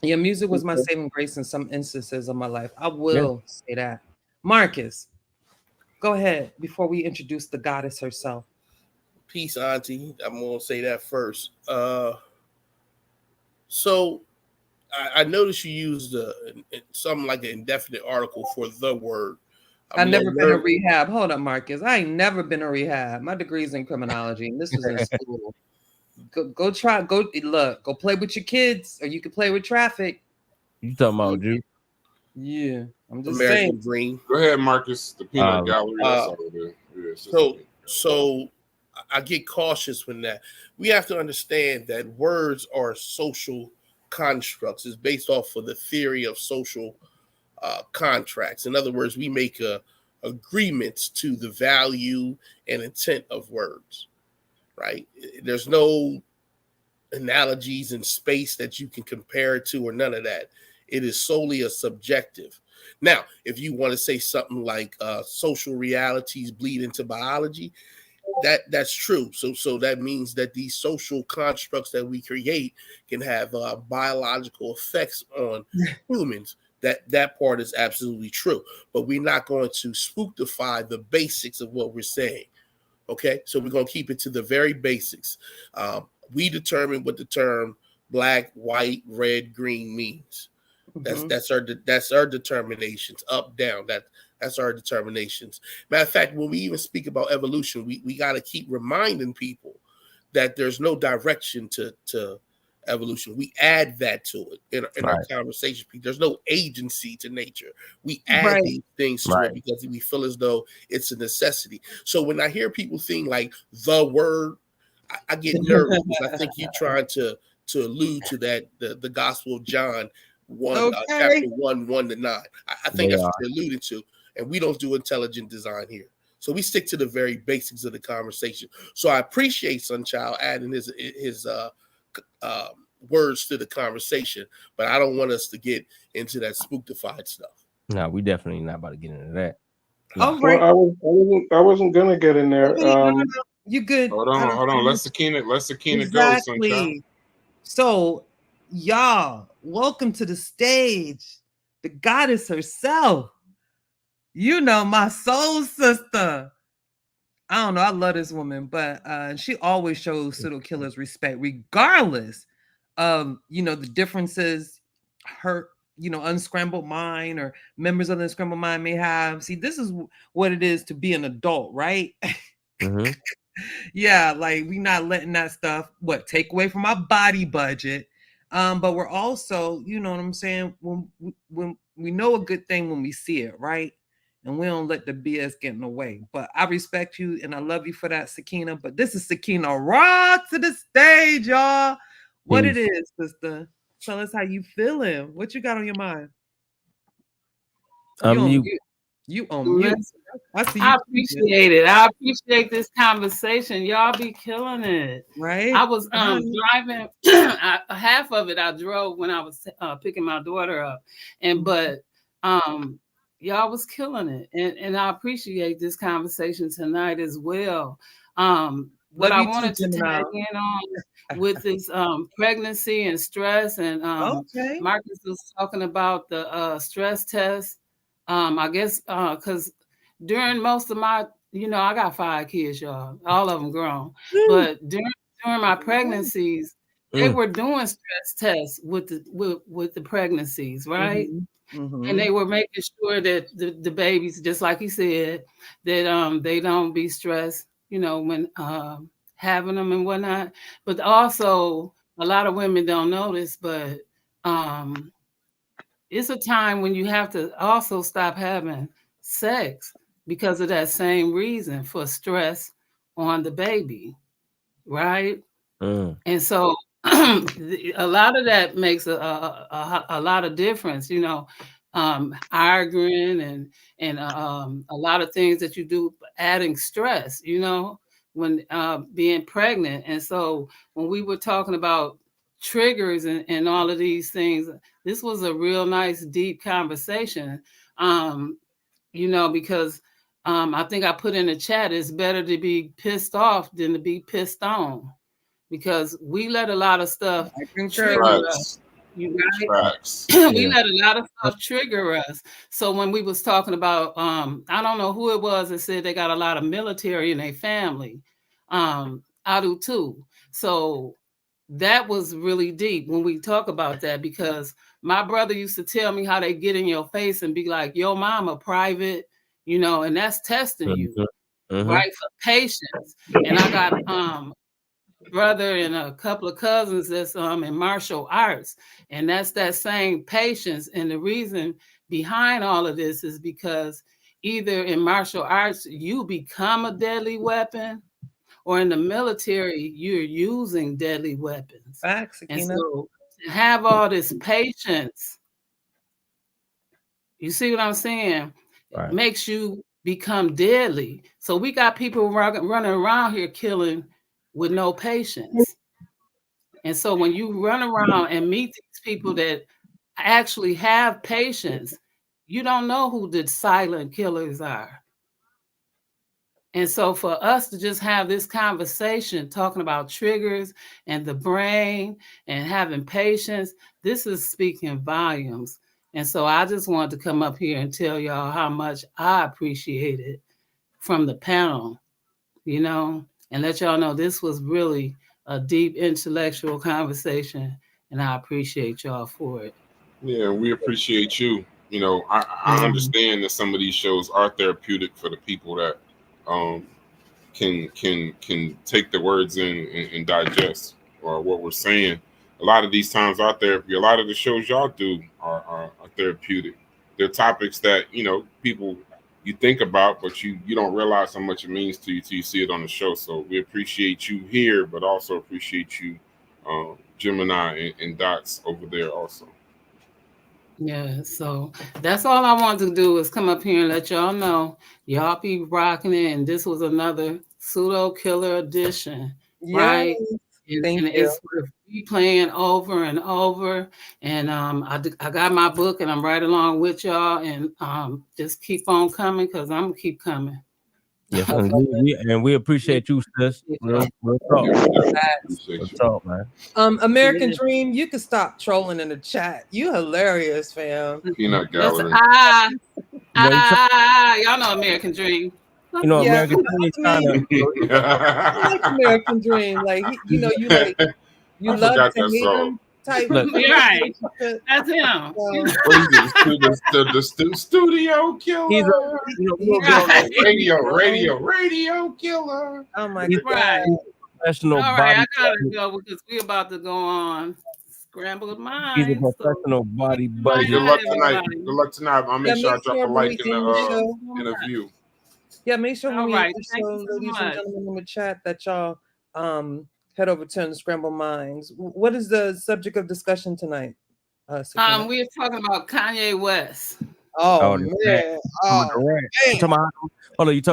Yeah, music was my okay. saving grace in some instances of my life. I Yeah. will say that. Marcus, go ahead before we introduce the goddess herself. Peace, Auntie. I'm gonna say that first. So I noticed you used something like an indefinite article for the word. I've never been to rehab. Hold up, Marcus. I ain't never been to rehab. My degree's in criminology, and this was in school. Go try. Go play with your kids, or you can play with traffic. You talking about you? Yeah, I'm just American saying. Dream. Go ahead, Marcus. The peanut gallery. That's all it is. Yeah, it's just So I get cautious when that. We have to understand that words are social constructs. It's based off of the theory of social contracts. In other words, we make agreements to the value and intent of words, right? There's no analogies in space that you can compare it to or none of that. It is solely a subjective. Now, if you want to say something like social realities bleed into biology, that's true. So that means that these social constructs that we create can have biological effects on humans. That part is absolutely true. But we're not going to spookify the basics of what we're saying. Okay, so we're going to keep it to the very basics. We determine what the term black, white, red, green means. That's our determinations, up, down. That's our determinations. Matter of fact, when we even speak about evolution, we got to keep reminding people that there's no direction to evolution. We add that to it in our conversation. There's no agency to nature. We add these things to it because we feel as though it's a necessity. So when I hear people think like the word, I get nervous because I think you're trying to allude to that the Gospel of John 1, chapter 1:1-9. I think that's what you're alluding to. And we don't do intelligent design here. So we stick to the very basics of the conversation. So I appreciate Sunchild adding his words to the conversation, but I don't want us to get into that spooktified stuff. No, we definitely not about to get into that. All right. Well, I wasn't gonna get in there. You good? Hold on. Let Sakina go, Sunchild. Exactly. So, y'all, welcome to the stage, the goddess herself. You know, my soul sister. I don't know. I love this woman, but she always shows serial killers respect, regardless of the differences her unscrambled mind or members of the unscrambled mind may have. See, this is what it is to be an adult, right? Mm-hmm. Yeah, like we not letting that stuff take away from our body budget. But we're also, you know what I'm saying, when we know a good thing when we see it, right? And we don't let the BS get in the way. But I respect you and I love you for that, Sakina. But this is Sakina Rock to the stage, y'all. What it is, sister? Tell us how you feeling. What you got on your mind? You on mute. I see you. I appreciate it. I appreciate this conversation. Y'all be killing it. Right. I was driving. Half of it I drove when I was picking my daughter up, but y'all was killing it, and I appreciate this conversation tonight as well. What I wanted to tag in on with this pregnancy and stress, and Marcus was talking about the stress test. I guess because during most of my, I got 5 kids, y'all, all of them grown, but during my pregnancies, they were doing stress tests with the pregnancies, right? And they were making sure that the babies, just like he said, that they don't be stressed, when having them and whatnot. But also, a lot of women don't notice, but it's a time when you have to also stop having sex because of that same reason, for stress on the baby, right? And so a lot of that makes a lot of difference, you know, arguing and a lot of things that you do, adding stress, you know, when being pregnant. And so when we were talking about triggers and all of these things, this was a real nice, deep conversation, you know, because I think I put in the chat, it's better to be pissed off than to be pissed on, because we let a lot of stuff trigger us. You right? We let a lot of stuff trigger us. So when we was talking about, I don't know who it was that said they got a lot of military in their family. I do too. So that was really deep when we talk about that, because my brother used to tell me how they get in your face and be like, "Yo, mama, private," you know, and that's testing you, right, for patience. And I got brother and a couple of cousins that's in martial arts, and that's that same patience. And the reason behind all of this is because either in martial arts you become a deadly weapon, or in the military you're using deadly weapons. Facts, and so to have all this patience, you see what I'm saying, right, makes you become deadly. So we got people running around here killing with no patience. And so when you run around and meet these people that actually have patience, you don't know who the silent killers are. And so for us to just have this conversation talking about triggers and the brain and having patience, this is speaking volumes. And so I just wanted to come up here and tell y'all how much I appreciate it from the panel, you know, and let y'all know this was really a deep intellectual conversation, and I appreciate y'all for it. Yeah, we appreciate you. You know, I understand that some of these shows are therapeutic for the people that can take the words in and digest or what we're saying. A lot of these times our therapy, a lot of the shows y'all do are therapeutic. They're topics that, you know, people you think about, but you don't realize how much it means to you till you see it on the show. So we appreciate you here, but also appreciate you, Gemini and Dots over there also. Yeah, so that's all I wanted to do is come up here and let y'all know y'all be rocking it, and this was another pseudo killer edition, right? And it's worth replaying over and over. And I got my book and I'm right along with y'all, and just keep on coming, because I'm gonna keep coming. Yes, and we appreciate you, sis. Real talk, man. American Dream, you can stop trolling in the chat. You hilarious, fam. Peanut gallery. Y'all know American Dream. You know, American Dream kind of. I like American Dream. Like, you know, you like, you love to meet him type. Right. That's him. The studio killer. He's radio killer. Oh my God. Right. Professional all right, body. I gotta go because we're about to go on Scrambled Minds. He's a professional body buddy. Good luck tonight. Good luck tonight. I'll make sure I drop a like in the view. Yeah, make sure when right. the show, ladies and gentlemen in the chat, that y'all head over to Unscramble Minds. What is the subject of discussion tonight? We're talking about Kanye West. Oh man! You talking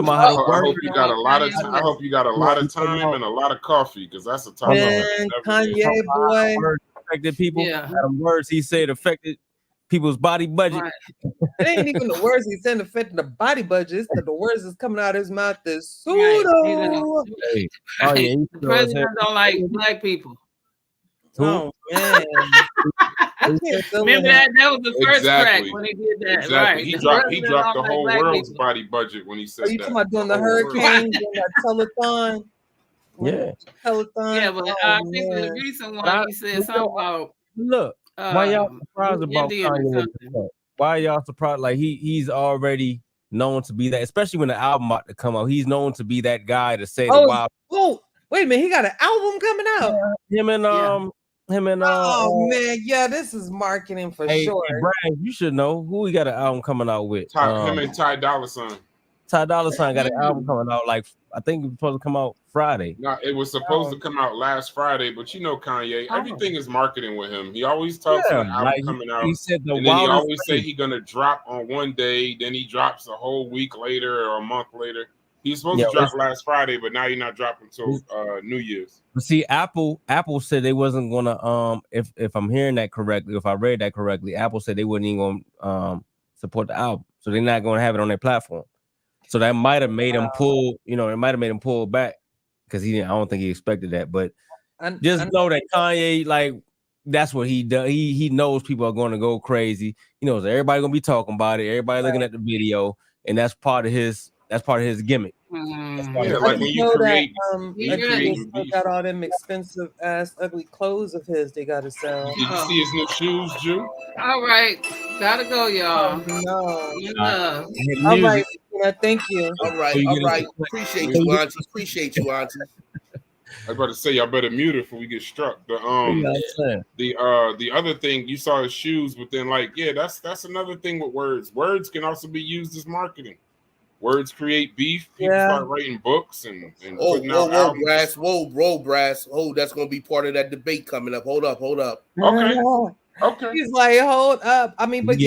about how I hope you got a lot of time. I hope you got a lot of time and a lot of coffee, because that's a topic. Man, Kanye boy, affected people. Words he said affected people's body budget. Right. It ain't even the words he said affecting the body budget. It's the words that's coming out of his mouth is pseudo. Hey. The president don't like black people. Oh man! Remember that was the first crack when he did that. Exactly. Right. He dropped the whole world's body budget when he said that. You talking about doing the hurricane, doing that telethon? Yeah. Telethon. Yeah, but I think the recent one he said something about. Look, why y'all surprised about Kanye? Why y'all surprised? Like he's already known to be that, especially when the album about to come out. He's known to be that guy to say the wild. Oh, wait a minute, he got an album coming out. Him and man, yeah, this is marketing for sure. Hey, Brian, you should know who he got an album coming out with. Him and Ty Dolla $ign. Ty Dolla $ign got an album coming out. Like I think it was supposed to come out Friday. No, it was supposed to come out last Friday, but you know Kanye, everything is marketing with him. He always talks about an album like coming out. he said the And then he wildest always thing. say he's gonna drop on one day, then he drops a whole week later or a month later. He's supposed to drop last Friday, but now he's not dropping until New Year's. But see, Apple said they wasn't gonna if I'm hearing that correctly, if I read that correctly, Apple said they wasn't even gonna support the album, so they're not gonna have it on their platform. So that might have made him pull, it might have made him pull back because I don't think he expected that. But just know that Kanye, like, that's what he does. He knows people are going to go crazy. He knows everybody gonna be talking about it. Everybody looking at the video, and that's part of his gimmick. Like when you create, still got all them expensive ass ugly clothes of his they gotta sell. Did you see his new shoes, Jew? All right, gotta go, y'all. No. All right, yeah, thank you. All right. Appreciate you, Auntie. Appreciate you, Auntie. I was about to say y'all better mute it before we get struck. The other thing, you saw his shoes, but then that's another thing with words. Words can also be used as marketing. Words create beef. People start writing books and putting out albums. Brass. Oh, that's gonna be part of that debate coming up. Hold up. Okay. He's like, hold up. I mean, but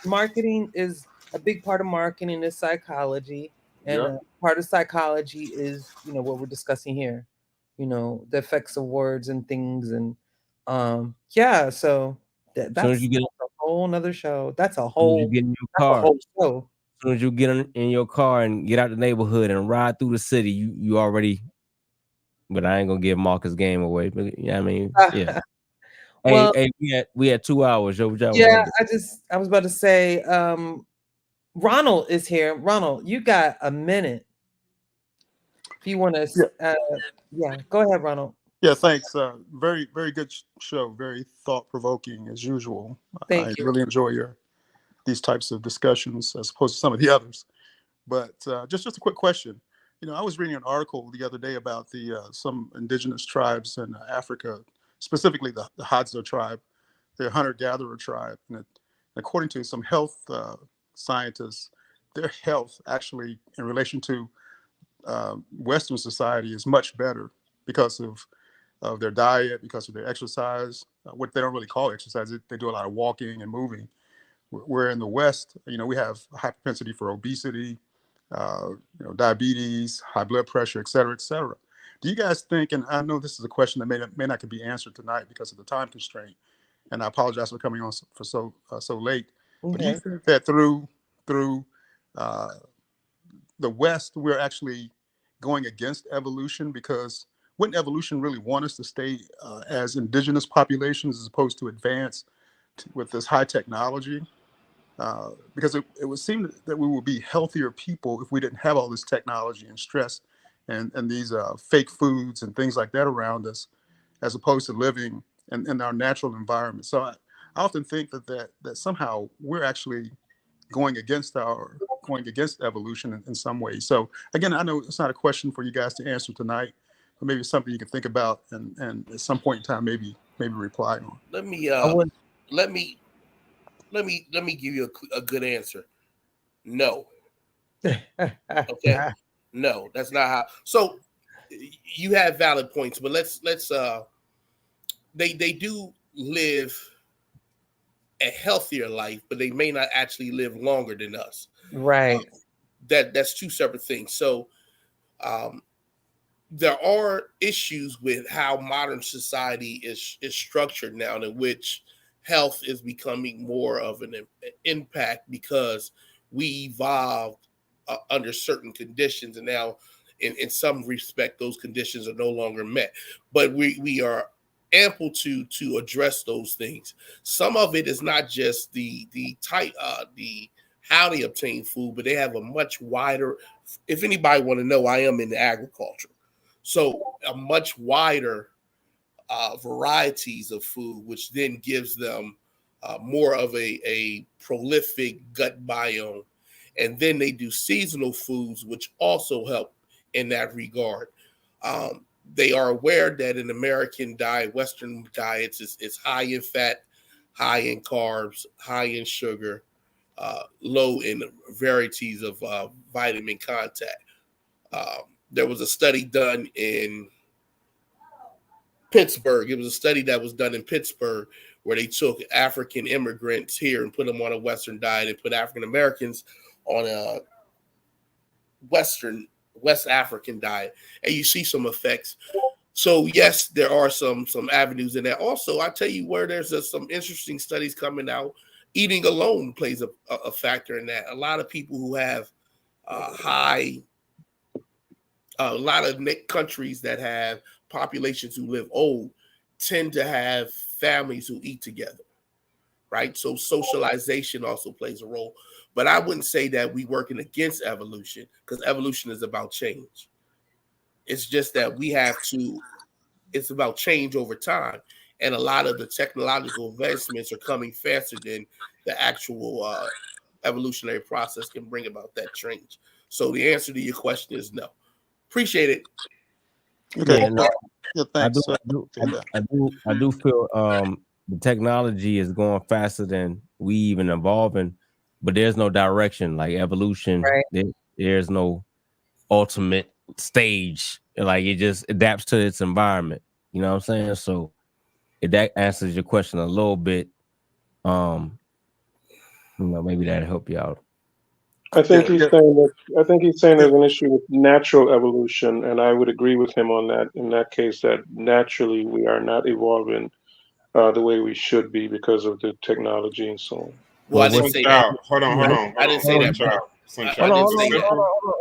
marketing is a big part of marketing is psychology, and part of psychology is what we're discussing here. The effects of words and things, and so that's a whole nother show. That's a whole show. As soon as you get in your car and get out the neighborhood and ride through the city, you already. But I ain't gonna give Marcus game away. But yeah. Well, hey, we had 2 hours. Yo, I was about to say, Ronald is here. Ronald, you got a minute. If you want to, go ahead, Ronald. Yeah, thanks. Very, very good show. Very thought-provoking as usual. Thank you. Really enjoy these types of discussions as opposed to some of the others. But just a quick question. I was reading an article the other day about some indigenous tribes in Africa, specifically the Hadza tribe. They're a hunter-gatherer tribe. And according to some health scientists, their health actually in relation to Western society is much better because of their diet, because of their exercise, what they don't really call exercise. They do a lot of walking and moving. Where in the West, we have a high propensity for obesity, diabetes, high blood pressure, et cetera, et cetera. Do you guys think, and I know this is a question that may not be answered tonight because of the time constraint, and I apologize for coming on for so late, but do you think that through the West, we're actually going against evolution? Because wouldn't evolution really want us to stay as indigenous populations as opposed to advance with this high technology? Because it would seem that we would be healthier people if we didn't have all this technology and stress and these fake foods and things like that around us, as opposed to living in our natural environment. So I often think that somehow we're actually going against evolution in some ways. So again, I know it's not a question for you guys to answer tonight, but maybe it's something you can think about and at some point in time maybe reply on. Let me give you a good answer. No. Okay. No, that's not how. So you have valid points, but let's they do live a healthier life, but they may not actually live longer than us. Right. That's two separate things. So there are issues with how modern society is structured now, in which health is becoming more of an impact because we evolved under certain conditions, and now in some respect those conditions are no longer met, but we are ample to address those things. Some of it is not just the type the how they obtain food, but they have a much wider, if anybody want to know, I am in agriculture, so a much wider varieties of food, which then gives them more of a prolific gut biome. And then they do seasonal foods, which also help in that regard. They are aware that an American diet, Western diets, is high in fat, high in carbs, high in sugar, low in varieties of vitamin contact. There was a study done in Pittsburgh. It was a study that was done in Pittsburgh where they took African immigrants here and put them on a Western diet and put African Americans on a West African diet, and you see some effects. So yes, there are some avenues in that. Also, I tell you where there's some interesting studies coming out. Eating alone plays a factor in that. A lot of people who have a lot of countries that have populations who live old tend to have families who eat together, right? So socialization also plays a role. But I wouldn't say that we're working against evolution, because evolution is about change. It's just that it's about change over time. And a lot of the technological advancements are coming faster than the actual evolutionary process can bring about that change. So the answer to your question is no. Appreciate it. Okay. Yeah, no, Yeah, I thanks. do feel the technology is going faster than we even evolving, but there's no direction. Like evolution, Right. there's no ultimate stage. Like it just adapts to its environment. You know what I'm saying? So if that answers your question a little bit, maybe that'll help you out. I think he's saying there's an issue with natural evolution, and I would agree with him on that. In that case, that naturally we are not evolving the way we should be because of the technology and so on. Well, I didn't say that. Hold on. I didn't say that, bro.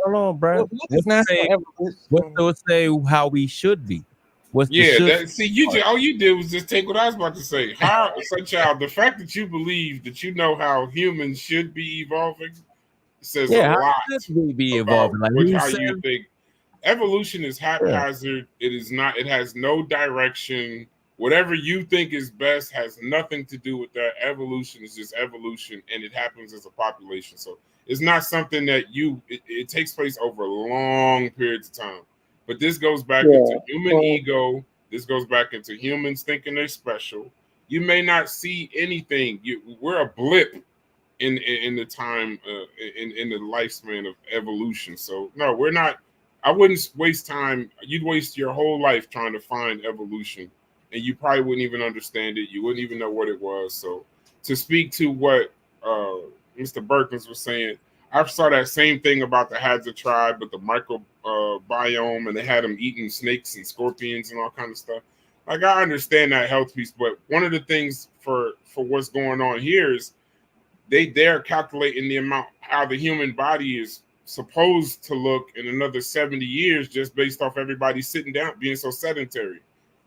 Hold on, bro. Let's say how we should be. All you did was just take what I was about to say. The fact that you believe that you know how humans should be evolving says a lot we be about evolving. how you think. Evolution is haphazard. It is not. It has no direction. Whatever you think is best has nothing to do with that. Evolution is just evolution, and it happens as a population. So it's not something that it takes place over long periods of time. But this goes back into human ego. This goes back into humans thinking they're special. You may not see anything. We're a blip in the time in the lifespan of evolution. So no, we're not. I wouldn't waste time. You'd waste your whole life trying to find evolution, and you probably wouldn't even understand it. You wouldn't even know what it was. So to speak to what Mr. Berkins was saying, I saw that same thing about the Hadza tribe, but the microbiome, and they had them eating snakes and scorpions and all kind of stuff. Like, I understand that health piece, but one of the things for what's going on here is they're calculating the amount how the human body is supposed to look in another 70 years just based off everybody sitting down, being so sedentary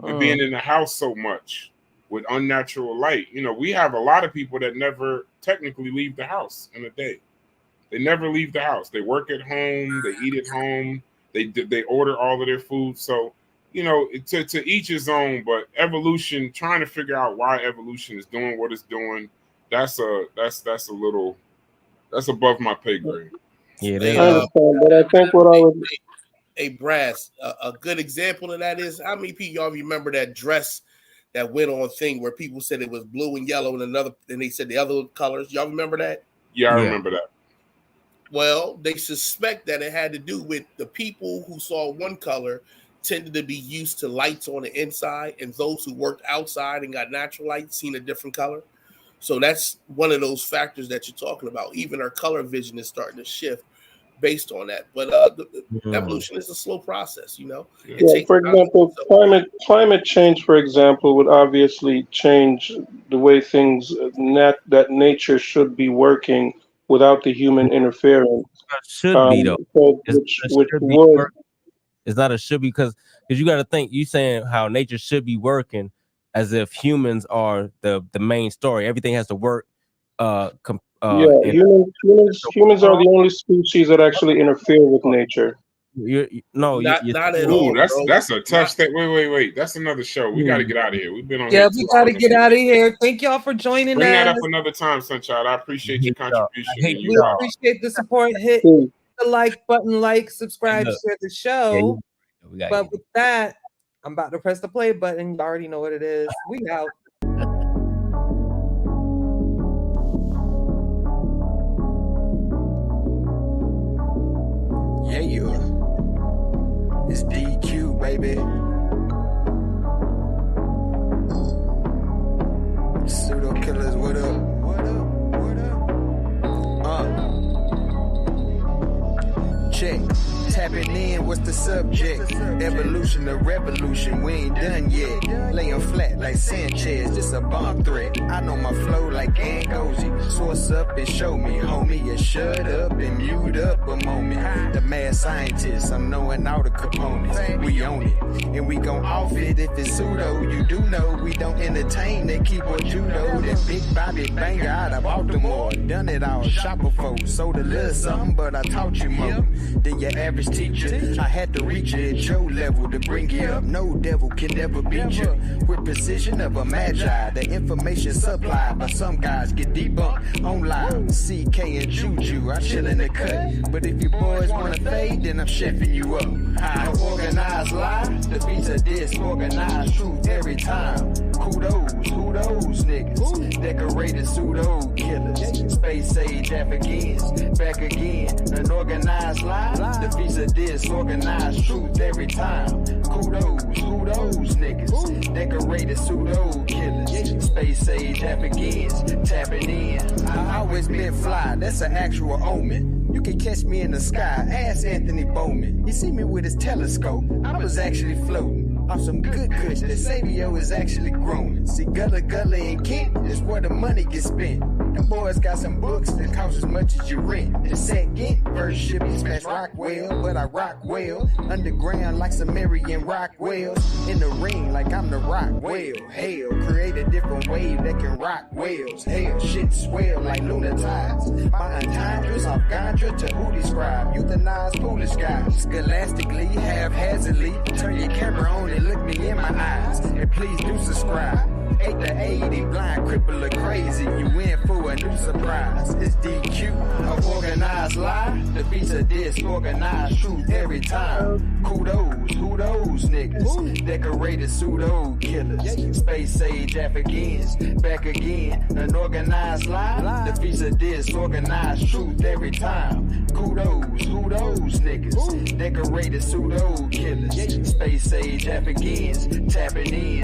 and being in the house so much with unnatural light. We have a lot of people that never technically leave the house in a day. They never leave the house. They work at home. They eat at home. They order all of their food. So, to each his own. But evolution, trying to figure out why evolution is doing what it's doing, that's above my pay grade. I understand, but I think what I was. Hey, Brass, a good example of that is how many people y'all remember that dress that went on thing where people said it was blue and yellow and they said the other colors. Y'all remember that? Yeah, I remember that. Well, they suspect that it had to do with the people who saw one color tended to be used to lights on the inside, and those who worked outside and got natural light seen a different color. So that's one of those factors that you're talking about. Even our color vision is starting to shift based on that. But evolution is a slow process, For example, climate change, for example, would obviously change the way things that nature should be working without the human interference. Should be though. It's not a should be because you got to think. You saying how nature should be working as if humans are the main story. Everything has to work. Humans are the only species that actually interfere with nature. Not at all. That's a tough state. Wait. That's another show. We got to get out of here. We've been on. Yeah, we got to get out of here. Thank y'all for joining us. Bring that up another time, Sunshine. I appreciate your contribution. We appreciate the support. Hit the like button, subscribe, share the show. But with that, I'm about to press the play button. You already know what it is. We out. baby. Pseudo killers, what up? What up? What up? Check. Tapping in, what's the subject? Evolution or revolution, we ain't done yet. Laying flat like Sanchez, just a bomb threat. I know my flow like Angozi. Source up and show me, homie. You shut up and mute up a moment. The mad scientist, I'm knowing all the components. We own it, and we gon' off it if it's pseudo. You do know we don't entertain that keyboard judo. That big body banger out of Baltimore. Done it all, shopper folks. Sold a little something, but I taught you more than your average teacher. I had to reach you at your level to bring you up. No devil can ever beat you. With precision of a magi, the information supplied by some guys get debunked on live. CK and Juju, I chill in the cut. But if you boys wanna fade, then I'm chefing you up. I organized lie, the beats of disorganized truth every time. Kudos, who those niggas? Decorated pseudo killers. Space age Africans, back again. An organized lie, the beats of disorganized truth every time. Kudos, who those niggas? Decorated pseudo killers. Space age Africans, tapping in. I always been fly, that's an actual omen. You can catch me in the sky, ask Anthony Bowman. You see me with his telescope, I was actually floating off some good kush that Savio is actually growing. See, Gullah and Kent is where the money gets spent. Them boys got some books that cost as much as your rent. The second verse should be smashed Rockwell, but I rock well. Underground like Sumerian Rockwells. In the ring like I'm the rock whale. Hell, create a different wave that can rock whales. Hell, shit swell like lunar tides. My entendres off Gandra to who describe. Euthanize foolish guys. Scholastically, haphazardly. Turn your camera on and look me in my eyes. And please do subscribe. 8 to 80, blind, cripple, or crazy. You in for a new surprise. It's DQ, a organized lie. The beats of disorganized truth every time. Kudos, who those niggas? Decorated pseudo killers. Space age Africans, back again. An organized lie. The beats of disorganized truth every time. Kudos, who those niggas? Decorated pseudo killers. Space age Africans, tapping in.